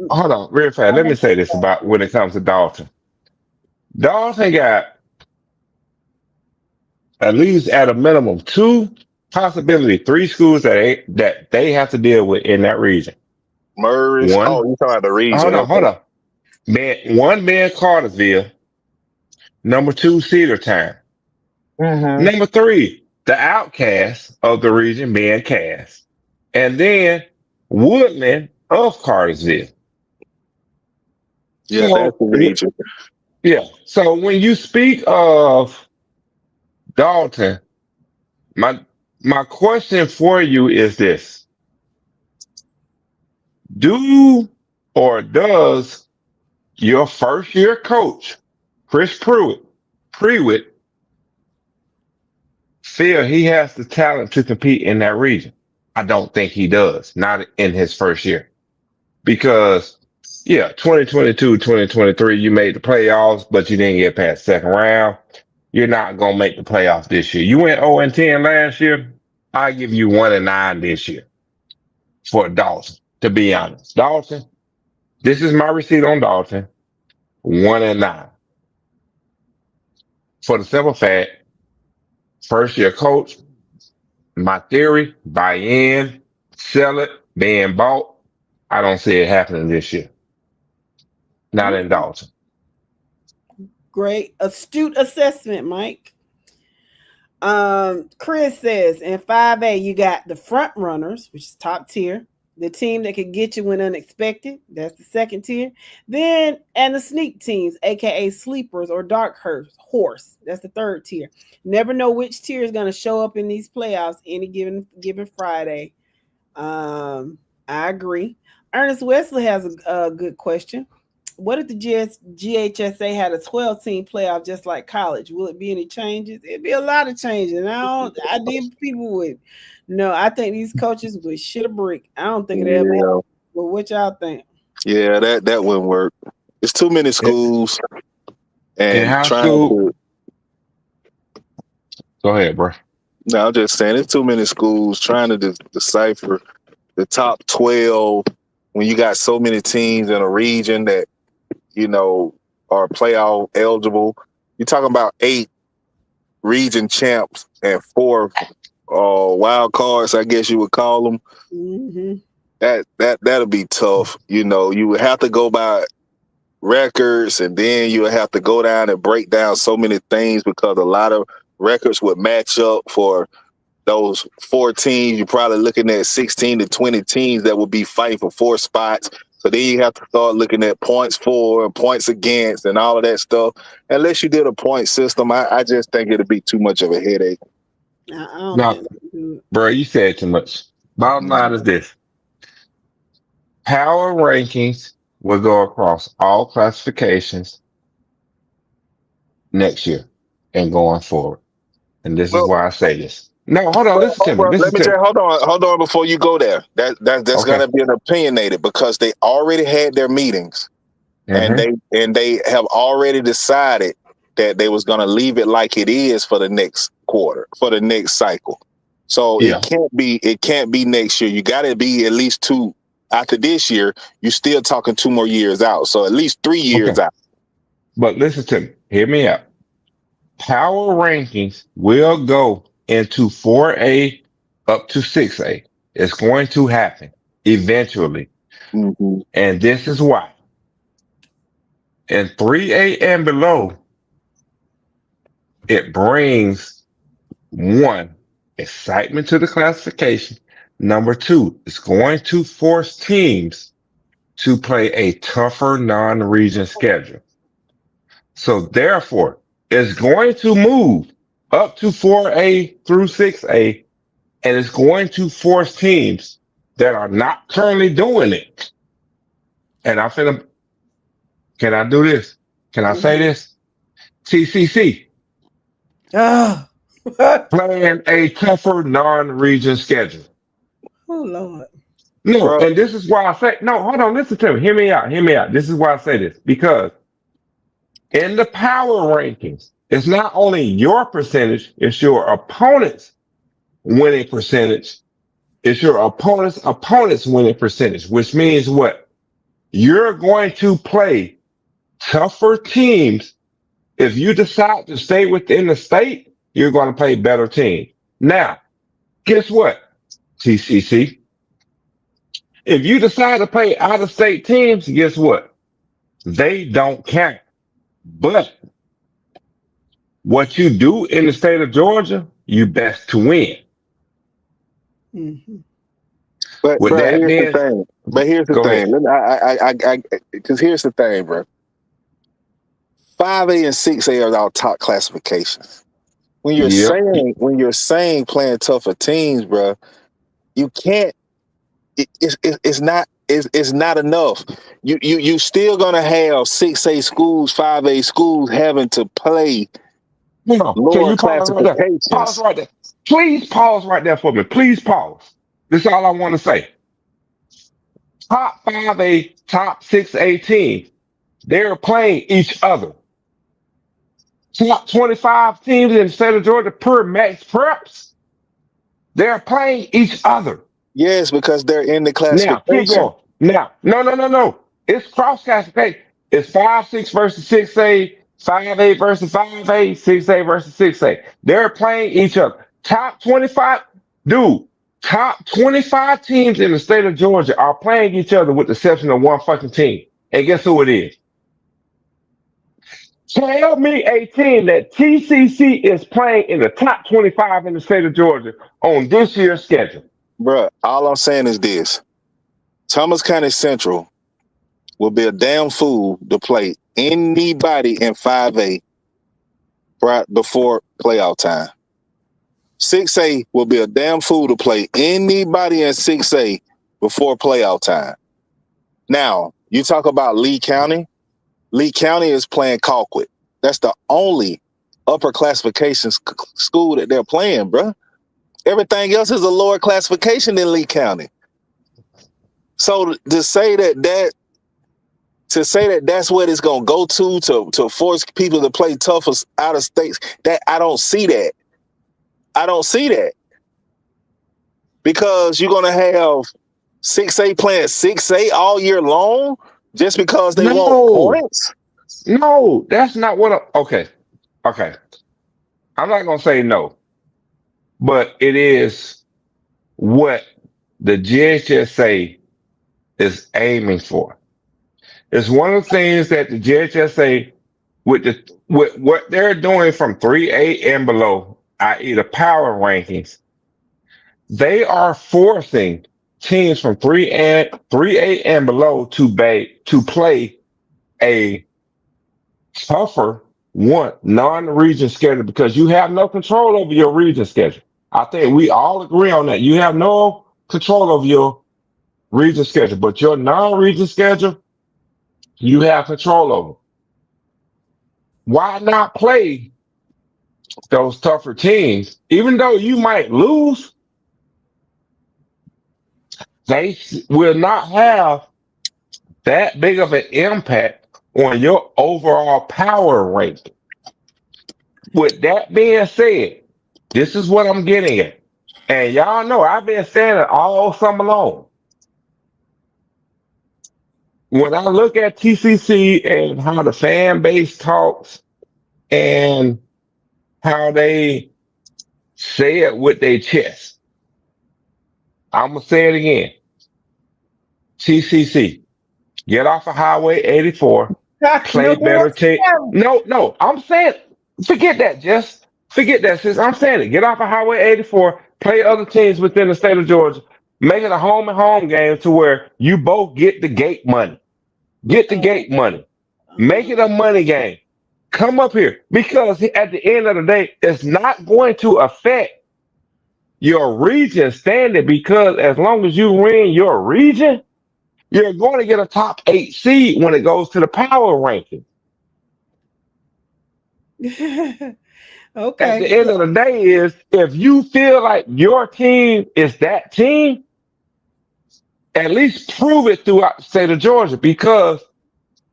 hold on, real fast. Let me say this about when it comes to Dalton. Dalton got at least at a minimum two, possibility three schools that they have to deal with in that region. Murray's. One, Oh, you talking about the region? hold Okay. on. One being Cartersville, number two Cedartown, Mm-hmm. number three the outcast of the region being Cass, and then Woodland of Cartersville. Yeah, that's So the region. yeah, so when you speak of Dalton, my my question for you is this: Do or does your first year coach, Chris Pruitt, feel he has the talent to compete in that region? I don't think he does, not in his first year. Because, yeah, 2022, 2023, you made the playoffs, but you didn't get past second round. You're not going to make the playoffs this year. You went 0 and 10 last year. I give you 1 and 9 this year for Dalton, to be honest. Dalton, this is my receipt on Dalton, 1 and 9. For the simple fact, first year coach, my theory, buy in, sell it, being bought. I don't see it happening this year. Not in Dalton. Great, astute assessment, Mike. Chris says in 5A, you got the front runners, which is top tier, the team that could get you when unexpected, that's the second tier. Then and the sneak teams, aka sleepers or dark horse, that's the third tier. Never know which tier is going to show up in these playoffs any given Friday. I agree. Ernest Wesley has a good question. What if the GHSA had a 12-team playoff just like college? Will it be any changes? It'd be a lot of changes. I think people would. No, I think these coaches would shit a brick. I don't think it ever happened. But what y'all think? Yeah, that wouldn't work. It's too many schools In and high trying school, to. go ahead, bro. No, I'm just saying it's too many schools trying to decipher the top 12 when you got so many teams in a region that are playoff eligible. You're talking about 8 region champs and 4 wild cards, I guess you would call them. Mm-hmm. That'll be tough. You would have to go by records, and then you would have to go down and break down so many things because a lot of records would match up for those 4 teams. You're probably looking at 16 to 20 teams that would be fighting for 4 spots. So then you have to start looking at points for and points against and all of that stuff. Unless you did a point system, I just think it'd be too much of a headache. I don't No, think bro, you said too much. Bottom line is this: power rankings will go across all classifications next year and going forward. And this is Well, why I say this. No, hold on. Listen to me. let Listen me to just me. hold on before you go there. That's Okay. gonna be an opinionated because they already had their meetings and Mm-hmm. they have already decided that they was gonna leave it like it is for the next quarter, for the next cycle. So Yeah. it can't be next year. You gotta be at least 2 after this year. You're still talking 2 more years out. So at least 3 years Okay. out. But listen to me. Hear me out. Power rankings will go into 4A up to 6A. It's going to happen eventually. Mm-hmm. And this is why. In 3A and below, it brings one, excitement to the classification. Number two, it's going to force teams to play a tougher non-region schedule. So therefore, is going to move up to 4A through 6A, and it's going to force teams that are not currently doing it. And I finna, can I do this? Can I say this? TCC Oh, playing a tougher non-region schedule. oh Lord. No, bro. and this is why I say no. Hold on, listen to me. Hear me out. Hear me out. This is why I say this because in the power rankings, it's not only your percentage; it's your opponent's winning percentage. It's your opponent's winning percentage, which means what? You're going to play tougher teams. If you decide to stay within the state, you're going to play better teams. Now, guess what? TCC. If you decide to play out of state teams, guess what? They don't count. But what you do in the state of Georgia, you best to win. Mm-hmm. But With bro, that here's the being, thing. But here's the go ahead. thing. Because here's the thing, bro. 5A and 6A are our top classifications. When you're Yep. saying playing tougher teams, bro, you can't. It's not enough. You still gonna have 6A schools, 5A schools having to play No, can lower you pause right there? Pause classifications. right there. Please pause right there for me. Please pause. This is all I want to say. Top 5A, top 6A teams, they're playing each other. Top 25 teams in the state of Georgia per max preps, they're playing each other. Yes, because they're in the Now, keep classification. going. Now, no. It's cross classification. It's 5-6 versus 6A, 5A versus 5A, 6A versus 6A. They're playing each other. Top 25, dude, top 25 teams in the state of Georgia are playing each other with the exception of one fucking team. And guess who it is? Tell me a team that TCC is playing in the top 25 in the state of Georgia on this year's schedule. Bruh, all I'm saying is this. Thomas County Central will be a damn fool to play anybody in 5A right before playoff time. 6A will be a damn fool to play anybody in 6A before playoff time. Now, you talk about Lee County. Lee County is playing Colquitt. That's the only upper classification school that they're playing, bruh. Everything else is a lower classification than Lee County. So to say that that's what it's gonna go to force people to play tougher out of states, that I don't see that. I don't see that. Because you're gonna have 6A playing 6A all year long just because they want No, points. no, that's not what okay. Okay. I'm not gonna say no, but it is what the GHSA is aiming for. It's one of the things that the GHSA with what they're doing from 3A and below, i.e. the power rankings, they are forcing teams from 3A and below to play a tougher one non-region schedule because you have no control over your region schedule. I think we all agree on that. You have no control over your region schedule, but your non-region schedule, you have control over. Why not play those tougher teams? Even though you might lose, they will not have that big of an impact on your overall power ranking. With that being said, this is what I'm getting at. And y'all know I've been saying it all summer long. When I look at TCC and how the fan base talks and how they say it with their chest, I'm going to say it again. TCC, get off of Highway 84, play No better one's team. telling. No, I'm saying, forget that, Jess. Forget that, sis. I'm saying it. Get off of Highway 84, play other teams within the state of Georgia, make it a home and home game to where you both get the gate money. Get the gate money. Make it a money game. Come up here because at the end of the day, it's not going to affect your region standing because as long as you win your region, you're going to get a top 8 seed when it goes to the power ranking. At Okay. the end of the day, is if you feel like your team is that team, at least prove it throughout the state of Georgia because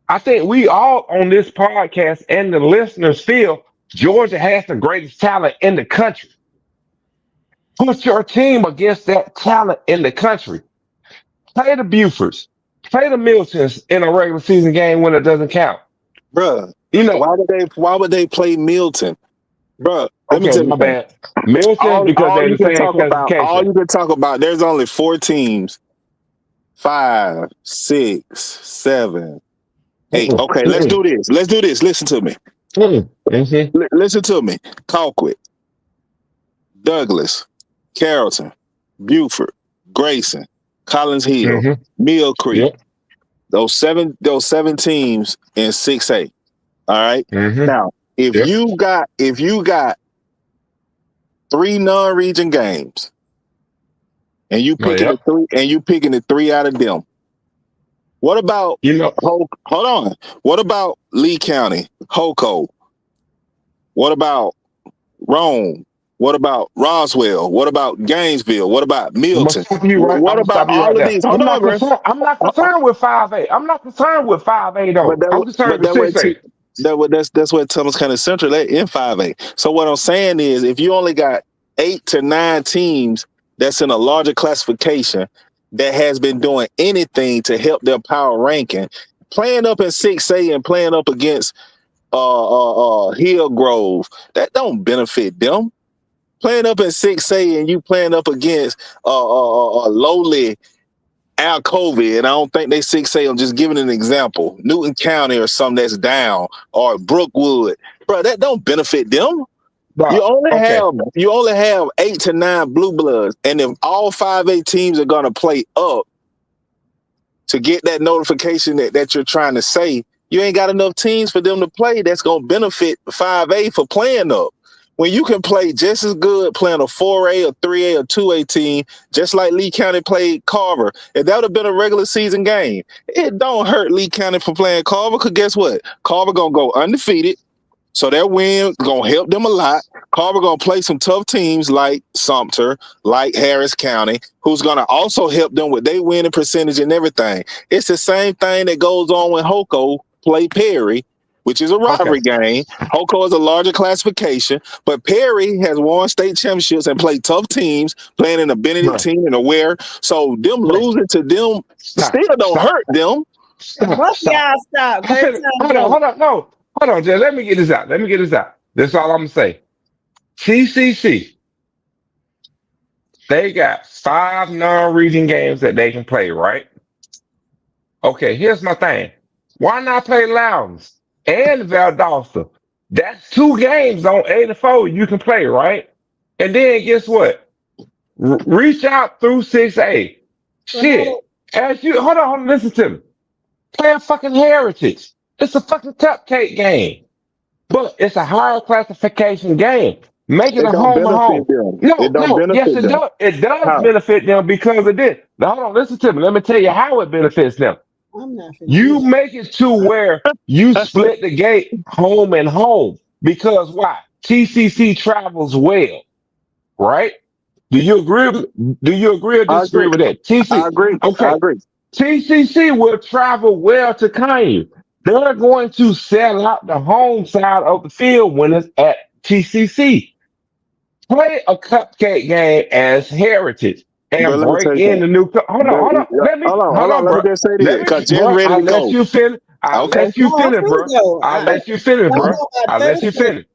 I think we all on this podcast and the listeners feel Georgia has the greatest talent in the country. Put your team against that talent in the country. Play the Bufords, play the Miltons in a regular season game when it doesn't count. Bruh, You know, why would they play Milton? Bruh, let me okay, tell you my something. bad. Milton because All they're you the can same talk about, classification. there's only 4 teams. 5, 6, 7, 8. Mm-mm, Okay, let's mm-mm, do this. Let's do this. Listen to me. mm-mm, mhm, Listen to me. Colquitt, Douglas, Carrollton, Buford, Grayson, Collins Hill, mhm, Mill Creek. yep, Those seven teams in 6A. All right. mhm, Now, if yep, you got 3 non-region games and you well, picking yep. the 3 out of them, what about You know, hold on? What about Lee County, Hoco? What about Rome? What about Roswell? What about Gainesville? What about I'm gonna Milton? stop you right. I'm What gonna about stop you right all of there. these? Hold on, bro. I'm not concerned with 5A. I'm not concerned with 5A But though. that, I'm concerned but with that way, 6A. that's what Thomas kind of central in 5A. So what I'm saying is, if you only got 8 to 9 teams that's in a larger classification that has been doing anything to help their power ranking, playing up in 6A and playing up against Hillgrove, that don't benefit them. Playing up in 6A and you playing up against lowly Alcovy, and I don't think they 6A. I'm just giving an example. Newton County or something that's down, or Brookwood, bro. That don't benefit them. You But only okay, have 8 to 9 blue bloods, and if all 5A teams are gonna play up to get that notification that you're trying to say, you ain't got enough teams for them to play that's gonna benefit 5A for playing up. When you can play just as good playing a 4A or 3A or 2A team, just like Lee County played Carver, if that would have been a regular season game, it don't hurt Lee County for playing Carver, because guess what? Carver gonna go undefeated, so that win gonna help them a lot. Carver gonna play some tough teams like Sumter, like Harris County, who's gonna also help them with their winning percentage and everything. It's the same thing that goes on when Hoco play Perry, which is a okay, rivalry game. Hoco is a larger classification, but Perry has won state championships and played tough teams, playing in a bro, Benedictine and a Ware. So them bro, losing to them stop, still don't stop, hurt them. stop, Both of stop. y'all stop. I Cause said, hold on, no, hold on, Jay. Let me get this out. Let me get this out. That's all I'm gonna say. TCC, they got 5 non-region games that they can play, right? Okay, here's my thing. Why not play Loudons and Valdosta? That's 2 games on 84 you can play, right? And then guess what? Reach out through 6A. Shit. As you hold on, listen to me. Play a fucking Heritage. It's a fucking cupcake game. But it's a higher classification game. Make it It a don't home and benefit home. them. No, It don't no, yes, benefit it them. does. It does How? benefit them because of this. Now, hold on, listen to me. Let me tell you how it benefits them. I'm not finna do You make it to where you split the gate home and home. Because why? TCC travels well, right? Do you agree? Do you agree or I disagree agree. with that? I agree. I Okay. agree. TCC will travel well to Kanye. They're going to sell out the home side of the field when it's at TCC. Play a cupcake game as Heritage But and let me break tell you in the something. new. Hold on. Let me Hold on. Let me bro. just say Let this, me, because Jess bro. ready I to let go. you finish. I Okay. let you No, I'm finish, finna bro. go. I I let you finish, don't bro. know about I 30 let you seconds. finish.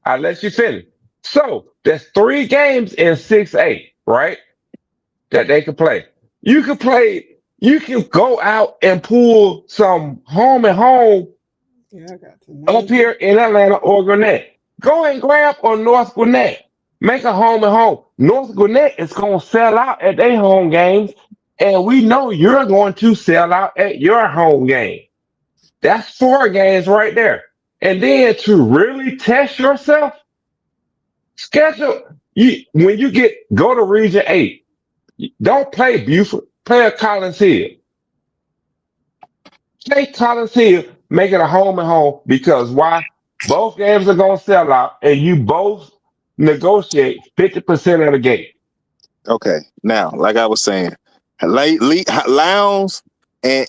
I let you finish. So there's 3 games in 6A, right? That they can play. You can play. You can go out and pull some home and home Yeah, I got to up 9. here in Atlanta or Gwinnett. Go and grab on North Gwinnett. Make a home and home. North Gwinnett is going to sell out at their home games, and we know you're going to sell out at your home game. That's 4 games right there. And then to really test yourself, schedule you when you go to Region 8. Don't play Buford, play at Collins Hill. Play Collins Hill, make it a home and home because why? Both games are gonna sell out and you both negotiate 50% of the game. Okay, now, like I was saying, Lowndes and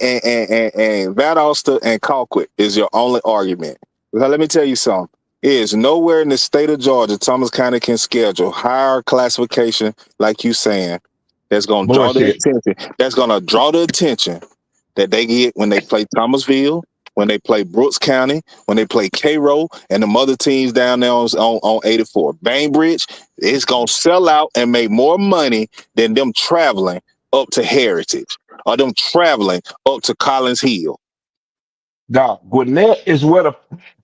Valdosta and Colquitt is your only argument. Because let me tell you something. It is nowhere in the state of Georgia Thomas County can schedule higher classification, like you saying, that's going to draw the Bullshit. attention. That's going to draw the attention that they get when they play Thomasville, when they play Brooks County, when they play Cairo, and the other teams down there on 84. Bainbridge, it's going to sell out and make more money than them traveling up to Heritage or them traveling up to Collins Hill. Dog, Gwinnett is where the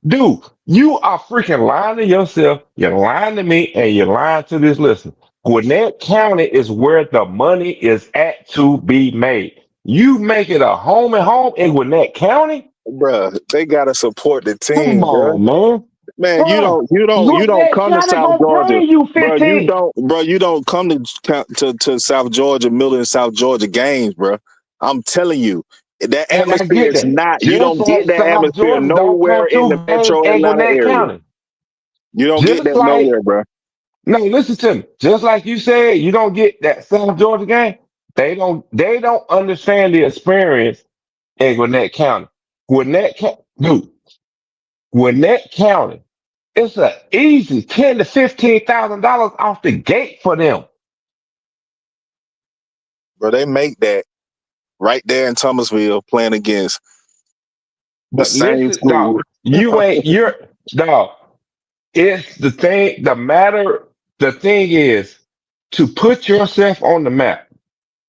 dude, you are freaking lying to yourself, you're lying to me, and you're lying to this listener. Gwinnett County is where the money is at to be made. You make it a home and home in Gwinnett County? Bruh, they gotta support the Come team, bruh. on, man. Man, you Bro, don't Gwinnett come to County South gonna Georgia, bring you bro. 15. You don't come to South Georgia, Middle and South Georgia games, bro. I'm telling you, that And I atmosphere get is that. not. You Just don't like get that South atmosphere Georgia don't nowhere come in the to games Metro in Atlanta Gwinnett area. County. You don't get Just that like nowhere, bro. No, listen to me. Just like you said, you don't get that South Georgia game. They don't understand the experience in Gwinnett County. Dude, Gwinnett County. It's an easy $10,000 to $15,000 off the gate for them. Bro, they make that right there in Thomasville playing against the But same listen, dog, school. you're dog. It's the thing. The thing is to put yourself on the map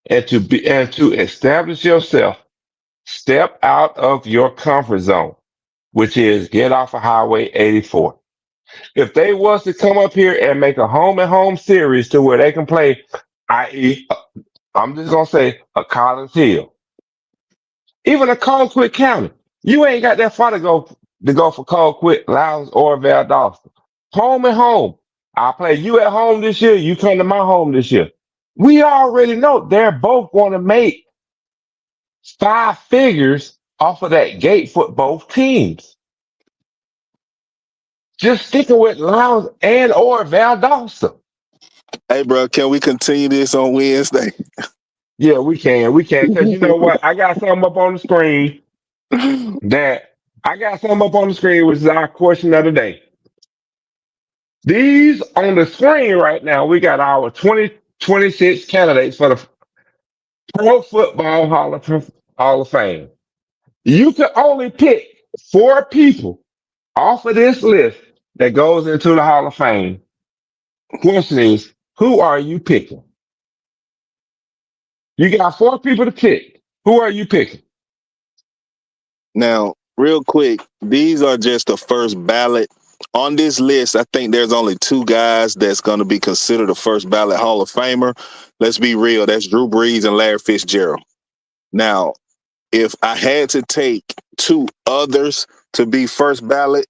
and to establish yourself. Step out of your comfort zone, which is get off of Highway 84. If they was to come up here and make a home and home series to where they can play, i.e., I'm just gonna say a Collins Hill, even a Colquitt County, you ain't got that far to go for Colquitt, Lowndes, or Valdosta. Home and home. I play you at home this year. You come to my home this year. We already know they're both going to make five figures off of that gate for both teams. Just sticking with Lowndes and or Valdosta. Hey, bro, can we continue this on Wednesday? Yeah, we can, because you know what? That I got something up on the screen, which is our question of the day. These on the screen right now, we got our 2026 candidates for the Pro Football Hall of Fame. You can only pick four people off of this list that goes into the Hall of Fame. Question is, who are you picking? You got four people to pick. Who are you picking? Now, real quick, these are just the first ballot. On this list, I think there's only two guys that's going to be considered a first ballot Hall of Famer. Let's be real. That's Drew Brees and Larry Fitzgerald. Now, if I had to take two others to be first ballot,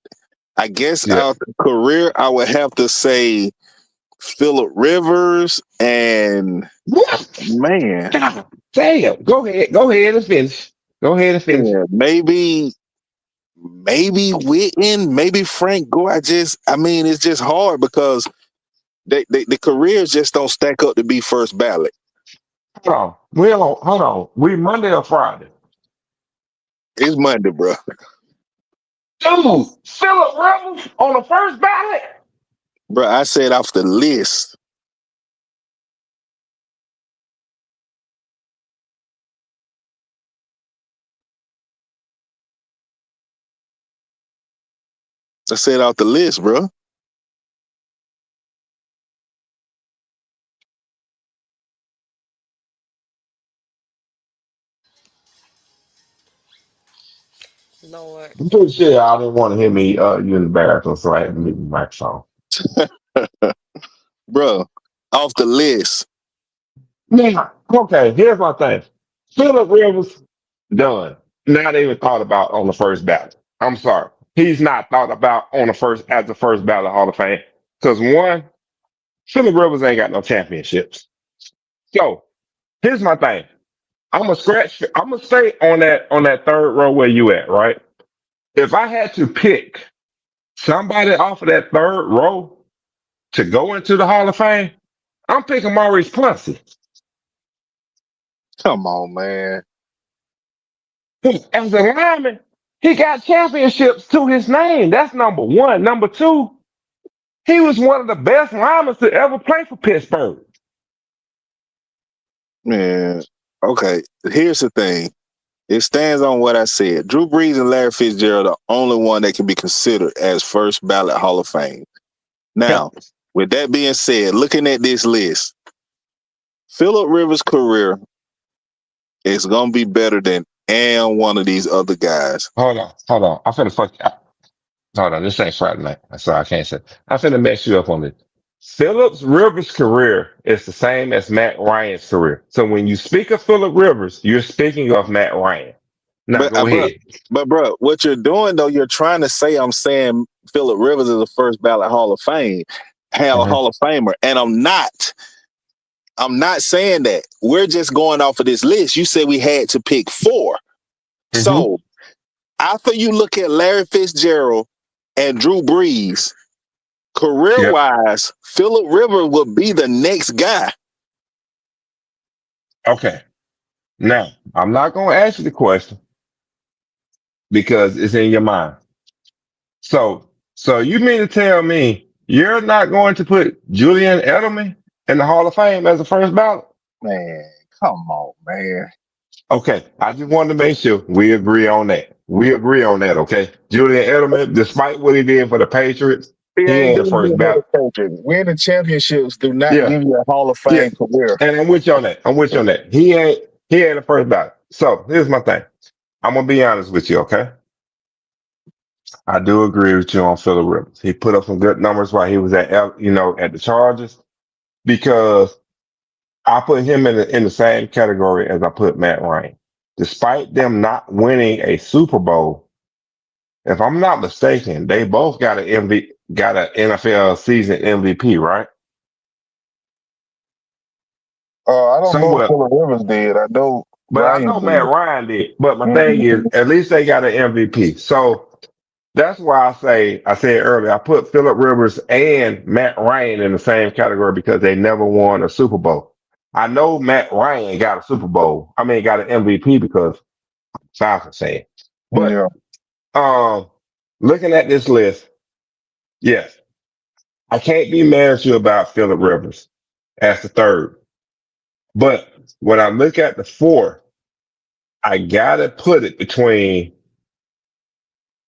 I guess Yeah. out the career, I would have to say Phillip Rivers and What? man. God damn. Go ahead. Go ahead and finish. Go ahead and finish. Yeah, maybe Witten, maybe Frank Gore. It's just hard because the careers just don't stack up to be first ballot. Hold on. We Monday or Friday? It's Monday, bro. Dude, Phillip Rivers on the first ballot? Bro, I said off the list. I said off the list, bro. Lord. I'm pretty sure y'all didn't want to hear me you in the bathroom, so I had to mute the microphone. Bro, off the list. Now, okay, here's my thing. Phillip Rivers, done. Not even thought about on the first ballot. I'm sorry. he's not thought about on the first as the first ballot Hall of Fame. Because one, Phillip Rivers ain't got no championships. So here's my thing. I'm gonna scratch. I'm gonna stay on that third row where you at, right? If I had to pick somebody off of that third row to go into the Hall of Fame, I'm picking Maurice Pouncey. Come on, man. As a lineman, he got championships to his name. That's number one. Number two, he was one of the best linemen to ever play for Pittsburgh. Man. Okay. Here's the thing. It stands on what I said. Drew Brees and Larry Fitzgerald are the only one that can be considered as first ballot Hall of Fame. Now, with that being said, looking at this list, Phillip Rivers' career is gonna be better than and one of these other guys. Hold on. I'm finna fuck. Hold on, this ain't Friday night. Sorry, I can't say. I'm finna mess you up on this. Phillips Rivers' career is the same as Matt Ryan's career. So when you speak of Phillip Rivers, you're speaking of Matt Ryan. Now But go ahead. bro, what you're doing though, you're trying to say I'm saying Phillip Rivers is the first ballot Hall of Fame, Mhm. Hall of Famer, and I'm not. I'm not saying that. We're just going off of this list. You said we had to pick 4. Mhm. So after you look at Larry Fitzgerald and Drew Brees, Yep. career-wise, Phillip Rivers would be the next guy. Okay. Now I'm not gonna ask you the question because it's in your mind. So you mean to tell me you're not going to put Julian Edelman in the Hall of Fame as the first ballot? Man, come on, man. Okay, I just wanted to make sure we agree on that. We agree on that, okay? Julian Edelman, despite what he did for the Patriots, He he ain't ain't the doing first good for ballot. the Patriots. Winning championships do not Yeah, give you a Hall of yeah. Fame career. And I'm with you on that. He ain't the first ballot. So here's my thing. I'm gonna be honest with you, okay? I do agree with you on Phillip Rivers. He put up some good numbers while he was at the Chargers because I put him in the same category as I put Matt Ryan. Despite them not winning a Super Bowl, if I'm not mistaken, they both got an NFL season MVP, right? I don't know if Somewhere, Phillip Rivers did. I know but I Ryan know Matt did. Ryan did. But my thing is, Mhm. at least they got an MVP. So that's why I said earlier, I put Phillip Rivers and Matt Ryan in the same category because they never won a Super Bowl. I know Matt Ryan got a Super Bowl. I mean, got an MVP because Falcons fan. But Yeah. um, looking at this list, yes, I can't be mad at you about Phillip Rivers as the third. But when I look at the four, I gotta put it between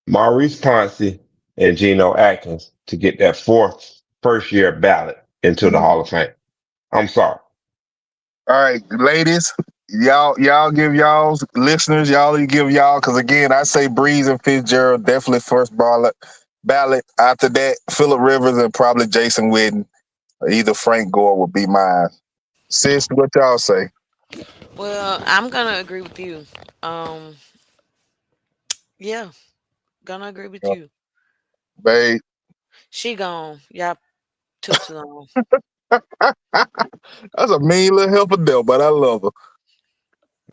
Maurice Pouncey and Geno Atkins to get that fourth first year ballot into the Hall of Fame. I'm sorry. All right, ladies, y'all give y'all's listeners, y'all you give y'all, because again, I say Breeze and Fitzgerald definitely first ballot. After that, Phillip Rivers and probably Jason Witten, or either Frank Gore would be mine. Sis, what y'all say? Well, I'm gonna agree with you. Um, yeah, gonna agree with Uh, you. Babe. She gone. Y'all took too long. That's a mean little helper there, but I love her.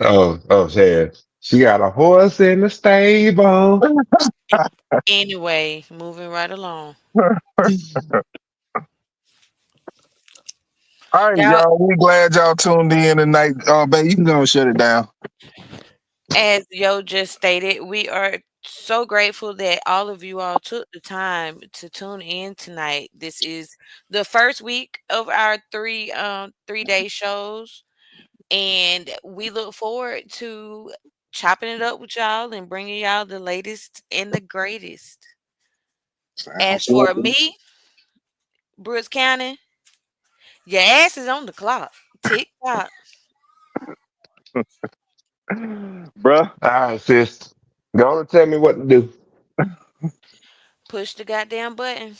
Oh, yeah. She got a horse in the stable. Anyway, moving right along. All right, Y'all, y'all. We glad y'all tuned in tonight. Babe, you can go and shut it down. as Yo just stated, we are so grateful that all of you all took the time to tune in tonight. This is the first week of our 3-day shows, and we look forward to chopping it up with y'all and bringing y'all the latest and the greatest. As Sounds for good. me, Brooks County, your ass is on the clock. Tick tock. Bruh. All right, sis. Go and tell me what to do. Push the goddamn button.